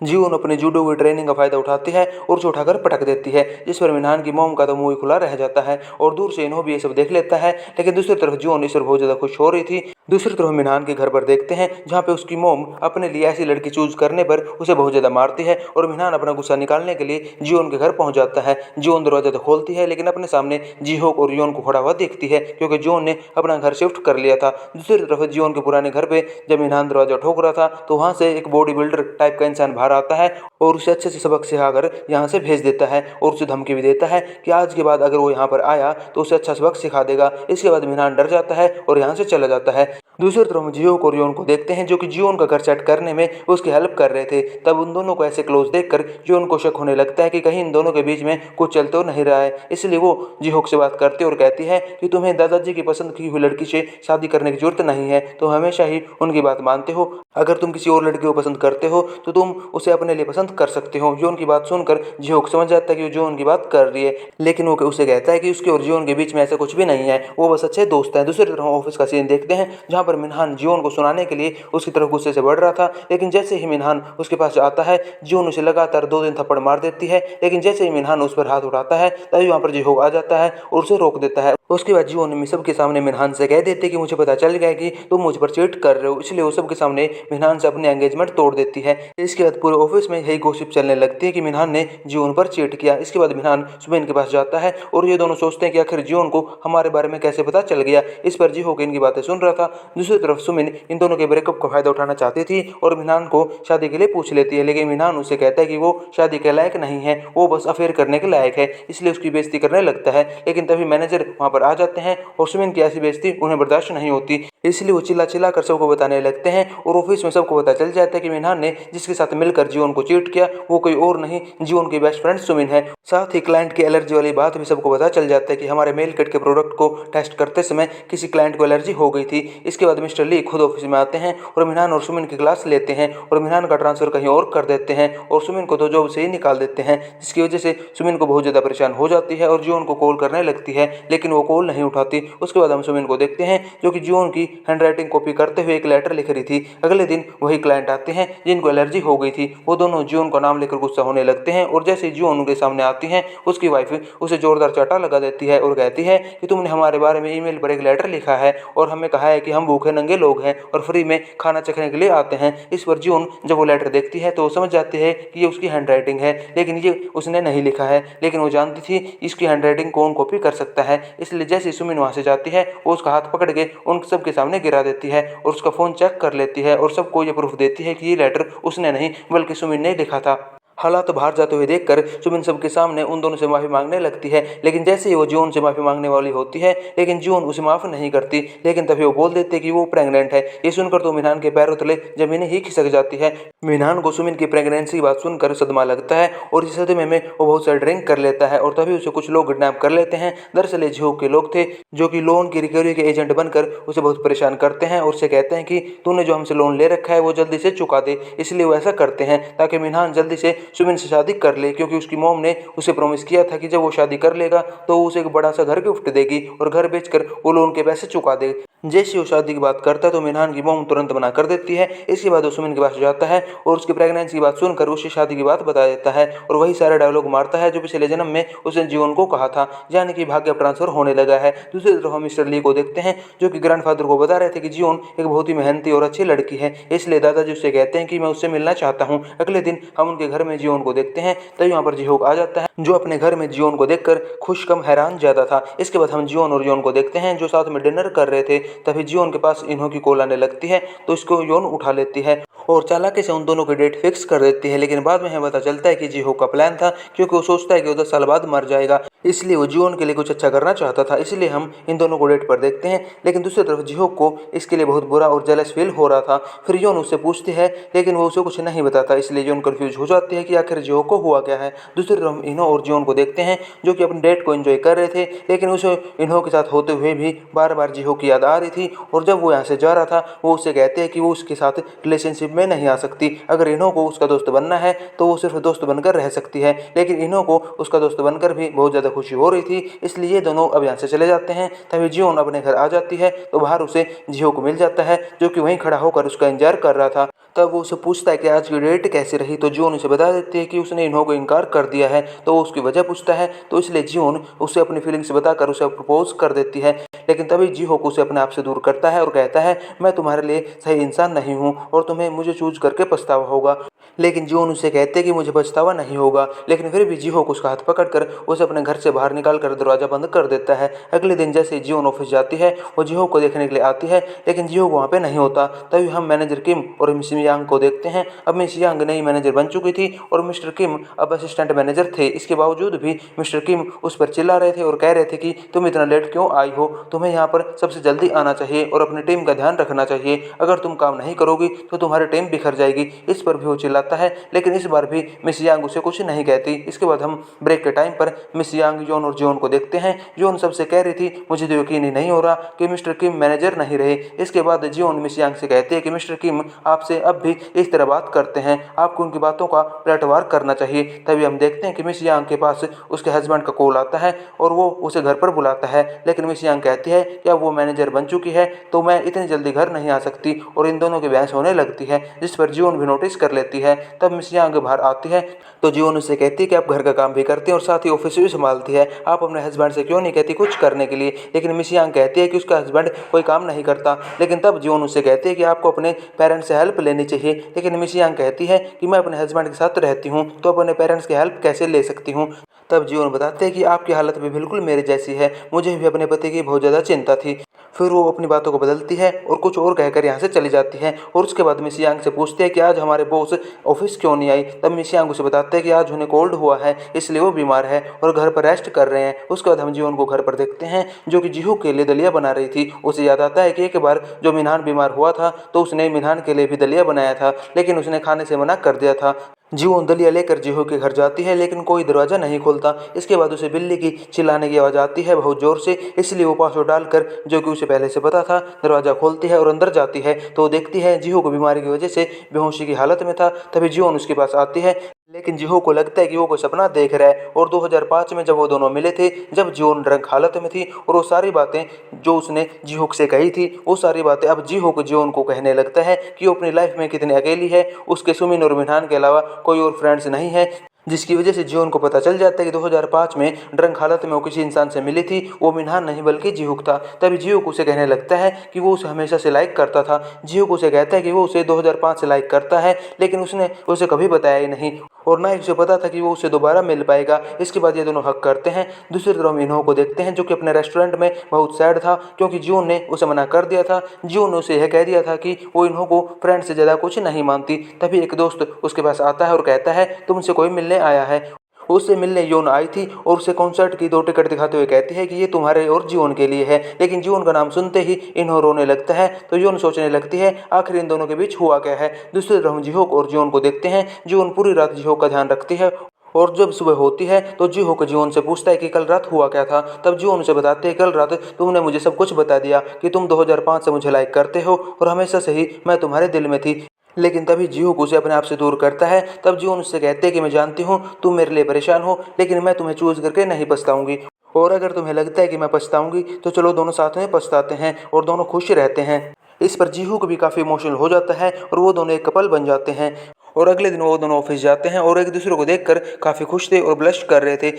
जियोन अपने जूडो की ट्रेनिंग का फायदा उठाती है और उसे उठाकर पटक देती है जिस पर मिनहान की मोम का तो मुंह खुला रह जाता है और दूर से इन्हों भी ये सब देख लेता है। लेकिन दूसरी तरफ जियोन इस पर बहुत ज्यादा खुश हो रही थी। दूसरी तरफ मिनहान के घर पर देखते हैं जहाँ पे उसकी मोम अपने लिए ऐसी लड़की चूज करने पर उसे बहुत ज्यादा मारती है और मिनहान अपना गुस्सा निकालने के लिए जियोन के घर पहुंच जाता है। जियोन दरवाजा तो खोलती है लेकिन अपने सामने जिहोक और योन को खड़ा हुआ देखती है क्योंकि जियोन ने अपना घर शिफ्ट कर लिया था। दूसरी तरफ जियोन के पुराने घर पे जब मिनहान दरवाजा ठोक रहा था तो वहां से एक बॉडी बिल्डर टाइप का इंसान बाहर आता है और उसे अच्छे से सबक सिखाकर यहाँ से भेज देता है और उसे धमकी भी देता है कि आज के बाद अगर वो यहाँ पर आया तो उसे अच्छा सबक सिखा देगा। इसके बाद मिनहान डर जाता है और यहाँ से चला जाता है। दूसरी तरफ हम जियो और योन को देखते हैं जो कि जियोन का घर सेट करने में उसकी हेल्प कर रहे थे। तब उन दोनों को ऐसे क्लोज देखकर जियोन को शक होने लगता है कि कहीं इन दोनों के बीच में कुछ चल तो नहीं रहा है। इसलिए वो जिहोक से बात करती है और कहती है कि तुम्हें दादाजी की पसंद की हुई लड़की से शादी करने की जरूरत नहीं है, तुम हमेशा ही उनकी बात मानते हो। अगर तुम किसी और लड़की को पसंद करते हो तो तुम उसे अपने लिए पसंद कर सकते हो। जियोन की बात सुनकर जिहोक समझ जाता है कि जियोन की बात कर रही है लेकिन वो उसे कहता है कि उसके और जियोन के बीच में ऐसा कुछ भी नहीं है, वो बस अच्छे दोस्त हैं। दूसरी तरफ ऑफिस का सीन देखते हैं जहाँ पर मिनहान जियोन को सुनाने के लिए उसकी तरफ गुस्से से बढ़ रहा था। लेकिन जैसे ही मिनहान उसके पास आता है जियोन उसे लगातार 2 दिन थप्पड़ मार देती है। लेकिन जैसे ही मिनहान उस पर हाथ उठाता है तभी वहाँ पर जिहोक आ जाता है और उसे रोक देता है। उसके बाद जियोन सबके सामने मिनहान से कह देते कि मुझे पता चल गया कि तुम मुझ पर चीट कर रहे हो, इसलिए वो सबके सामने मिनहान से अपनी एंगेजमेंट तोड़ देती है। इसके बाद पूरे ऑफिस में यही गॉसिप चलने लगती है कि मिनहान ने जियोन पर चीट किया। इसके बाद मिनहान सुमिन के पास जाता है और ये दोनों सोचते हैं कि आखिर जियोन को हमारे बारे में कैसे पता चल गया। इस पर जिहोक इनकी बातें सुन रहा था। दूसरी तरफ सुमिन इन दोनों के ब्रेकअप का फायदा उठाना चाहती थी और मिनहान को शादी के लिए पूछ लेती है। लेकिन मिनहान उसे कहता है कि वो शादी के लायक नहीं है, वो बस अफेयर करने के लायक है, इसलिए उसकी बेइज्जती करने लगता है। लेकिन तभी मैनेजर वहां पर आ जाते हैं और सुमिन की ऐसी बेइज्जती उन्हें बर्दाश्त नहीं होती। इसलिए वो चिल्ला चिल्ला कर सबको बताने लगते हैं और ऑफिस में सबको पता चल जाता है कि मिनहान ने जिसके साथ मिलकर जीवन को चीट किया वो कोई और नहीं जीवन की बेस्ट फ्रेंड सुमिन है। साथ ही क्लाइंट की एलर्जी वाली बात भी सबको पता चल जाता है कि हमारे मेल कट के प्रोडक्ट को टेस्ट करते समय किसी क्लाइंट को एलर्जी हो गई थी। इसके बाद मिस्टर ली खुद ऑफिस में आते हैं और मिनहान और सुमिन की क्लास लेते हैं और मिनहान का ट्रांसफर कहीं और कर देते हैं और सुमिन को तो जॉब से ही निकाल देते हैं, जिसकी वजह से सुमिन को बहुत ज़्यादा परेशान हो जाती है और जीवन को कॉल करने लगती है लेकिन वो कॉल नहीं उठाती। उसके बाद हम सुमिन को देखते हैं जो कि जीवन की हैंडराइटिंग कॉपी करते हुए एक लेटर लिख रही थी। अगले दिन वही क्लाइंट आते हैं जिनको एलर्जी हो गई थी। वो दोनों जीवन का नाम लेकर गुस्सा होने लगते हैं और जैसे जीवन उनके सामने आती है उसकी वाइफ उसे जोरदार चाटा लगा देती है और कहती है कि तुमने हमारे बारे में ईमेल पर एक लेटर लिखा है और हमें कहा है कि हम भूखे नंगे लोग हैं और फ्री में खाना चखने के लिए आते हैं। इस पर जीवन जब वो लेटर देखती है तो वो समझ जाती है कि ये उसकी हैंडराइटिंग है, लेकिन ये उसने नहीं लिखा है, लेकिन वो जानती थी इसकी हैंडराइटिंग कौन कॉपी कर सकता है। इसलिए जैसे सुमिन वहाँ से जाती है वो उसका हाथ पकड़ के उन सबके सामने गिरा देती है और उसका फ़ोन चेक कर लेती है और सबको ये प्रूफ देती है कि ये लेटर उसने नहीं बल्कि सुमिन ने लिखा था। हालात बाहर जाते हुए देखकर सुमिन सबके सामने उन दोनों से माफ़ी मांगने लगती है, लेकिन जैसे ही वो जीवन से माफ़ी मांगने वाली होती है लेकिन जीवन उसे माफ़ नहीं करती। लेकिन तभी वो बोल देते कि वो प्रेग्नेंट है। ये सुनकर तो मिनहान के पैरों तले ज़मीन ही खिसक जाती है। मिनहान को सुमिन की प्रेगनेंसी की बात सुनकर सदमा लगता है और इस सदमे में वो बहुत सारा ड्रिंक कर लेता है और तभी उसे कुछ लोग किडनैप कर लेते हैं। दरअसल ये जिहोक के लोग थे जो कि लोन की रिकवरी के एजेंट बनकर उसे बहुत परेशान करते हैं और उसे कहते हैं कि तूने जो हमसे लोन ले रखा है वो जल्दी से चुका दे। इसलिए वो ऐसा करते हैं ताकि मिनहान जल्दी से सुमिन से शादी कर ले, क्योंकि उसकी मॉम ने उसे प्रॉमिस किया था कि जब वो शादी कर लेगा तो वो उसे एक बड़ा सा घर गिफ्ट देगी और घर बेचकर वो लोन के पैसे चुका दे। जैसे वो शादी की बात करता है तो मिनहान की मॉम तुरंत मना कर देती है। इसके बाद वो सुमिन के पास जाता है और उसकी प्रेगनेंसी की बात सुनकर उसे शादी की बात बता देता है और वही सारा डायलॉग मारता है जो पिछले जन्म में उसने जीवन को कहा था, यानी कि भाग्य ट्रांसफर होने लगा है। दूसरी तरफ हम मिस्टर ली को देखते हैं जो कि ग्रैंडफादर को बता रहे थे कि जीवन एक बहुत ही मेहनती और अच्छी लड़की है, इसलिए दादाजी उससे कहते हैं कि मैं उससे मिलना चाहता हूँ। अगले दिन हम उनके घर में जीवन को देखते हैं तभी वहाँ पर जिहोक आ जाता है जो अपने घर में जीवन को देखकर खुश कम हैरान ज्यादा था। इसके बाद हम जीवन और योन को देखते हैं जो साथ में डिनर कर रहे थे। तभी जीवन के पास इन्हों की कॉल आने लगती है तो इसको योन उठा लेती है और चालाकी से उन दोनों की डेट फिक्स कर देती है। लेकिन बाद में हमें पता चलता है कि जिहोक का प्लान था, क्योंकि वो सोचता है कि वो 10 साल बाद मर जाएगा, इसलिए वो जीवन के लिए कुछ अच्छा करना चाहता था। इसलिए हम इन दोनों को डेट पर देखते हैं। लेकिन दूसरी तरफ जिहोक को इसके लिए बहुत बुरा और जेलस फील हो रहा था। फिर योन उससे पूछती है लेकिन वो उसे कुछ नहीं बताता, इसलिए योन कंफ्यूज हो जाती है कि आखिर जिहोक को हुआ क्या है। दूसरी तरफ इन्हों और जीवन को देखते हैं जो कि अपनी डेट को एंजॉय कर रहे थे, लेकिन उसे इन्हों के साथ होते हुए भी बार बार जिहोक की याद आ रही थी और जब वो यहाँ से जा रहा था वो उससे कहते हैं कि वो उसके साथ रिलेशनशिप में नहीं आ सकती। अगर इन्हों को उसका दोस्त बनना है तो वो सिर्फ दोस्त बनकर रह सकती है, लेकिन इन्हों को उसका दोस्त बनकर भी बहुत ज़्यादा खुशी हो रही थी, इसलिए ये दोनों अब यहाँ से चले जाते हैं। तभी जीवन अपने घर आ जाती है तो बाहर उसे जिहोक मिल जाता है जो कि वहीं खड़ा होकर उसका इंतजार कर रहा था। तब वो उसे पूछता है कि आज की डेट कैसी रही, तो जीवन उसे बता देती है कि उसने इन्हों को इनकार कर दिया है। तो वो उसकी वजह पूछता है तो इसलिए जीवन उसे अपनी फीलिंग्स बताकर उसे प्रपोज कर देती है। लेकिन तभी जिहोक उसे अपने आप से दूर करता है और कहता है मैं तुम्हारे लिए सही इंसान नहीं हूँ और तुम्हें मुझे चूज करके पछतावा होगा। लेकिन जीवन उसे कहते कि मुझे पछतावा नहीं होगा, लेकिन फिर भी जिहोक उसका हाथ पकड़कर उसे अपने घर से बाहर निकाल कर दरवाजा बंद कर देता है। अगले दिन जैसे ही जीवन ऑफिस जाती है वो जिहोक को देखने के लिए आती है, लेकिन जिहोक वहाँ पे नहीं होता। तभी हम मैनेजर किम और मिस यांग को देखते हैं। अब मिस यांग नई मैनेजर बन चुकी थी और मिस्टर किम अब असिस्टेंट मैनेजर थे। इसके बावजूद भी मिस्टर किम उस पर चिल्ला रहे थे और कह रहे थे कि तुम इतना लेट क्यों आई हो, तुम्हें यहाँ पर सबसे जल्दी आना चाहिए और अपनी टीम का ध्यान रखना चाहिए, अगर तुम काम नहीं करोगी तो तुम्हारी टीम बिखर जाएगी। इस पर भी वो चिल्लाता है, लेकिन इस बार भी मिस यांग उसे कुछ नहीं कहती। इसके बाद हम ब्रेक के टाइम पर मिस यांग जॉन और जॉन को देखते हैं। जॉन सबसे कह रही थी मुझे तो यकीन ही नहीं हो रहा कि मिस्टर किम मैनेजर नहीं रहे। इसके बाद जॉन मिस यांग से कहते हैं कि मिस्टर किम आपसे अब भी इस तरह बात करते हैं, आपको उनकी बातों का पलटवार करना चाहिए। तभी हम देखते हैं कि मिस यांग के पास उसके हस्बैंड का कॉल आता है और वो उसे घर पर बुलाता है, लेकिन मिस यांग कहती है कि अब वो मैनेजर बन चुकी है तो मैं इतनी जल्दी घर नहीं आ सकती और इन दोनों की बहस होने लगती है, जिस पर जॉन भी नोटिस कर लेती है। तब मिस यांग बाहर आती है तो जीवन उससे कहती है कि आप घर का काम भी करती हैं और साथ ही ऑफिस भी संभालती है, आप अपने हस्बैंड से क्यों नहीं कहती कुछ करने के लिए। लेकिन मिस यांग कहती है कि उसका हस्बैंड कोई काम नहीं करता। लेकिन तब जीवन उससे कहती है कि आपको अपने पेरेंट्स से हेल्प लेनी चाहिए। लेकिन मिस यांग कहती है कि मैं अपने हस्बैंड के साथ रहती हूँ तो अपने पेरेंट्स की हेल्प कैसे ले सकती हूँ। तब जीवन बताते हैं कि आपकी हालत भी बिल्कुल मेरे जैसी है, मुझे भी अपने पति की बहुत ज़्यादा चिंता थी। फिर वो अपनी बातों को बदलती है और कुछ और कहकर यहाँ से चली जाती है और उसके बाद मिस यांग से पूछते हैं कि आज हमारे बॉस ऑफिस क्यों नहीं आई। तब मिस यांग उसे बताते हैं कि आज उन्हें कोल्ड हुआ है, इसलिए वो बीमार है और घर पर रेस्ट कर रहे हैं। उसके बाद हम जीवन को घर पर देखते हैं जो कि जीहू के लिए दलिया बना रही थी। उसे याद आता है कि एक बार जो मिनहान बीमार हुआ था तो उसने मिनहान के लिए भी दलिया बनाया था, लेकिन उसने खाने से मना कर दिया था। जीवन दलिया लेकर जीहू के घर जाती है लेकिन कोई दरवाजा नहीं खोलता। इसके बाद उसे बिल्ली की चिल्लाने की आवाज़ आती है बहुत ज़ोर से, इसलिए वो पासवर्ड डालकर, जो कि उसे पहले से पता था, दरवाज़ा खोलती है और अंदर जाती है तो देखती है जीहू को बीमारी की वजह से बेहोशी की हालत में था। तभी जीवन उसके पास आती है, लेकिन जीहू को लगता है कि वो कोई सपना देख रहा है। और 2005 में जब वो दोनों मिले थे, जब जीवन ड्रंक हालत में थी और वो सारी बातें जो उसने जीहू से कही थी, वो सारी बातें अब जीहू को जीवन को कहने लगता है कि वो अपनी लाइफ में कितनी अकेली है। उसके सुमिन और मिनहान के अलावा कोई और फ्रेंड्स नहीं है, जिसकी वजह से जीवन को पता चल जाता है कि 2005 में ड्रंक हालत में वो किसी इंसान से मिली थी, वो मिनहान नहीं बल्कि जीहूक था। तभी जीहूक उसे कहने लगता है कि वो उसे हमेशा से लाइक करता था। जीहूक उसे कहता है कि वो उसे 2005 से लाइक करता है, लेकिन उसने उसे कभी बताया ही नहीं और ना ही उसे पता था कि वो उसे दोबारा मिल पाएगा। इसके बाद ये दोनों हक करते हैं। दूसरी तरफ हम इन्हों को देखते हैं जो कि अपने रेस्टोरेंट में बहुत सैड था क्योंकि जीवन ने उसे मना कर दिया था। जीवन ने उसे यह कह दिया था कि वो इन्हों को फ्रेंड से ज़्यादा कुछ नहीं मानती। तभी एक दोस्त उसके पास आता है और कहता है तुमसे कोई मिलने आया है। उससे मिलने योन आई थी और उसे कॉन्सर्ट की 2 टिकट दिखाते हुए कहती है कि ये तुम्हारे और जीवन के लिए है, लेकिन जीवन का नाम सुनते ही इन्हों रोने लगता है। तो योन सोचने लगती है आखिर इन दोनों के बीच हुआ क्या है। दूसरी तरफ हम जीहोक और जीवन को देखते हैं। जीवन पूरी रात जीहोक का ध्यान रखती है और जब सुबह होती है तो जीहोक जीवन से पूछता है कि कल रात हुआ क्या था। तब जीवन उसे बताते हैं कल रात तुमने मुझे सब कुछ बता दिया कि तुम 2005 से मुझे लाइक करते हो और हमेशा से ही मैं तुम्हारे दिल में थी। लेकिन तभी जीहूक उसे अपने आप से दूर करता है। तब जीवन उससे कहते हैं कि मैं जानती हूँ तुम मेरे लिए परेशान हो, लेकिन मैं तुम्हें चूज करके नहीं पछताऊंगी और अगर तुम्हें लगता है कि मैं पछताऊंगी तो चलो दोनों साथ में पछताते हैं और दोनों खुश रहते हैं। इस पर जीहूक भी काफ़ी इमोशनल हो जाता है और वो दोनों एक कपल बन जाते हैं और अगले दिन वो दोनों ऑफिस जाते हैं और एक दूसरे को देखकर काफ़ी खुश थे और ब्लश कर रहे थे।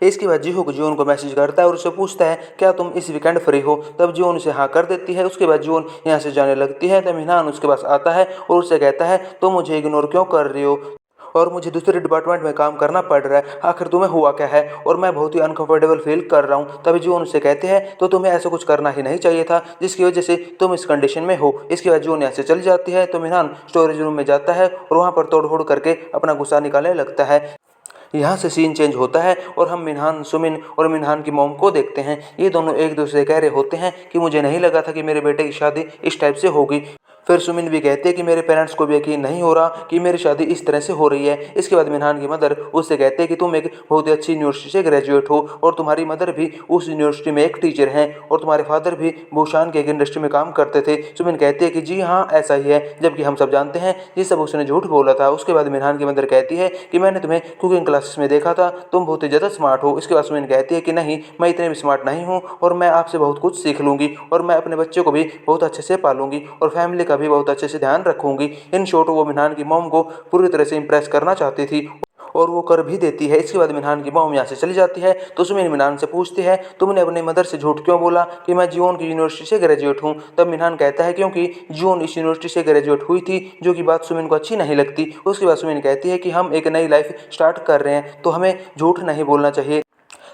इसके बाद जीहूक जीवन को मैसेज करता है और उससे पूछता है क्या तुम इस वीकेंड फ्री हो। तब जीवन उसे हाँ कर देती है। उसके बाद जीवन यहाँ से जाने लगती है। तब मिनहान उसके पास आता है और उससे कहता है तुम मुझे इग्नोर क्यों कर रही हो और मुझे दूसरे डिपार्टमेंट में काम करना पड़ रहा है, आखिर तुम्हें हुआ क्या है और मैं बहुत ही अनकंफर्टेबल फील कर रहा हूँ। तभी जीवन उससे कहते हैं तो तुम्हें ऐसा कुछ करना ही नहीं चाहिए था जिसकी वजह से तुम इस कंडीशन में हो। इसके बाद जीवन यहाँ से चली जाती है तो मिनहान स्टोरेज रूम में जाता है और वहाँ पर तोड़ फोड़ करके अपना गुस्सा निकालने लगता है। यहाँ से सीन चेंज होता है और हम मिनहान, सुमिन और मिनहान की मॉम को देखते हैं। ये दोनों एक दूसरे कह रहे होते हैं कि मुझे नहीं लगा था कि मेरे बेटे की शादी इस टाइप से होगी। फिर सुमिन भी कहते हैं कि मेरे पेरेंट्स को भी यकीन नहीं हो रहा कि मेरी शादी इस तरह से हो रही है। इसके बाद मिनहान की मदर उससे कहते हैं कि तुम एक बहुत ही अच्छी यूनिवर्सिटी से ग्रेजुएट हो और तुम्हारी मदर भी उस यूनिवर्सिटी में एक टीचर हैं और तुम्हारे फादर भी भूषान के एक इंडस्ट्री में काम करते थे। सुमिन कहती है कि जी हाँ ऐसा ही है, जबकि हम सब जानते हैं ये सब उसने झूठ बोला था। उसके बाद मिनहान की मदर कहती है कि मैंने तुम्हें कुकिंग क्लासेस में देखा था, तुम बहुत ही ज़्यादा स्मार्ट हो। इसके बाद सुमिन कहती है कि नहीं, मैं इतने भी स्मार्ट नहीं हूँ और मैं आपसे बहुत कुछ सीख लूँगी और मैं अपने बच्चों को भी बहुत अच्छे से पालूंगी और फैमिली का भी बहुत अच्छे से ध्यान रखूंगी। इन शॉर्ट वो मिनहान की मॉम को पूरी तरह से इंप्रेस करना चाहती थी और वो कर भी देती है। इसके बाद मिनहान की मॉम यहाँ से चली जाती है तो सुमिन मिनहान से पूछती है तुमने अपनी मदर से झूठ क्यों बोला कि मैं जीवन की यूनिवर्सिटी से ग्रेजुएट हूँ। तब मिनहान कहता है क्योंकि जीवन इस यूनिवर्सिटी से ग्रेजुएट हुई थी, जो कि बात सुमिन को अच्छी नहीं लगती। उसके बाद सुमिन कहती है कि हम एक नई लाइफ स्टार्ट कर रहे हैं तो हमें झूठ नहीं बोलना चाहिए।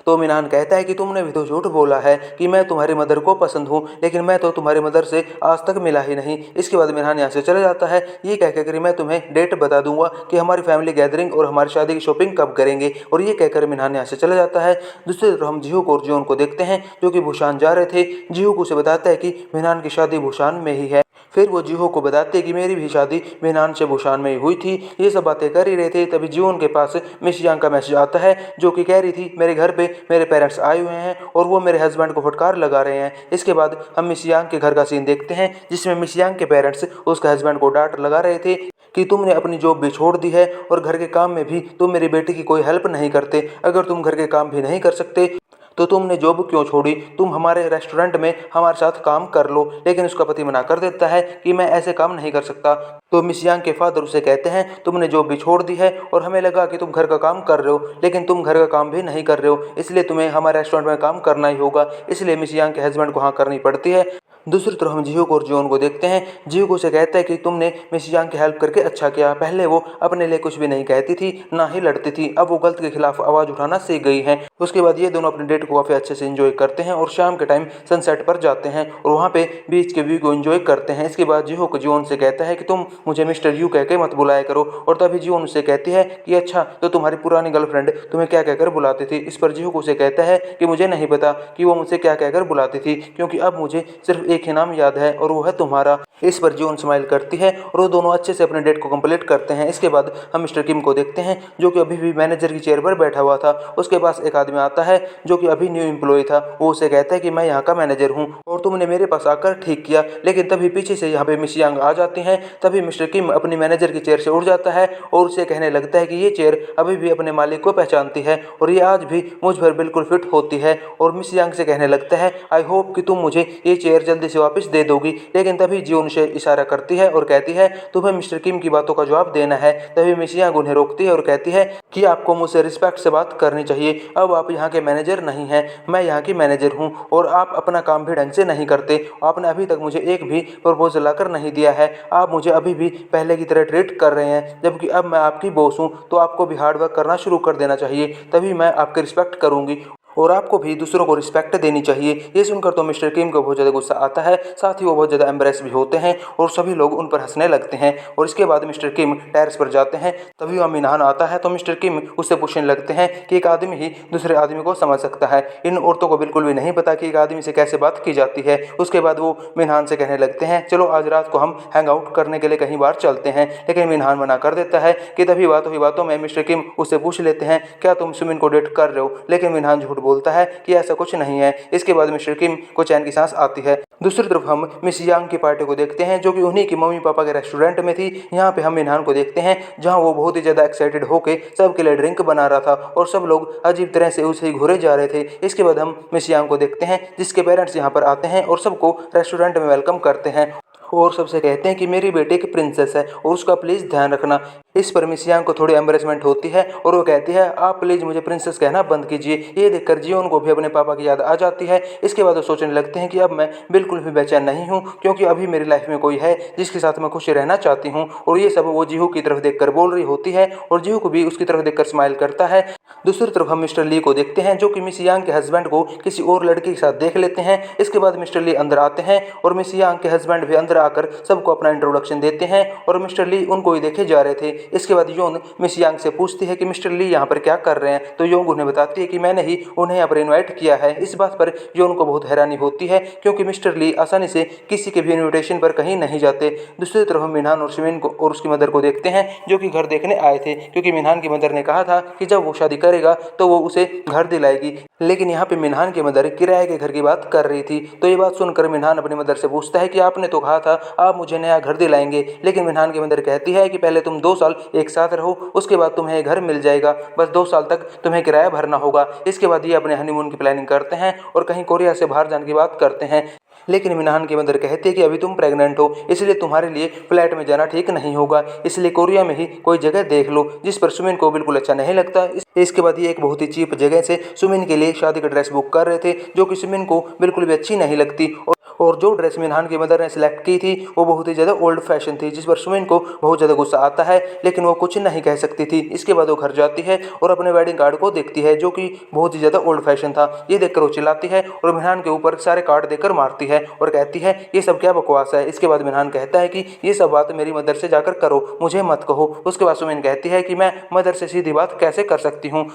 तो मिनहान कहता है कि तुमने भी तो झूठ बोला है कि मैं तुम्हारी मदर को पसंद हूँ, लेकिन मैं तो तुम्हारी मदर से आज तक मिला ही नहीं। इसके बाद मिनहान यहाँ से चले जाता है ये कहकर कि मैं तुम्हें डेट बता दूंगा कि हमारी फैमिली गैदरिंग और हमारी शादी की शॉपिंग कब करेंगे, और ये कहकर मिनहान यहाँ से चला जाता है। दूसरी तरफ हम जीहूक और जीवन को देखते हैं जो कि भूषान जा रहे थे। जीहूक उसे बताता है कि मिनहान की शादी भूषान में ही है। फिर वो जीहू को बताते कि मेरी भी शादी मिनहान से भूषान में ही हुई थी। ये सब बातें कर ही रहे थे तभी जीवन के पास मिस यांग का मैसेज आता है जो कि कह रही थी मेरे घर पे मेरे पेरेंट्स आए हुए हैं और वो मेरे हस्बैंड को फटकार लगा रहे हैं। इसके बाद हम मिस यांग के घर का सीन देखते हैं जिसमें मिस यांग के पेरेंट्स उसके हस्बैंड को डांट लगा रहे थे कि तुमने अपनी जॉब भी छोड़ दी है और घर के काम में भी तुम मेरी बेटी की कोई हेल्प नहीं करते। अगर तुम घर के काम भी नहीं कर सकते तो तुमने जॉब क्यों छोड़ी, तुम हमारे रेस्टोरेंट में हमारे साथ काम कर लो। लेकिन उसका पति मना कर देता है कि मैं ऐसे काम नहीं कर सकता। तो मिस यांग के फादर उसे कहते हैं तुमने जॉब भी छोड़ दी है और हमें लगा कि तुम घर का काम कर रहे हो, लेकिन तुम घर का काम भी नहीं कर रहे हो, इसलिए तुम्हें हमारे रेस्टोरेंट में काम करना ही होगा। इसलिए मिस यांग के हस्बैंड को हाँ करनी पड़ती है। दूसरी तरफ हम जीहूक और जियोन को देखते हैं। जीहूक उसे कहता है कि तुमने मिस यांग की हेल्प करके अच्छा किया। पहले वो अपने लिए कुछ भी नहीं कहती थी, ना ही लड़ती थी। अब वो गलत के खिलाफ आवाज उठाना सीख गई है। उसके बाद ये दोनों अपने डेट को काफी अच्छे से एंजॉय करते हैं और शाम के टाइम सनसेट पर जाते हैं और वहाँ पे बीच के व्यू को एंजॉय करते हैं। इसके बाद जीहूक जियोन से कहता है कि तुम मुझे मिस्टर यू कह के मत बुलाया करो, और तभी जियोन उसे कहती है कि अच्छा, तो तुम्हारी पुरानी गर्लफ्रेंड तुम्हें क्या कहकर बुलाती थी। इस पर जीहूक उसे कहता है कि मुझे नहीं पता कि वो मुझसे क्या कहकर बुलाती थी, क्योंकि अब मुझे सिर्फ एक ही नाम याद है और वो है तुम्हारा। इस पर जियोन स्माइल करती है और वो दोनों अच्छे से अपने डेट को कंप्लीट करते हैं। इसके बाद हम मिस्टर किम को देखते हैं, जो कि अभी भी मैनेजर की चेयर पर बैठा हुआ था। उसके पास एक आदमी आता है जो कि अभी न्यू एम्प्लॉय था। वो उसे कहता है कि मैं यहाँ का मैनेजर हूँ और तुमने मेरे पास आकर ठीक किया। लेकिन तभी पीछे से यहाँ पे मिस यांग आ जाती हैं। तभी मिस्टर किम अपनी मैनेजर की चेयर से उठ जाता है और उसे कहने लगता है कि ये चेयर अभी भी अपने मालिक को पहचानती है और ये आज भी मुझ पर बिल्कुल फिट होती है। और मिस यांग से कहने लगता है, आई होप कि तुम मुझे ये चेयर जल्दी से वापस दे दोगी। लेकिन तभी जियोन उसे इशारा करती है और कहती है, तुम्हें मिस्टर किम की बातों का जवाब देना है। तभी मिस यांग उन्हें रोकती है और कहती है कि आपको मुझसे रिस्पेक्ट से बात करनी चाहिए। अब आप यहाँ के मैनेजर नहीं हैं, मैं यहाँ की मैनेजर हूँ और आप अपना काम भी ढंग से नहीं करते। आपने अभी तक मुझे एक भी प्रपोजल लाकर नहीं दिया है। आप मुझे अभी भी पहले की तरह ट्रीट कर रहे हैं, जबकि अब मैं आपकी बॉस हूँ, तो आपको भी हार्ड वर्क करना शुरू कर देना चाहिए, तभी मैं आपकी रिस्पेक्ट करूँगी और आपको भी दूसरों को रिस्पेक्ट देनी चाहिए। ये सुनकर तो मिस्टर किम को बहुत ज़्यादा गुस्सा आता है, साथ ही वो बहुत ज़्यादा एम्ब्रेस भी होते हैं और सभी लोग उन पर हंसने लगते हैं। और इसके बाद मिस्टर किम टेरेस पर जाते हैं। तभी वहाँ मिनहान आता है, तो मिस्टर किम उससे पूछने लगते हैं कि एक आदमी ही दूसरे आदमी को समझ सकता है। इन औरतों को बिल्कुल भी नहीं पता कि एक आदमी से कैसे बात की जाती है। उसके बाद वो मिनहान से कहने लगते हैं, चलो आज रात को हम हैंग आउट करने के लिए कहीं बाहर चलते हैं। लेकिन मिनहान मना कर देता है कि तभी बातों ही बातों में मिस्टर किम उससे पूछ लेते हैं, क्या तुम सुमिन को डेट कर रहे हो। लेकिन मिनहान झूठ बोलता है कि ऐसा कुछ नहीं है। इसके बाद मिस्टर किम को चैन की सांस आती है। दूसरी तरफ हम मिस यांग की पार्टी को देखते हैं, जो कि उन्हीं की मम्मी पापा के रेस्टोरेंट में थी। यहाँ पे हम मिनहान को देखते हैं, जहाँ वो बहुत ही ज़्यादा एक्साइटेड होकर सबके लिए ड्रिंक बना रहा था और सब लोग अजीब तरह से उसे ही घूरे जा रहे थे। इसके बाद हम मिस यांग को देखते हैं, जिसके पेरेंट्स यहाँ पर आते हैं और सबको रेस्टोरेंट में वेलकम करते हैं और सबसे कहते हैं कि मेरी बेटी एक प्रिंसेस है और उसका प्लीज़ ध्यान रखना। इस पर मिस यांग को थोड़ी एम्बरेसमेंट होती है और वो कहती है, आप प्लीज़ मुझे प्रिंसेस कहना बंद कीजिए। ये देखकर जियोन को भी अपने पापा की याद आ जाती है। इसके बाद वो सोचने लगते हैं कि अब मैं बिल्कुल भी बेचैन नहीं हूँ, क्योंकि अभी मेरी लाइफ में कोई है जिसके साथ मैं खुश रहना चाहती हूँ। और ये सब वो जीहू की तरफ देखकर बोल रही होती है और जीहू को भी उसकी तरफ देखकर स्माइल करता है। दूसरी तरफ हम मिस्टर ली को देखते हैं, जो कि मिस यांग के हस्बैंड को किसी और लड़की के साथ देख लेते हैं। इसके बाद मिस्टर ली अंदर आते हैं और मिस यांग के हस्बैंड भी अंदर आकर सबको अपना इंट्रोडक्शन देते हैं और मिस्टर ली उनको ही देखे जा रहे थे। इसके बाद योंग मिस यांग से पूछती है कि मिस्टर ली यहाँ पर क्या कर रहे हैं, तो योंग उन्हें बताती है कि मैंने ही उन्हें यहाँ पर इन्वाइट किया है। इस बात पर योंग को बहुत हैरानी होती है, क्योंकि मिस्टर ली आसानी से किसी के भी इन्विटेशन पर कहीं नहीं जाते। दूसरी तरफ हम मिनहान और सिमिन को और उसकी मदर को देखते हैं, जो कि घर देखने आए थे, क्योंकि मिनहान की मदर ने कहा था कि जब वो शादी करेगा तो वो उसे घर दिलाएगी। लेकिन यहाँ पे मिनहान की मदर किराए के घर की बात कर रही थी। तो ये बात सुनकर मिनहान अपनी मदर से पूछता है कि आपने तो कहा था आप मुझे नया घर दिलाएंगे। लेकिन मिनहान की मदर कहती है कि पहले तुम 2 साल एक साथ रहो, उसके बाद तुम्हें घर मिल जाएगा, बस 2 साल तक तुम्हें किराया भरना होगा। इसके बाद ये अपने हनीमून की प्लानिंग करते हैं और कहीं कोरिया से बाहर जाने की बात करते हैं। लेकिन मिनहान की मदर कहती है कि अभी तुम प्रेग्नेंट हो, इसलिए तुम्हारे लिए फ्लैट में जाना ठीक नहीं होगा, इसलिए कोरिया में ही कोई जगह देख लो। जिस पर सुमिन को बिल्कुल अच्छा नहीं लगता। इसके बाद ये एक बहुत ही चीप जगह से सुमिन के लिए शादी का ड्रेस बुक कर रहे थे, जो कि सुमिन को बिल्कुल भी अच्छी नहीं लगती। और जो ड्रेस मिनहान की मदर ने सिलेक्ट की थी वो बहुत ही ज़्यादा ओल्ड फैशन थी, जिस पर सुमिन को बहुत ज़्यादा गुस्सा आता है, लेकिन वो कुछ नहीं कह सकती थी। इसके बाद वो घर जाती है और अपने वेडिंग कार्ड को देखती है, जो कि बहुत ही ज़्यादा ओल्ड फैशन था। ये देखकर वो चिल्लाती है और मिनहान के ऊपर सारे कार्ड देकर मारती है और कहती है ये सब क्या बकवास है। इसके बाद मिनहान कहता है कि ये सब बात मेरी मदर से जाकर करो, मुझे मत कहो। उसके बाद सुमिन कहती है कि मैं मदर से सीधी बात कैसे कर सकती हूँ,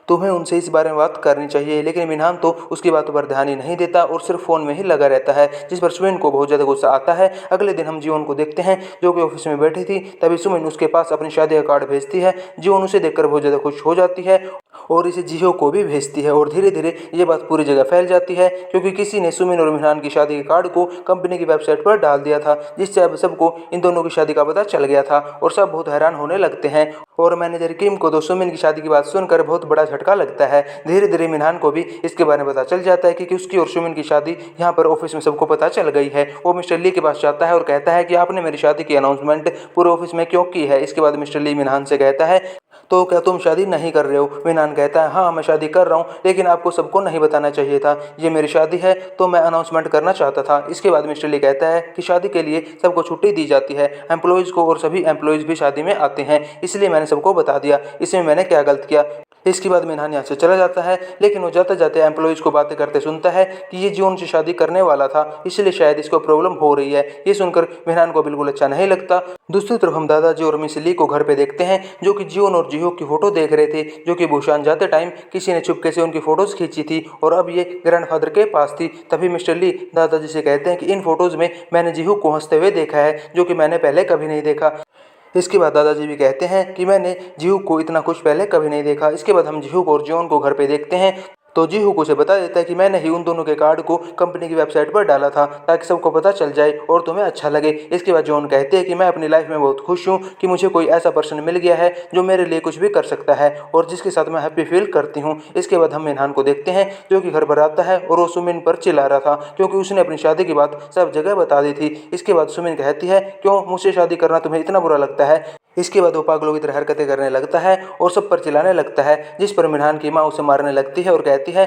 तुम्हें उनसे इस बारे में बात करनी चाहिए। लेकिन मिनहान तो उसकी बातों पर ध्यान ही नहीं देता और सिर्फ फ़ोन में ही लगा रहता है, जिस पर सुमिन को बहुत ज़्यादा गुस्सा आता है। अगले दिन हम जीवन को देखते हैं, जो कि ऑफिस में बैठी थी। तभी सुमिन उसके पास अपनी शादी का कार्ड भेजती है। जीवन उसे देखकर बहुत ज़्यादा खुश हो जाती है और इसे जिहो को भी भेजती है और धीरे धीरे ये बात पूरी जगह फैल जाती है, क्योंकि किसी ने सुमिन और मिनहान की शादी के कार्ड को कंपनी की वेबसाइट पर डाल दिया था, जिससे अब सबको इन दोनों की शादी का पता चल गया था और सब बहुत हैरान होने लगते हैं। और मैनेजर किम को तो सुमिन की शादी की बात सुनकर बहुत बड़ा झटका लगता है। धीरे धीरे मिनहान को भी इसके बारे में पता चल जाता है कि उसकी और सुमिन की शादी यहाँ पर ऑफिस में सबको पता चल गई है। वो मिस्टर ली के पास जाता है और कहता है कि आपने मेरी शादी की अनाउंसमेंट पूरे ऑफिस में क्यों की है। इसके बाद मिस्टर ली मिनहान से कहता है तो क्या तुम शादी नहीं कर रहे हो? मिनहान कहता है हाँ मैं शादी कर रहा हूँ, लेकिन आपको सबको नहीं बताना चाहिए था। ये मेरी शादी है तो मैं अनाउंसमेंट करना चाहता था। इसके बाद मिस्टर ली कहता है कि शादी के लिए सबको छुट्टी दी जाती है, एम्प्लॉयज़ को, और सभी एम्प्लॉयज़ भी शादी में आते हैं, इसलिए मैंने सबको बता दिया। इसमें मैंने क्या गलत किया? इसके बाद मिनहान यहाँ से चला जाता है, लेकिन वो जाते जाते एम्प्लॉयज़ को बातें करते सुनता है कि ये जियोन से शादी करने वाला था, इसलिए शायद इसको प्रॉब्लम हो रही है। ये सुनकर मिनहान को बिल्कुल अच्छा नहीं लगता। दूसरी तरफ हम दादाजी और मिस ली को घर पे देखते हैं, जो कि जियोन और जिहोक की फोटो देख रहे थे, जो कि बुशान जाते टाइम किसी ने चुपके से उनकी फोटोज खींची थी और अब ये ग्रैंडफादर के पास थी। तभी मिस्टर ली दादाजी से कहते हैं कि इन फोटोज में मैंने जिहोक को हंसते हुए देखा है, जो कि मैंने पहले कभी नहीं देखा। इसके बाद दादाजी भी कहते हैं कि मैंने जीहूक को इतना खुश पहले कभी नहीं देखा। इसके बाद हम जीहूक और जियोन को घर पे देखते हैं, तो जीहूक उसे बता देता है कि मैंने ही उन दोनों के कार्ड को कंपनी की वेबसाइट पर डाला था ताकि सबको पता चल जाए और तुम्हें अच्छा लगे। इसके बाद जॉन कहते हैं कि मैं अपनी लाइफ में बहुत खुश हूँ कि मुझे कोई ऐसा पर्सन मिल गया है जो मेरे लिए कुछ भी कर सकता है और जिसके साथ मैं हैप्पी फील करती हूँ। इसके बाद हम मिनहान को देखते हैं, जो कि घर पर आता है और वो सुमिन पर चिल्ला रहा था क्योंकि उसने अपनी शादी की बात सब जगह बता दी थी। इसके बाद सुमिन कहती है क्यों मुझसे शादी करना तुम्हें इतना बुरा लगता है? इसके बाद वो पागलों की तरह हरकतें करने लगता है और सब पर चिल्लाने लगता है, जिस पर मिनहान की माँ उसे मारने लगती है और कहती है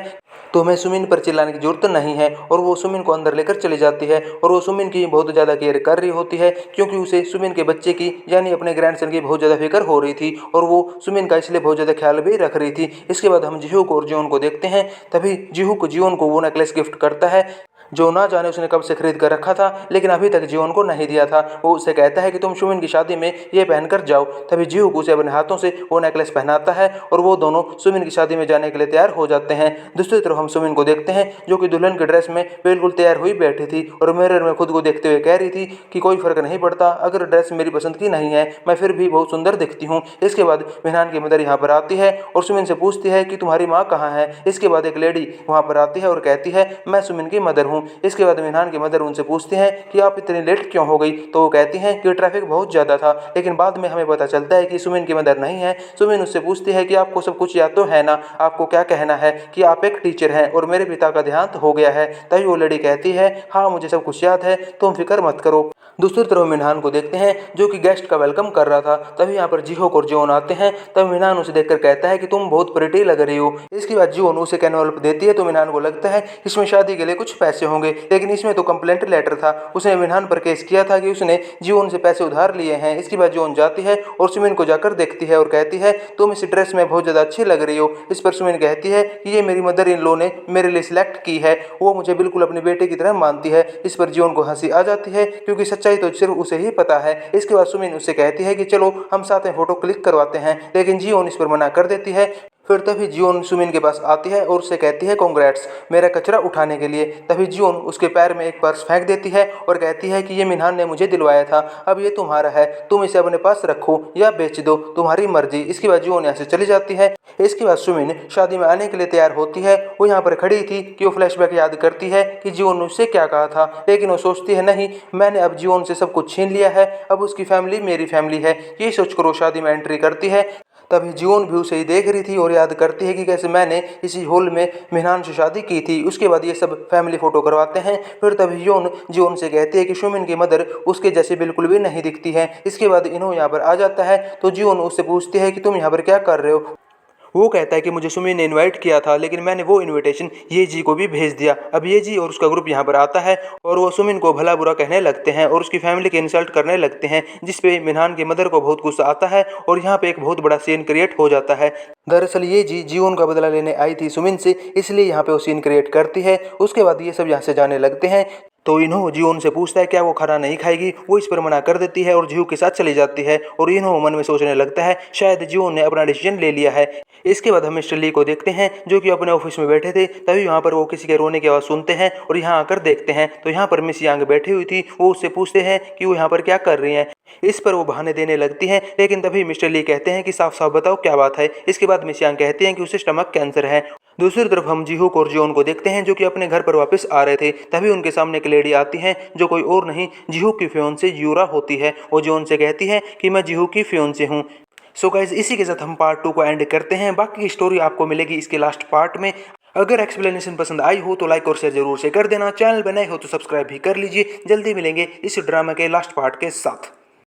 तुम्हें सुमिन पर चिल्लाने की जरूरत नहीं है। और वो सुमिन को अंदर लेकर चली जाती है और वो सुमिन की बहुत ज़्यादा केयर कर रही होती है क्योंकि उसे सुमिन के बच्चे की यानी अपने ग्रैंडसन की बहुत ज़्यादा फिक्र हो रही थी और वो सुमिन का इसलिए बहुत ज़्यादा ख्याल भी रख रही थी। इसके बाद हम जिहूक और जियोन को देखते हैं, तभी जिहूक जियोन को वो नेकलेस गिफ्ट करता है जो ना जाने उसने कब से खरीद कर रखा था, लेकिन अभी तक जियोन को नहीं दिया था। वो उसे कहता है कि तुम सुमिन की शादी में ये पहनकर जाओ। तभी जिहूक उसे अपने हाथों से वो नेकलेस पहनाता है और वो दोनों सुमिन की शादी में जाने के लिए तैयार हो जाते हैं। दूसरी तरफ हम सुमिन को देखते हैं, जो कि दुल्हन के ड्रेस में बिल्कुल तैयार हुई बैठी थी और मिरर में खुद को देखते हुए कह रही थी कि कोई फर्क नहीं पड़ता, अगर ड्रेस मेरी पसंद की नहीं है मैं फिर भी बहुत सुंदर दिखती हूँ। इसके बाद मिनहान की मदर यहाँ पर आती है और सुमिन से पूछती है कि तुम्हारी माँ कहाँ है। इसके बाद एक लेडी वहाँ पर आती है और कहती है मैं सुमिन की मदर हूँ। इसके बाद मिनहान की मदर उनसे पूछती हैं कि आप इतनी लेट क्यों हो गई, तो वो कहती हैं कि ट्रैफिक बहुत ज़्यादा था। लेकिन बाद में हमें पता चलता है कि सुमिन की मदर नहीं है। सुमिन उससे पूछती है कि आपको सब कुछ याद तो है ना, आपको क्या कहना है कि आप एक टीचर हैं और मेरे पिता का देहांत हो गया है। तभी वो लेडी कहती है हाँ मुझे सब कुछ याद है, तुम फिक्र मत करो। दूसरी तरफ मिनहान को देखते हैं, जो कि गेस्ट का वेलकम कर रहा था। तभी यहाँ पर जिहोक और जियोन आते हैं। तब मिनहान उसे देखकर कहता है कि तुम बहुत प्रिटी लग रही हो। इसके बाद जियोन उसे कैनवलप देती है तो मिनहान को लगता है इसमें शादी के लिए कुछ पैसे होंगे, लेकिन इसमें तो कंप्लेंट लेटर था। उसने मिनहान पर केस किया था कि उसने जियोन से पैसे उधार लिए हैं। इसके बाद जियोन जाती है और सुमिन को जाकर देखती है और कहती है तुम इस ड्रेस में बहुत ज़्यादा अच्छी लग रही हो। इस पर सुमिन कहती है कि ये मेरी मदर इन लॉ ने मेरे लिए सिलेक्ट की है, वो मुझे बिल्कुल अपने बेटे की तरह मानती है। इस पर जियोन को हंसी आ जाती है क्योंकि सच्चाई तो सिर्फ उसे ही पता है। इसके बाद सुमिन उससे कहती है कि चलो हम साथ में फोटो क्लिक करवाते हैं, लेकिन जियोन इस पर मना कर देती है। फिर तभी जियोन सुमिन के पास आती है और उससे कहती है कॉन्ग्रेट्स मेरा कचरा उठाने के लिए। तभी जियोन उसके पैर में एक पर्स फेंक देती है और कहती है कि ये मिनहान ने मुझे दिलवाया था, अब ये तुम्हारा है, तुम इसे अपने पास रखो या बेच दो, तुम्हारी मर्जी। इसके बाद जियोन यहाँ से चली जाती है। इसके बाद सुमिन शादी में आने के लिए तैयार होती है। वो यहाँ पर खड़ी थी कि वो फ्लैशबैक याद करती है कि जियोन ने उससे क्या कहा था, लेकिन वो सोचती है नहीं मैंने अब जियोन से सब कुछ छीन लिया है, अब उसकी फैमिली मेरी फैमिली है। ये सोचकर वो शादी में एंट्री करती है। तभी जियोन भी उसे ही देख रही थी और याद करती है कि कैसे मैंने इसी हॉल में मिनहान से शादी की थी। उसके बाद ये सब फैमिली फोटो करवाते हैं। फिर तभी जियोन से कहती है कि सुमिन की मदर उसके जैसे बिल्कुल भी नहीं दिखती है। इसके बाद इन्हों यहाँ पर आ जाता है तो जियोन उससे पूछती है कि तुम यहाँ पर क्या कर रहे हो। वो कहता है कि मुझे सुमिन ने इनवाइट किया था, लेकिन मैंने वो इनविटेशन ये जी को भी भेज दिया। अब ये जी और उसका ग्रुप यहाँ पर आता है और वो सुमिन को भला बुरा कहने लगते हैं और उसकी फैमिली के इंसल्ट करने लगते हैं, जिसपे मिनहान की मदर को बहुत गुस्सा आता है और यहाँ पे एक बहुत बड़ा सीन क्रिएट हो जाता है। दरअसल ये जी जियोन का बदला लेने आई थी सुमिन से, इसलिए यहाँ पे वो सीन क्रिएट करती है। उसके बाद ये सब यहाँ से जाने लगते हैं तो इन्हों जियोन से पूछता है क्या वो खाना नहीं खाएगी। वो इस पर मना कर देती है और जिहू के साथ चली जाती है और इन्हों मन में सोचने लगता है शायद जियोन ने अपना डिसीजन ले लिया है। इसके बाद हम मिस्टर ली को देखते हैं, जो कि अपने ऑफिस में बैठे थे। तभी यहाँ पर वो किसी के रोने की आवाज़ सुनते हैं और यहाँ आकर देखते हैं तो यहाँ पर मिस यांग बैठी हुई थी। वो उससे पूछते हैं कि वो यहाँ पर क्या कर रही हैं। इस पर वो बहाने देने लगती हैं, लेकिन तभी मिस्टर ली कहते हैं कि साफ साफ बताओ क्या बात है। इसके बाद मिस यांग कहती हैं कि उसे स्टमक कैंसर है। दूसरी तरफ हम जिहूक और जियोन को देखते हैं, जो कि अपने घर पर वापस आ रहे थे। तभी उनके सामने एक लेडी आती है, जो कोई और नहीं जिहूक की फियोंसे यूरा होती है। वो जियोन से कहती है कि मैं जिहूक की फियोंसे हूँ। सो गाइस, इसी के साथ हम पार्ट 2 को एंड करते हैं। बाकी की स्टोरी आपको मिलेगी इसके लास्ट पार्ट में। अगर एक्सप्लेनेशन पसंद आई हो तो लाइक और शेयर जरूर से कर देना। चैनल पर नए हो तो सब्सक्राइब भी कर लीजिए। जल्दी मिलेंगे इस ड्रामा के लास्ट पार्ट के साथ।